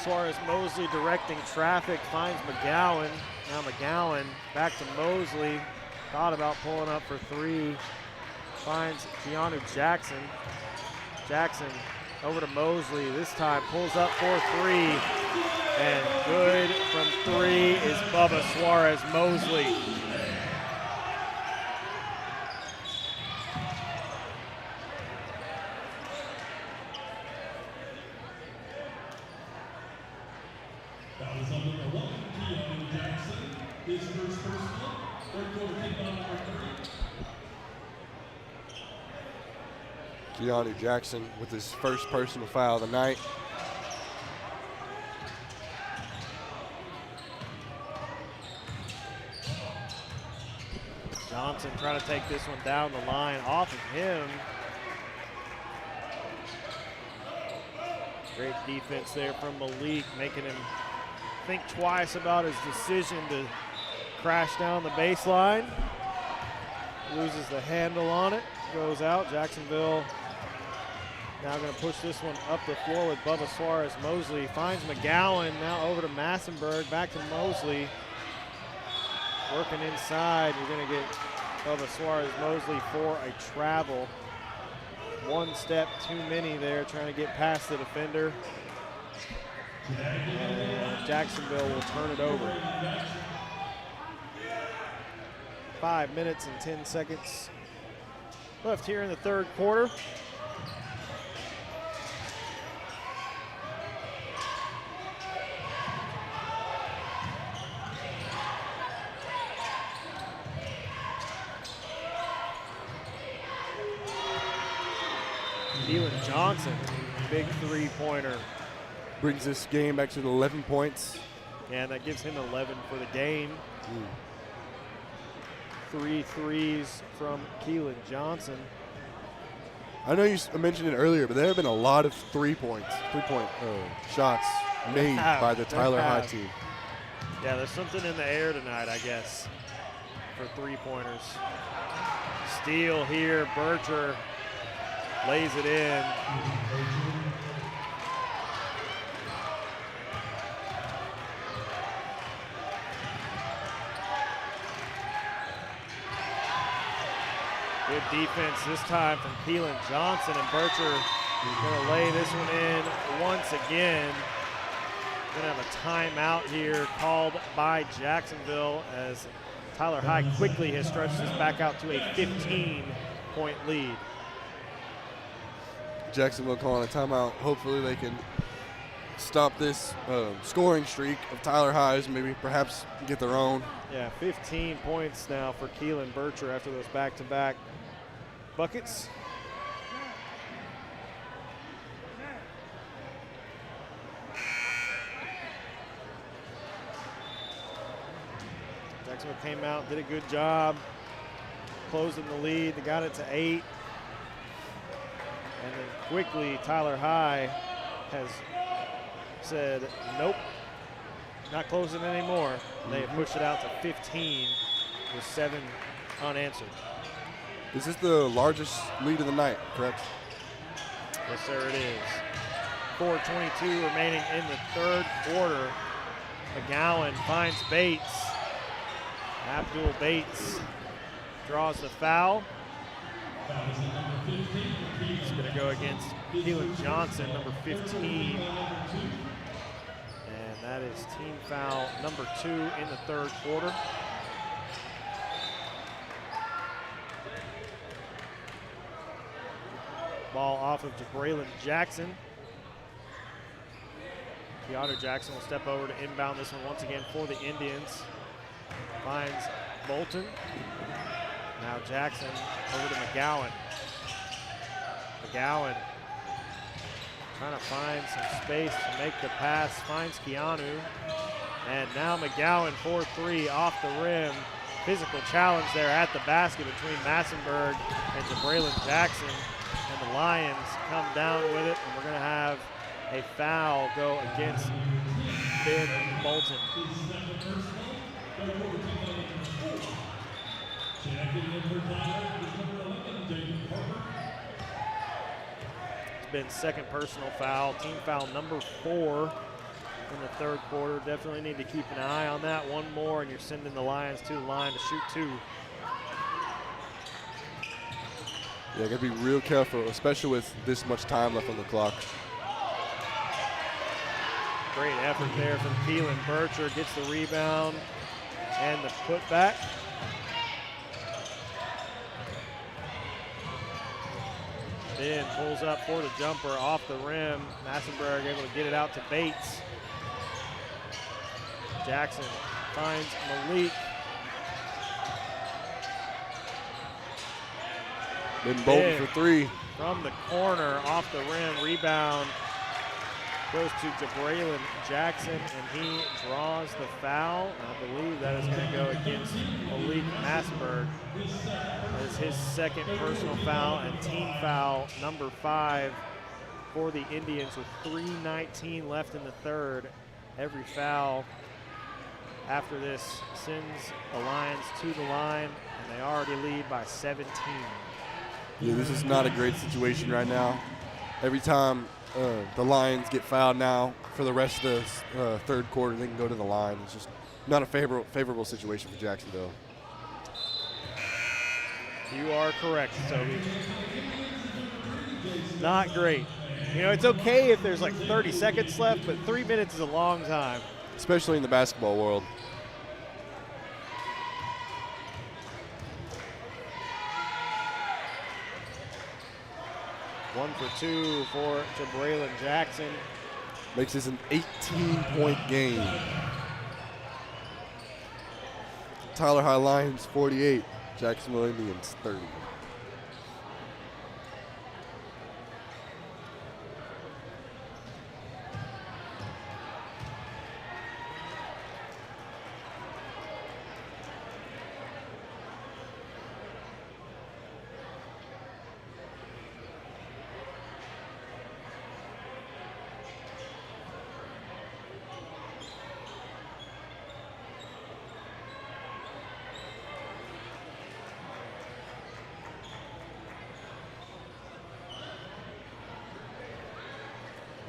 Suarez Mosley directing traffic, finds McGowan. Now McGowan back to Mosley. Thought about pulling up for three. Finds Keanu Jackson. Jackson over to Mosley. This time pulls up for three. And good from three is Bubba Suarez Mosley. That was on number 1, Keanu Jackson. His first personal. Third quarter kickoff number 30. Keanu Jackson with his first personal foul of the night. Johnson trying to take this one down the line off of him. Great defense there from Malik, making him think twice about his decision to crash down the baseline. Loses the handle on it, goes out. Jacksonville now going to push this one up the floor with Bubba Suarez Mosley. Finds McGowan, now over to Massenberg, back to Mosley. Working inside, you're going to get Bubba Suarez Mosley for a travel. One step too many there, trying to get past the defender. And Jacksonville will turn it over. 5 minutes and 10 seconds left here in the third quarter. Keelan Johnson, big three-pointer. Brings this game back to 11 points. And that gives him 11 for the game. 3 threes from Keelan Johnson. I know you mentioned it earlier, but there have been a lot of three-point shots made by the Tyler High team. Yeah, there's something in the air tonight, I guess, for three-pointers. Steal here, Berger lays it in. Good defense this time from Keelan Johnson, and Berger is going to lay this one in once again. Going to have a timeout here called by Jacksonville as Tyler High quickly has stretched this back out to a 15-point lead. Jacksonville calling a timeout. Hopefully they can stop this scoring streak of Tyler High's, maybe perhaps get their own. Yeah, 15 points now for Keelan Berger after those back-to-back buckets. Jacksonville came out, did a good job closing the lead. They got it to 8. And then quickly, Tyler High has said, nope, not closing anymore. They have pushed it out to 15 with 7 unanswered. Is this the largest lead of the night, correct? Yes, sir, it is. 4:22 remaining in the third quarter. McGowan finds Bates. Abdul Bates draws the foul. It's going to go against Keelan Johnson, number 15. And that is team foul number 2 in the third quarter. Ball off of Braylon Jackson. Keanu Jackson will step over to inbound this one once again for the Indians. Finds Bolton. Now Jackson over to McGowan. McGowan trying to find some space to make the pass. Finds Keanu. And now McGowan 4-3 off the rim. Physical challenge there at the basket between Massenberg and Braylon Jackson. And the Lions come down with it, and we're going to have a foul go against Ben Bolton. It's been second personal foul, team foul number 4 in the third quarter. Definitely need to keep an eye on that. One more, and you're sending the Lions to the line to shoot 2. Yeah, got to be real careful, especially with this much time left on the clock. Great effort there from Keelan. Bircher gets the rebound and the putback. Then pulls up for the jumper off the rim. Massenberg able to get it out to Bates. Jackson finds Malik. Then Bolton for 3. From the corner, off the rim, rebound goes to Jabraylon Jackson, and he draws the foul. I believe that is going to go against Malik Massenberg. That is his second personal foul and team foul number 5 for the Indians with 3:19 left in the third. Every foul after this sends the Lions to the line, and they already lead by 17. Yeah, this is not a great situation right now. Every time the Lions get fouled now for the rest of the third quarter, they can go to the line. It's just not a favorable situation for Jacksonville. You are correct, Toby. Not great. You know, it's okay if there's like 30 seconds left, but 3 minutes is a long time. Especially in the basketball world. One for 2 for Jabraylon Jackson. Makes this an 18-point game. Tyler High Lions 48, Jacksonville Indians 30.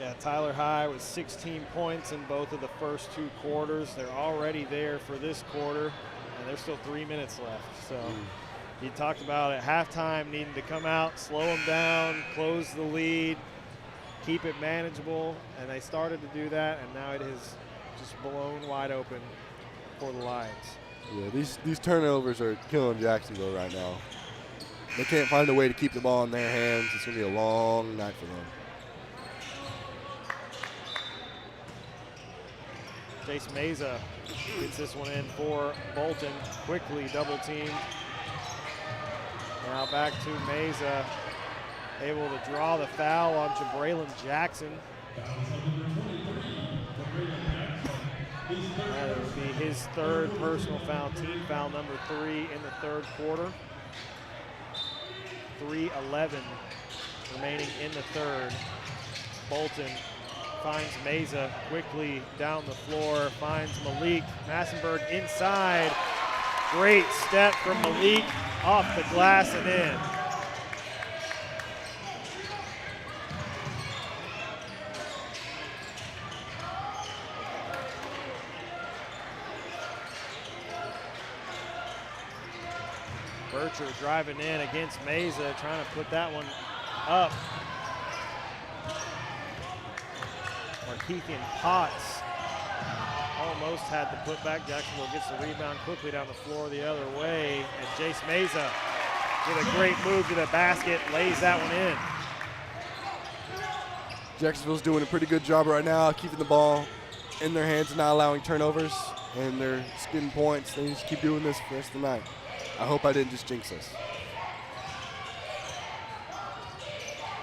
Yeah, Tyler High with 16 points in both of the first 2 quarters. They're already there for this quarter, and there's still 3 minutes left. So he talked about at halftime needing to come out, slow them down, close the lead, keep it manageable, and they started to do that, and now it is just blown wide open for the Lions. Yeah, these turnovers are killing Jacksonville right now. They can't find a way to keep the ball in their hands. It's going to be a long night for them. Jace Meza gets this one in for Bolton. Quickly double teamed. Now back to Meza. Able to draw the foul on Jabraylon Jackson. That would be his third personal foul, team foul number 3 in the third quarter. 3:11 remaining in the third. Bolton finds Meza quickly down the floor, finds Malik. Massenberg inside. Great step from Malik off the glass and in. Bircher driving in against Meza, trying to put that one up. Markeithian Potts almost had the putback. Jacksonville gets the rebound quickly down the floor the other way. And Jace Meza with a great move to the basket, lays that one in. Jacksonville's doing a pretty good job right now, keeping the ball in their hands and not allowing turnovers. And they're just getting points. They just keep doing this for the rest of the night. I hope I didn't just jinx us.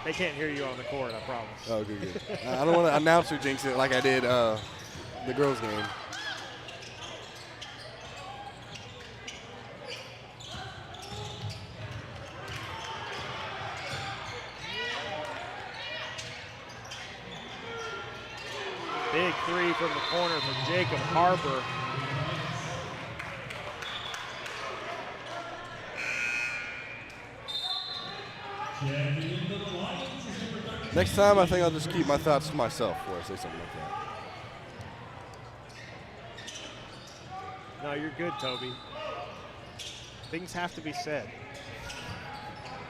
They can't hear you on the court, I promise. Oh, good. I don't want to announce or jinx it like I did the girls' game. Big 3 from the corner from Jacob Harper. Next time, I think I'll just keep my thoughts to myself before I say something like that. No, you're good, Toby. Things have to be said.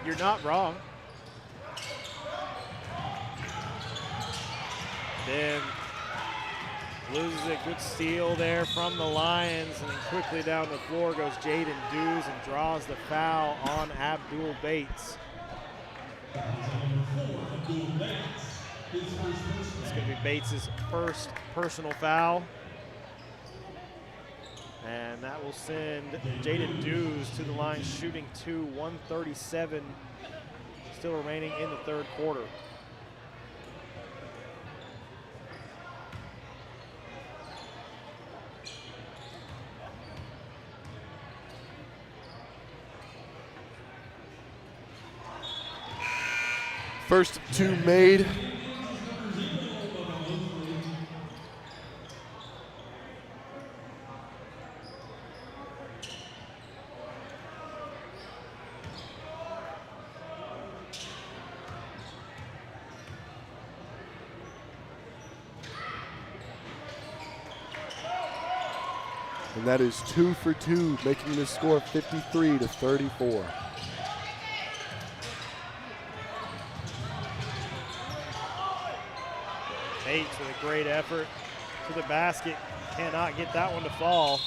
You're not wrong. Then loses it. Good steal there from the Lions. And then quickly down the floor goes Jaden Dews and draws the foul on Abdul Bates. It's going to be Bates' first personal foul. And that will send Jaden Dews to the line shooting 2, 137 still remaining in the third quarter. First 2 made. And that is 2 for 2, making the score 53-34. Bates with a great effort to the basket. Cannot get that one to fall.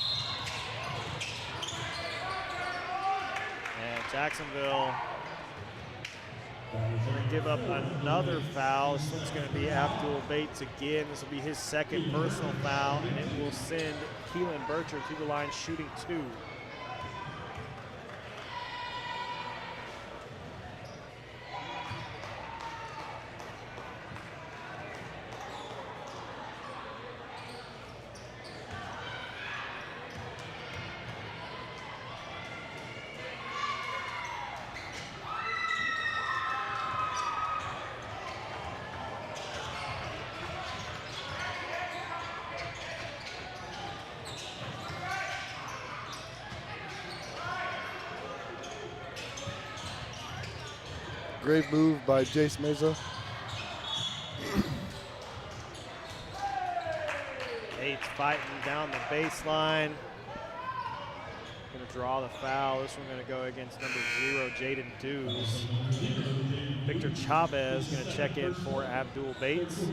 And Jacksonville is going to give up another foul. This one's going to be Abdul Bates again. This will be his second personal foul, and it will send Keelan Bircher to the line shooting 2. Great move by Jace Meza. Bates fighting down the baseline. Going to draw the foul. This one going to go against number 0, Jaden Dews. Victor Chavez going to check in for Abdul Bates.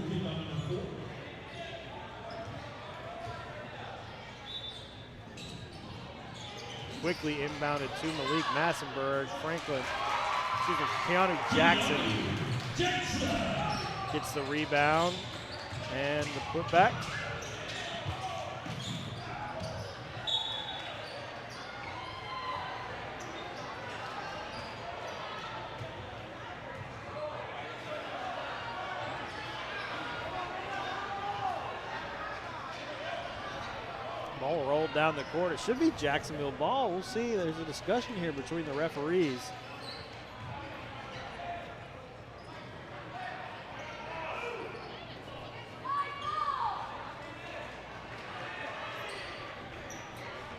Quickly inbounded to Malik Massenberg. Keanu Jackson gets the rebound and the putback. Ball rolled down the court. It should be Jacksonville ball. We'll see. There's a discussion here between the referees.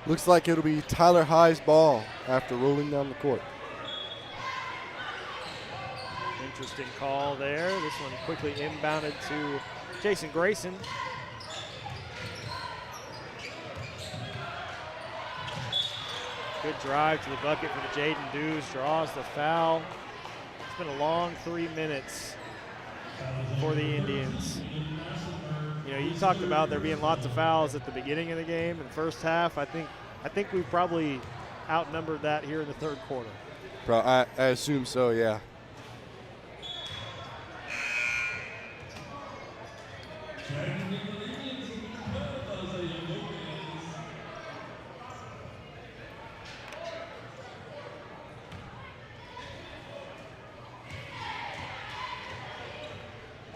Looks like it'll be Tyler High's ball after rolling down the court. Interesting call there. This one quickly inbounded to Jason Grayson. Good drive to the bucket for the Jaden Dews. Draws the foul. It's been a long 3 minutes for the Indians. You know, you talked about there being lots of fouls at the beginning of the game in the first half. I think we've probably outnumbered that here in the third quarter. I assume so, yeah.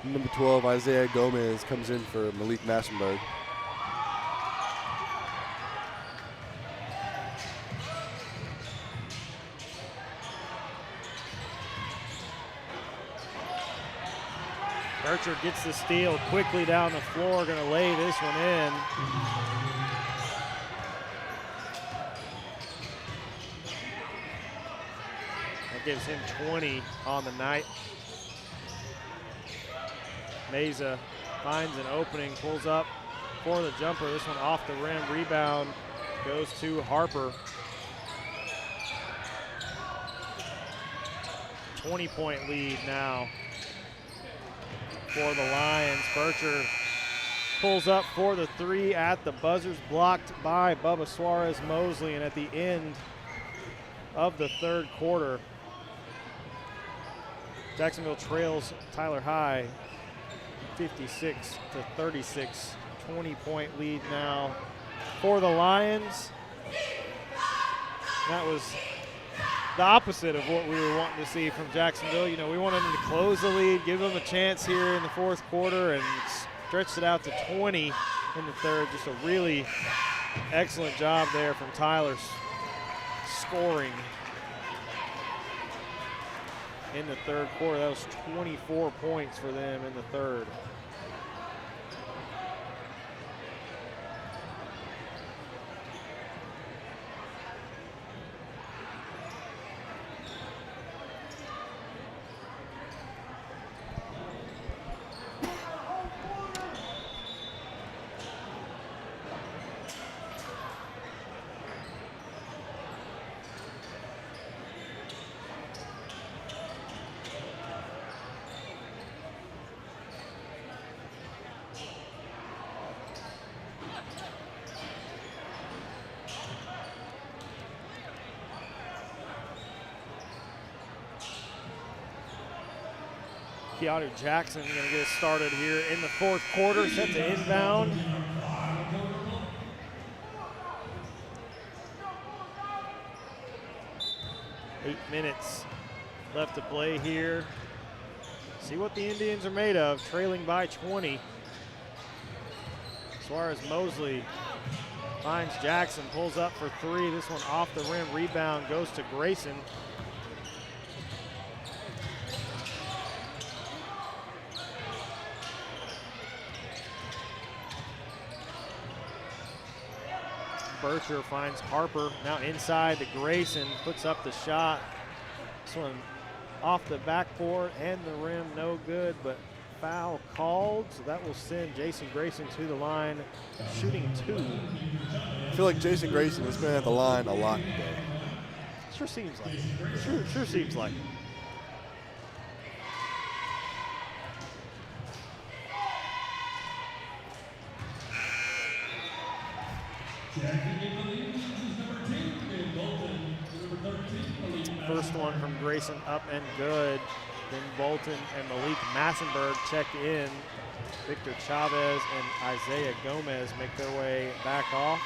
Number 12, Isaiah Gomez, comes in for Malik Massenberg. Bircher gets the steal quickly down the floor, going to lay this one in. That gives him 20 on the night. Meza finds an opening, pulls up for the jumper. This one off the rim, rebound goes to Harper. 20-point lead now for the Lions. Bircher pulls up for the three at the buzzers, blocked by Bubba Suarez-Mosley, and at the end of the third quarter, Jacksonville trails Tyler High 56-36. 20-point lead now for the Lions. That was the opposite of what we were wanting to see from Jacksonville. You know, we wanted them to close the lead, give them a chance here in the fourth quarter, and stretched it out to 20 in the third. Just a really excellent job there from Tyler scoring in the third quarter. That was 24 points for them in the third. Keanu Jackson going to get us started here in the fourth quarter, set to inbound. Eight minutes left to play here. See what the Indians are made of, trailing by 20. Suarez-Mosley finds Jackson, pulls up for three. This one off the rim, rebound goes to Grayson. Bircher finds Harper, now inside to Grayson, puts up the shot. This one off the backboard and the rim, no good, but foul called, so that will send Jason Grayson to the line, shooting two. I feel like Jason Grayson has been at the line a lot today. Sure seems like it. Sure seems like it. First one from Grayson up and good. Then Bolton and Malik Massenberg check in. Victor Chavez and Isaiah Gomez make their way back off.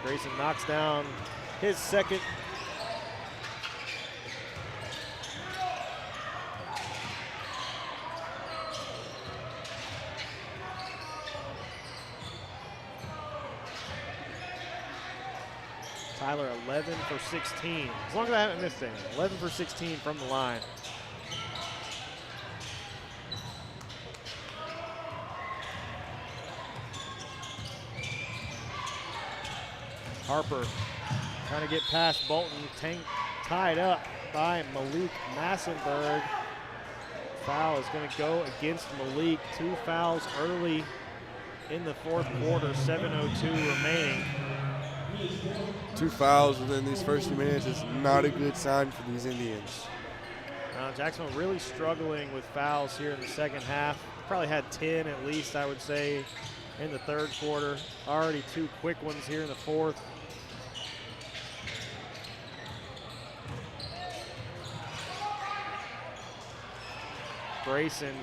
Grayson knocks down his second. Tyler 11 for 16. As long as I haven't missed any. 11 for 16 from the line. Harper trying to get past Bolton. Tied up by Malik Massenberg. Foul is going to go against Malik. Two fouls early in the fourth quarter. 7:02 remaining. Two fouls within these first few minutes is not a good sign for these Indians. Jacksonville really struggling with fouls here in the second half. Probably had 10 at least, I would say, in the third quarter. Already two quick ones here in the fourth. Grayson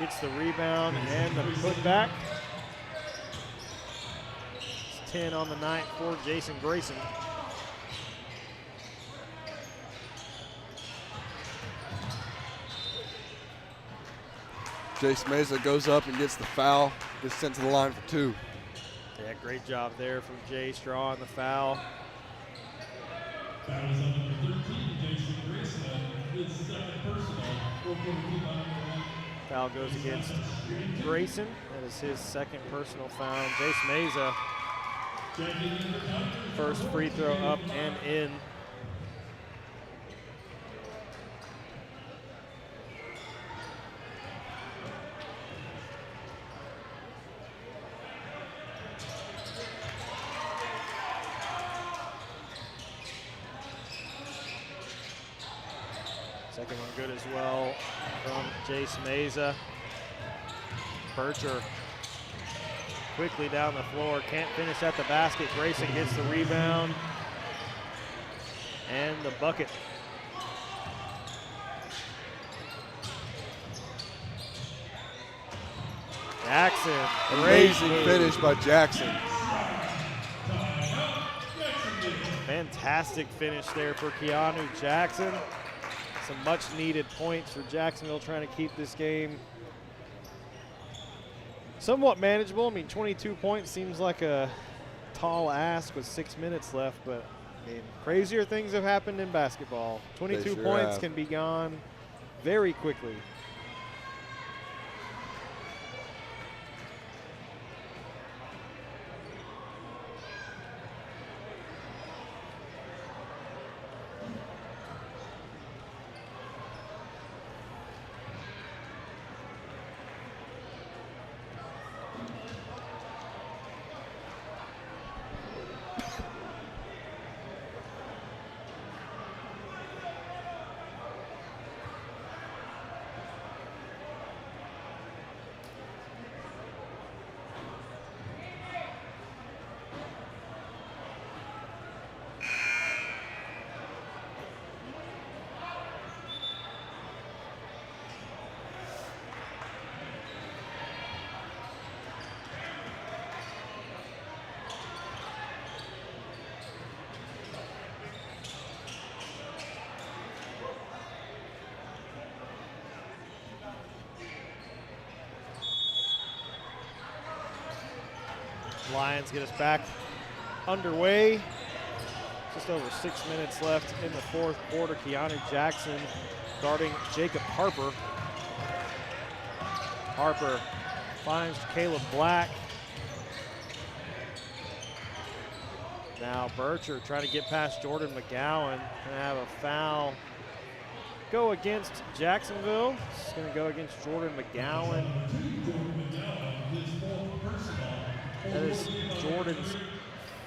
gets the rebound and the putback. 10 on the night for Jason Grayson. Jace Meza goes up and gets the foul, gets sent to the line for two. Yeah, great job there from Jace drawing the foul. Foul is on number 13, Jason Grayson, his second personal. Foul goes against Grayson. That is his second personal foul. Jace Meza, first free throw up and in. Second one good as well from Jace Meza. Bircher quickly down the floor, can't finish at the basket. Grayson gets the rebound and the bucket. Jackson, Amazing finish by Jackson. Fantastic finish there for Keanu Jackson. Some much needed points for Jacksonville, trying to keep this game somewhat manageable. I mean, 22 points seems like a tall ask with 6 minutes left, but I mean, crazier things have happened in basketball. 22 sure points have. can be gone very quickly. Lions get us back underway. Just over 6 minutes left in the fourth quarter. Keanu Jackson guarding Jacob Harper. Harper finds Caleb Black. Now Bircher trying to get past Jordan McGowan. Gonna have a foul go against Jacksonville. It's gonna go against Jordan McGowan. That is Jordan's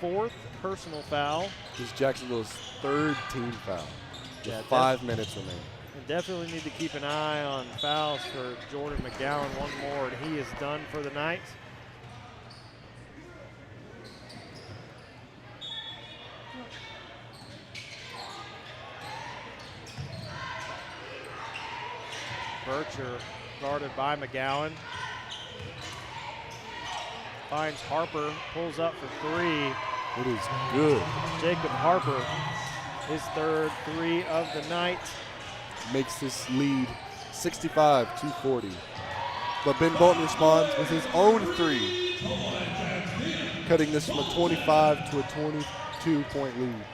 fourth personal foul. This is Jacksonville's third team foul. Yeah, With 5 minutes remaining. We definitely need to keep an eye on fouls for Jordan McGowan. One more, and he is done for the night. Bircher guarded by McGowan. Finds Harper, pulls up for three. It is good. Jacob Harper, his third three of the night. Makes this lead 65-40. But Ben Bolton responds with his own three, cutting this from a 25 to a 22-point lead.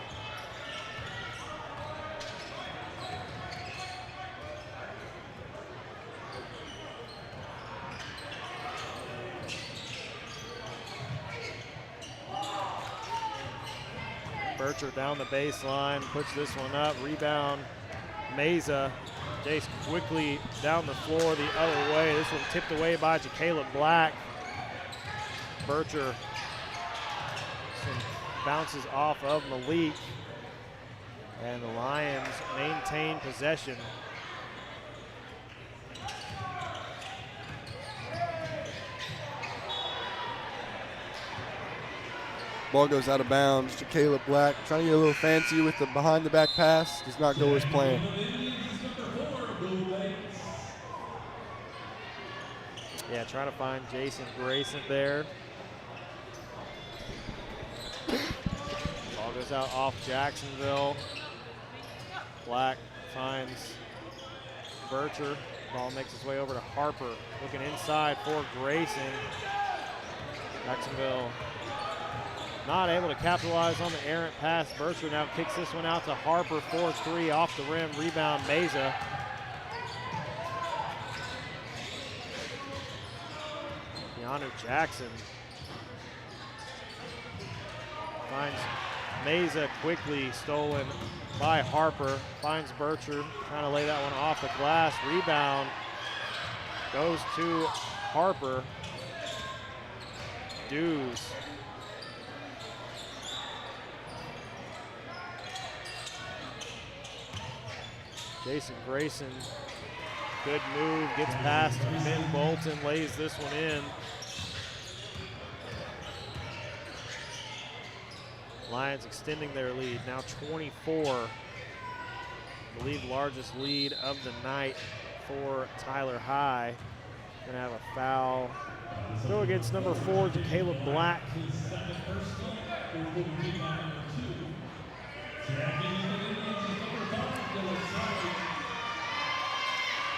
Bircher down the baseline, puts this one up, rebound, Meza. Jace quickly down the floor the other way. This one tipped away by Caleb Black. Bircher bounces off of Malik. And the Lions maintain possession. Ball goes out of bounds to Caleb Black. Trying to get a little fancy with the behind-the-back pass. Does not go as planned. Yeah, trying to find Jason Grayson there. Ball goes out off Jacksonville. Black finds Bircher. Ball makes its way over to Harper. Looking inside for Grayson. Jacksonville not able to capitalize on the errant pass. Bircher now kicks this one out to Harper for three off the rim. Rebound Meza. Keanu Jackson finds Meza quickly, stolen by Harper. Finds Bircher, trying to lay that one off the glass. Rebound goes to Harper. Dews. Jason Grayson, good move, gets past Ben Bolton, lays this one in. Lions extending their lead, now 24. I believe largest lead of the night for Tyler High. Gonna have a foul. Go against number 4, Caleb Black.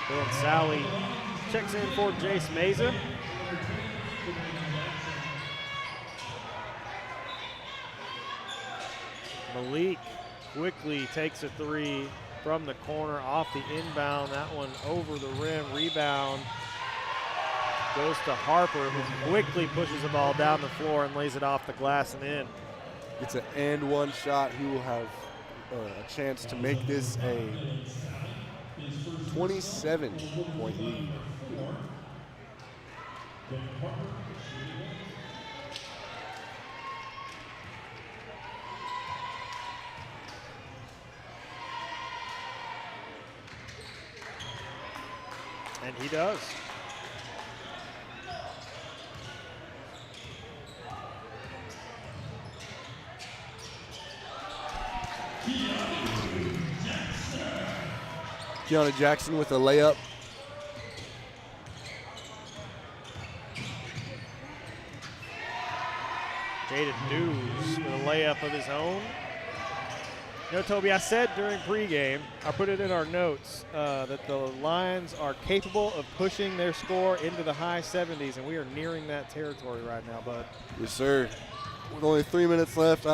Dylan Sally checks in for Jace Meza. Malik quickly takes a 3 from the corner off the inbound. That one over the rim, rebound. Goes to Harper, who quickly pushes the ball down the floor and lays it off the glass and in. It's an and one shot. He will have a chance to make this a 27-point lead. And he does. Keanu Jackson with a layup. Jaden Dews with a layup of his own. You know, Toby, I said during pregame, I put it in our notes, that the Lions are capable of pushing their score into the high 70s, and we are nearing that territory right now, bud. Yes, sir. With only 3 minutes left,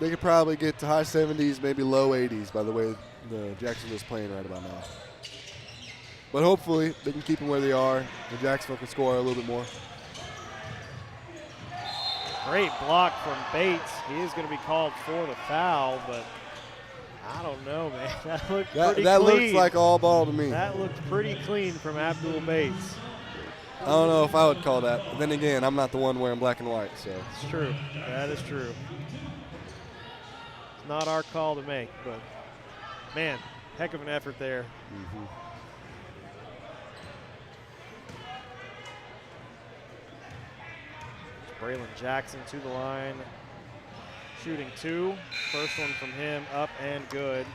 they could probably get to high 70s, maybe low 80s by the way the Jacksonville's playing right about now. But hopefully they can keep them where they are, and Jacksonville can score a little bit more. Great block from Bates. He is going to be called for the foul, but I don't know, man. That looked pretty clean. That looks like all ball to me. That looked pretty clean from Abdul Bates. I don't know if I would call that. But then again, I'm not the one wearing black and white, so. It's true. That is true. It's not our call to make, but, man, heck of an effort there. Mm-hmm. Braylon Jackson to the line, shooting 2. First one from him, up and good.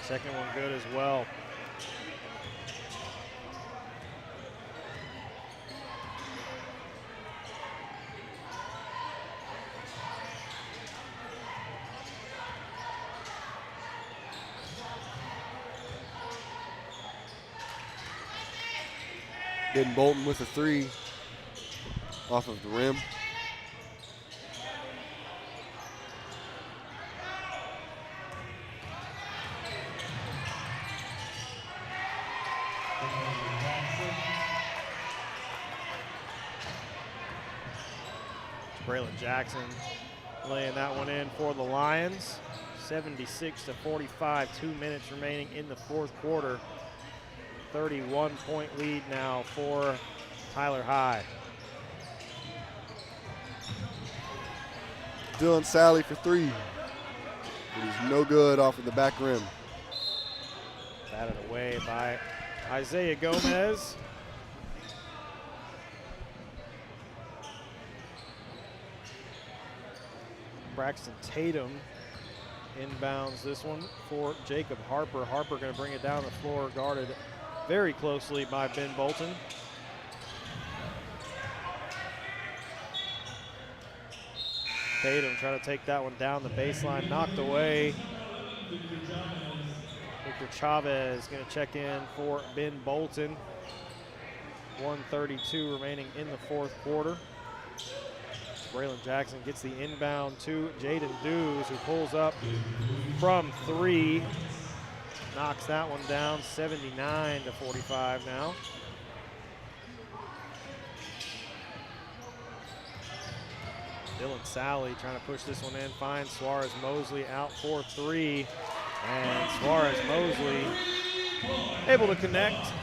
Second one good as well. Ben Bolton with a 3 off of the rim. Braylon Jackson laying that one in for the Lions. 76-45, 2 minutes remaining in the fourth quarter. 31-point lead now for Tyler High. Dylan Sally for 3. He's no good off of the back rim. Batted away by Isaiah Gomez. Braxton Tatum inbounds this one for Jacob Harper. Harper going to bring it down the floor, guarded very closely by Ben Bolton. Tatum trying to take that one down the baseline, knocked away. Victor Chavez going to check in for Ben Bolton. 1:32 remaining in the fourth quarter. Braylon Jackson gets the inbound to Jaden Dews, who pulls up from 3. Knocks that one down, 79-45 now. Dylan Sally trying to push this one in, finds Suarez Mosley out for 3. And Suarez Mosley able to connect.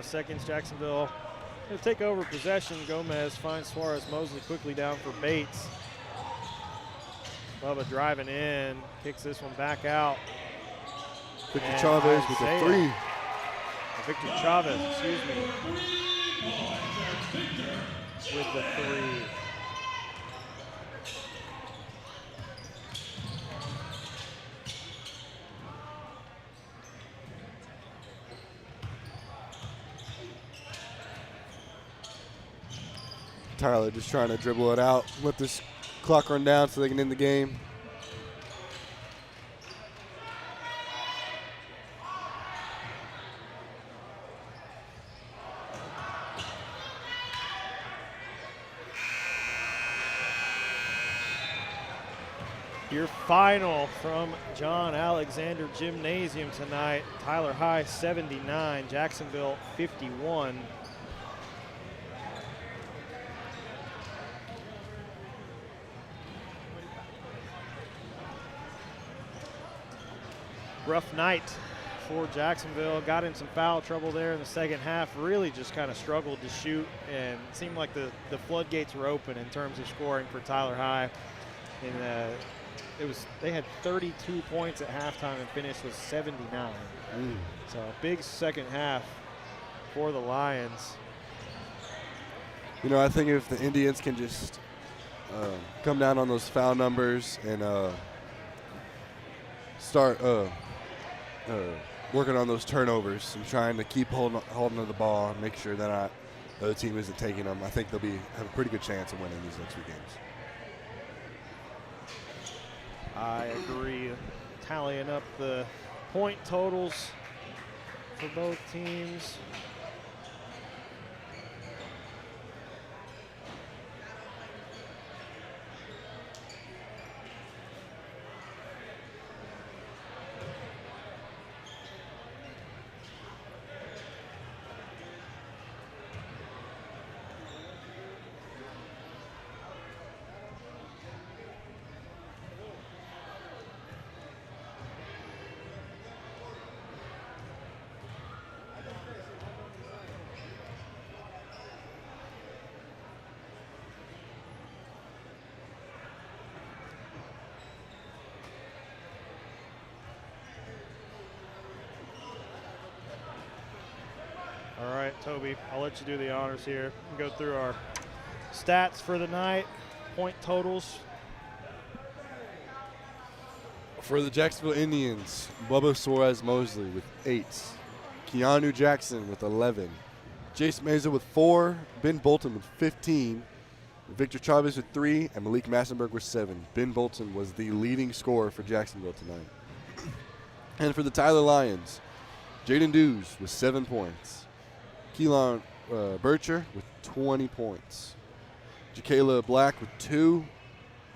.5 seconds. Jacksonville going to take over possession. Gomez finds Suarez Mosley quickly down for Bates. Bubba driving in, kicks this one back out. Victor And Chavez with a Isaiah. 3. Victor Chavez, excuse me, with the 3. Tyler just trying to dribble it out, let this clock run down so they can end the game. Your final from John Alexander Gymnasium tonight. Tyler High 79, Jacksonville 51. Rough night for Jacksonville. Got in some foul trouble there in the second half. Really just kind of struggled to shoot, and it seemed like the floodgates were open in terms of scoring for Tyler High. And they had 32 points at halftime and finished with 79. So a big second half for the Lions. You know, I think if the Indians can just come down on those foul numbers and start working on those turnovers and trying to keep holding to the ball and make sure that the other team isn't taking them, I think they'll have a pretty good chance of winning these next few games. I agree. Tallying up the point totals for both teams. All right, Toby, I'll let you do the honors here and go through our stats for the night, point totals. For the Jacksonville Indians, Bubba Suarez Mosley with 8, Keanu Jackson with 11, Jace Meza with 4, Ben Bolton with 15, Victor Chavez with 3, and Malik Massenberg with 7. Ben Bolton was the leading scorer for Jacksonville tonight. And for the Tyler Lions, Jaden Dews with 7 points, Keelan Bircher with 20 points, Jakayla Black with 2,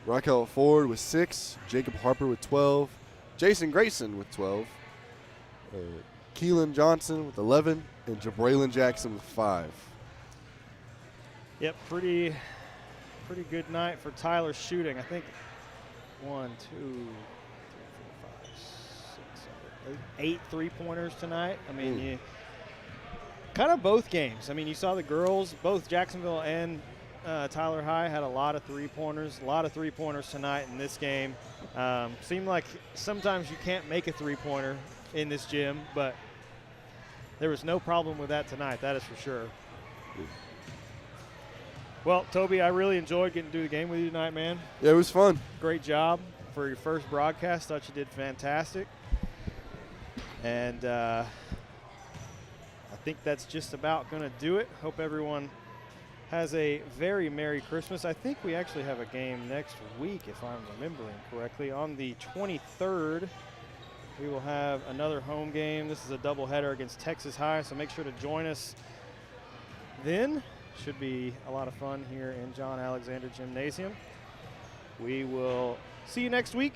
Raquel Ford with 6, Jacob Harper with 12, Jason Grayson with 12, Keelan Johnson with 11, and Jabraylon Jackson with 5. Yep, pretty good night for Tyler shooting. I think 1, 2, 3, 4, 5, 6, 7, 8 3-pointers tonight. I mean, kind of both games. I mean, you saw the girls, both Jacksonville and Tyler High had a lot of three-pointers tonight in this game. Seemed like sometimes you can't make a three-pointer in this gym, but there was no problem with that tonight, that is for sure. Well, Toby, I really enjoyed getting to do the game with you tonight, man. Yeah, it was fun. Great job for your first broadcast. Thought you did fantastic. And I think that's just about going to do it. Hope everyone has a very Merry Christmas. I think we actually have a game next week, if I'm remembering correctly. On the 23rd, we will have another home game. This is a doubleheader against Texas High, so make sure to join us then. Should be a lot of fun here in John Alexander Gymnasium. We will see you next week.